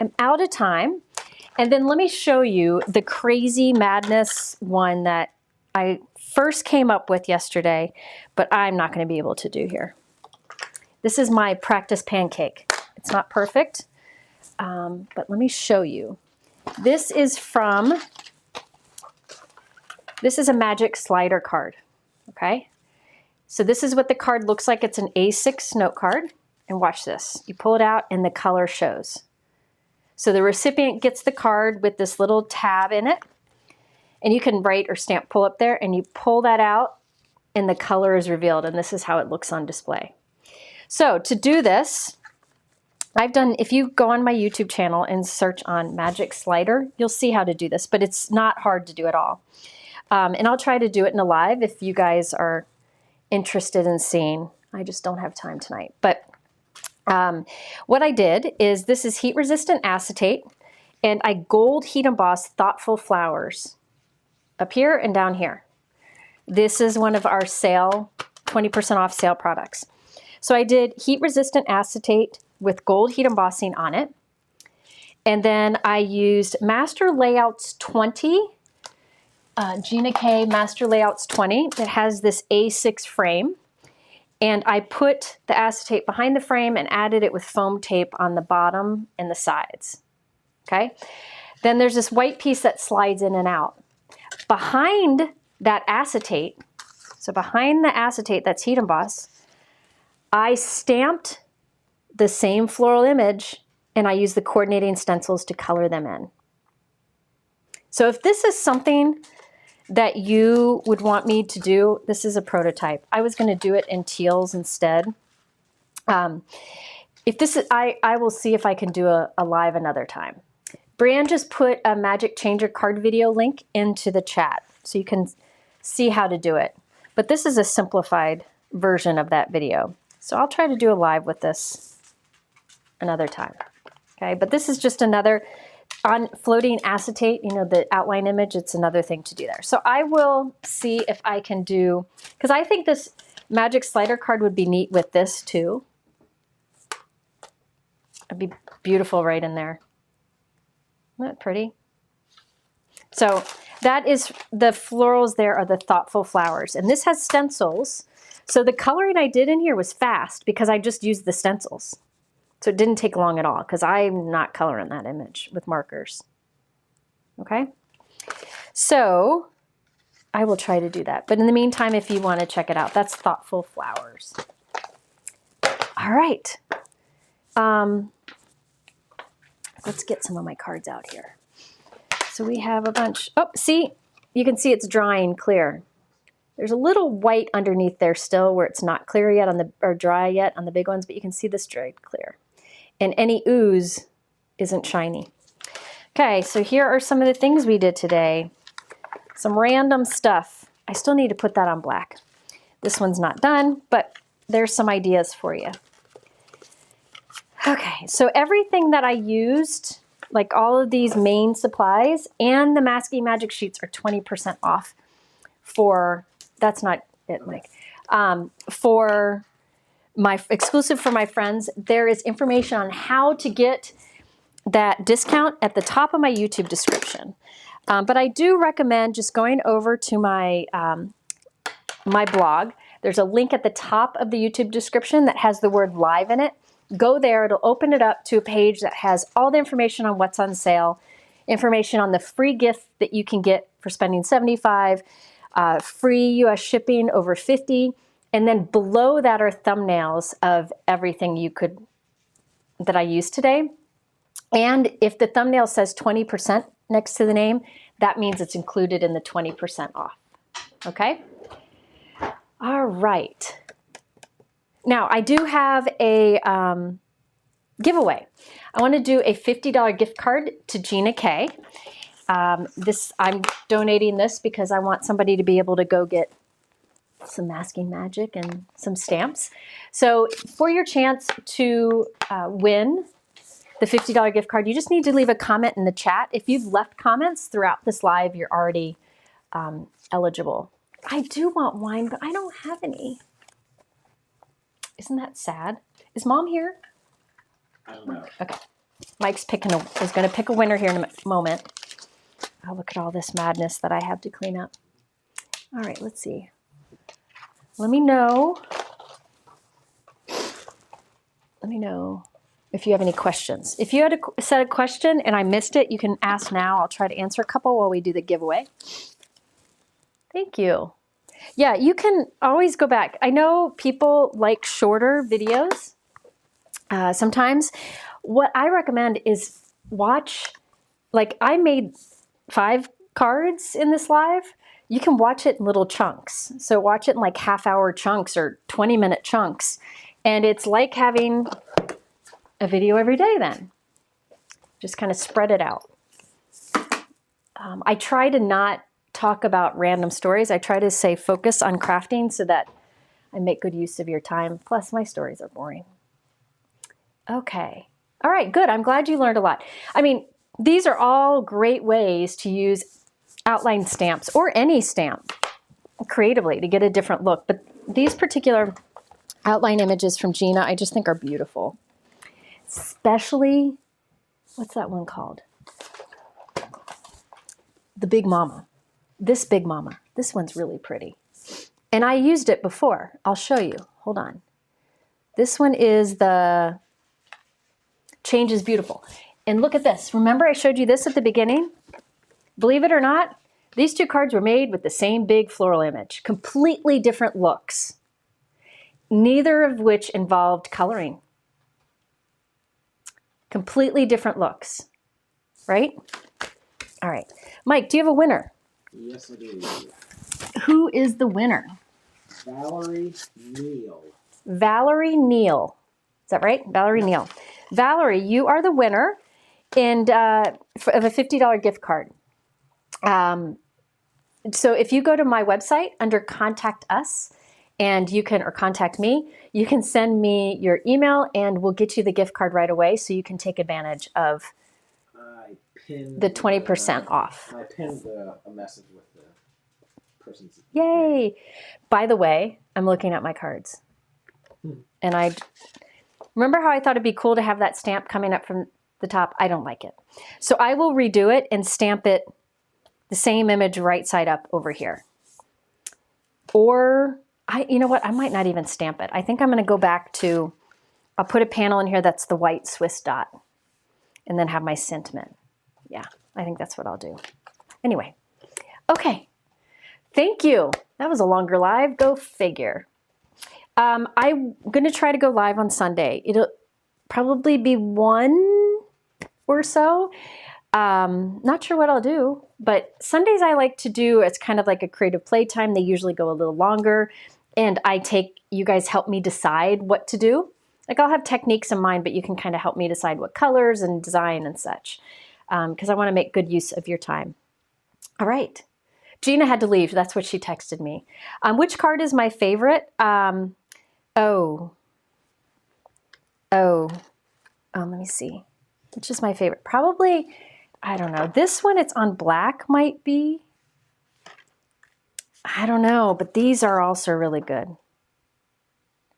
am out of time. And then let me show you the crazy madness one that I first came up with yesterday, but I'm not going to be able to do here. This is my practice pancake. It's not perfect, but let me show you. This is a magic slider card, okay? So this is what the card looks like. It's an A6 note card, and watch this. You pull it out and the color shows. So the recipient gets the card with this little tab in it, and you can write or stamp pull up there, and you pull that out and the color is revealed, and this is how it looks on display. So to do this, if you go on my YouTube channel and search on Magic Slider, you'll see how to do this, but it's not hard to do at all. And I'll try to do it in a live if you guys are interested in seeing. I just don't have time tonight. But what I did is, this is heat resistant acetate, and I gold heat embossed thoughtful flowers up here and down here. This is one of our sale, 20% off sale products. So I did heat resistant acetate with gold heat embossing on it. And then I used Master Layouts 20, Gina K Master Layouts 20 that has this A6 frame. And I put the acetate behind the frame and added it with foam tape on the bottom and the sides. Okay. Then there's this white piece that slides in and out. Behind that acetate, so behind the acetate that's heat embossed, I stamped the same floral image, and I used the coordinating stencils to color them in. So if this is something that you would want me to do, this is a prototype. I was going to do it in teals instead. If this is, I will see if I can do a live another time. Brianne just put a Magic Changer card video link into the chat, so you can see how to do it. But this is a simplified version of that video. So I'll try to do a live with this another time. Okay, but this is just another on floating acetate, you know, the outline image, it's another thing to do there. So I will see if I can do, because I think this magic slider card would be neat with this too. It'd be beautiful right in there. Isn't that pretty? So that is, the florals there are the thoughtful flowers. And this has stencils. So the coloring I did in here was fast because I just used the stencils. So it didn't take long at all because I'm not coloring that image with markers. Okay? So I will try to do that. But in the meantime, if you want to check it out, that's Thoughtful Flowers. All right. Let's get some of my cards out here. So we have a bunch. Oh, see? You can see it's drying clear. There's a little white underneath there still where it's not clear yet on the, or dry yet on the big ones, but you can see this dried clear. And any ooze isn't shiny. Okay, so here are some of the things we did today. Some random stuff. I still need to put that on black. This one's not done, but there's some ideas for you. Okay, so everything that I used, like all of these main supplies and the Masking Magic sheets are 20% off for, that's not it, Mike, for my exclusive for my friends. There is information on how to get that discount at the top of my YouTube description. But I do recommend just going over to my, my blog. There's a link at the top of the YouTube description that has the word live in it. Go there, it'll open it up to a page that has all the information on what's on sale, information on the free gift that you can get for spending $75, free US shipping over $50, and then below that are thumbnails of everything you could, that I used today. And if the thumbnail says 20% next to the name, that means it's included in the 20% off, okay? All right. Now I do have a giveaway. I want to do a $50 gift card to Gina K. I'm donating this because I want somebody to be able to go get some masking magic and some stamps. So for your chance to win the $50 gift card, you just need to leave a comment in the chat. If you've left comments throughout this live, you're already eligible. I do want wine, but I don't have any. Isn't that sad? Is Mom here? I don't know. Okay. Mike's is going to pick a winner here in a moment. Oh, look at all this madness that I have to clean up. All right, let's see. Let me know. Let me know if you have any questions. If you had said a question and I missed it, you can ask now. I'll try to answer a couple while we do the giveaway. Thank you. Yeah, you can always go back. I know people like shorter videos sometimes. What I recommend is watch, like I made 5 cards in this live. You can watch it in little chunks. So watch it in like half-hour chunks or 20-minute chunks. And it's like having a video every day then. Just kind of spread it out. I try to not talk about random stories. I try to say focus on crafting so that I make good use of your time. Plus my stories are boring. Okay. All right, good. I'm glad you learned a lot. I mean, these are all great ways to use outline stamps or any stamp creatively to get a different look. But these particular outline images from Gina, I just think are beautiful. Especially, what's that one called? The Big Mama. This Big Mama. This one's really pretty. And I used it before. I'll show you. Hold on. This one is the Change is Beautiful. And look at this. Remember I showed you this at the beginning? Believe it or not, these 2 cards were made with the same big floral image. Completely different looks. Neither of which involved coloring. Completely different looks. Right? All right. Mike, do you have a winner? Yes, I do. Who is the winner? Valerie Neal. Valerie Neal. Is that right? Valerie Neal. Valerie, you are the winner of a $50 gift card. So if you go to my website under Contact Us, and you can, or contact me, you can send me your email and we'll get you the gift card right away so you can take advantage of the 20% off. I pinned a message with the person's Yay! By the way, I'm looking at my cards. And I remember how I thought it'd be cool to have that stamp coming up from the top. I don't like it. So I will redo it and stamp it the same image right side up over here. Or, you know what? I might not even stamp it. I think I'm going to go back to, I'll put a panel in here that's the white Swiss dot and then have my sentiment. Yeah, I think that's what I'll do. Anyway, okay. Thank you. That was a longer live. Go figure. I'm going to try to go live on Sunday. It'll probably be 1 or so. Not sure what I'll do, but Sundays I like to do, it's kind of like a creative playtime. They usually go a little longer and you guys help me decide what to do. Like I'll have techniques in mind, but you can kind of help me decide what colors and design and such. Because I want to make good use of your time. All right. Gina had to leave. That's what she texted me. Which card is my favorite? Let me see. Which is my favorite? Probably, I don't know. This one, it's on black, might be. I don't know, but these are also really good.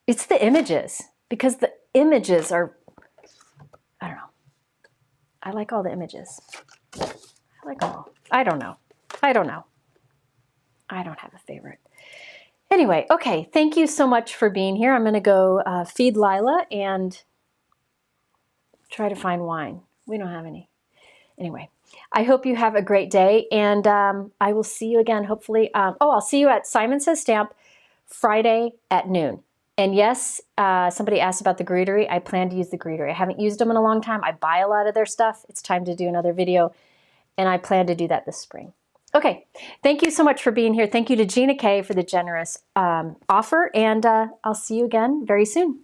It's the images, because the images are, I don't know. I like all the images. I like them all. I don't know. I don't have a favorite. Anyway, okay. Thank you so much for being here. I'm going to go feed Lila and try to find wine. We don't have any. Anyway, I hope you have a great day, and I will see you again, hopefully. I'll see you at Simon Says Stamp Friday at noon. And yes, somebody asked about the greetery. I plan to use the greetery. I haven't used them in a long time. I buy a lot of their stuff. It's time to do another video, and I plan to do that this spring. Okay, thank you so much for being here. Thank you to Gina K for the generous offer, and I'll see you again very soon.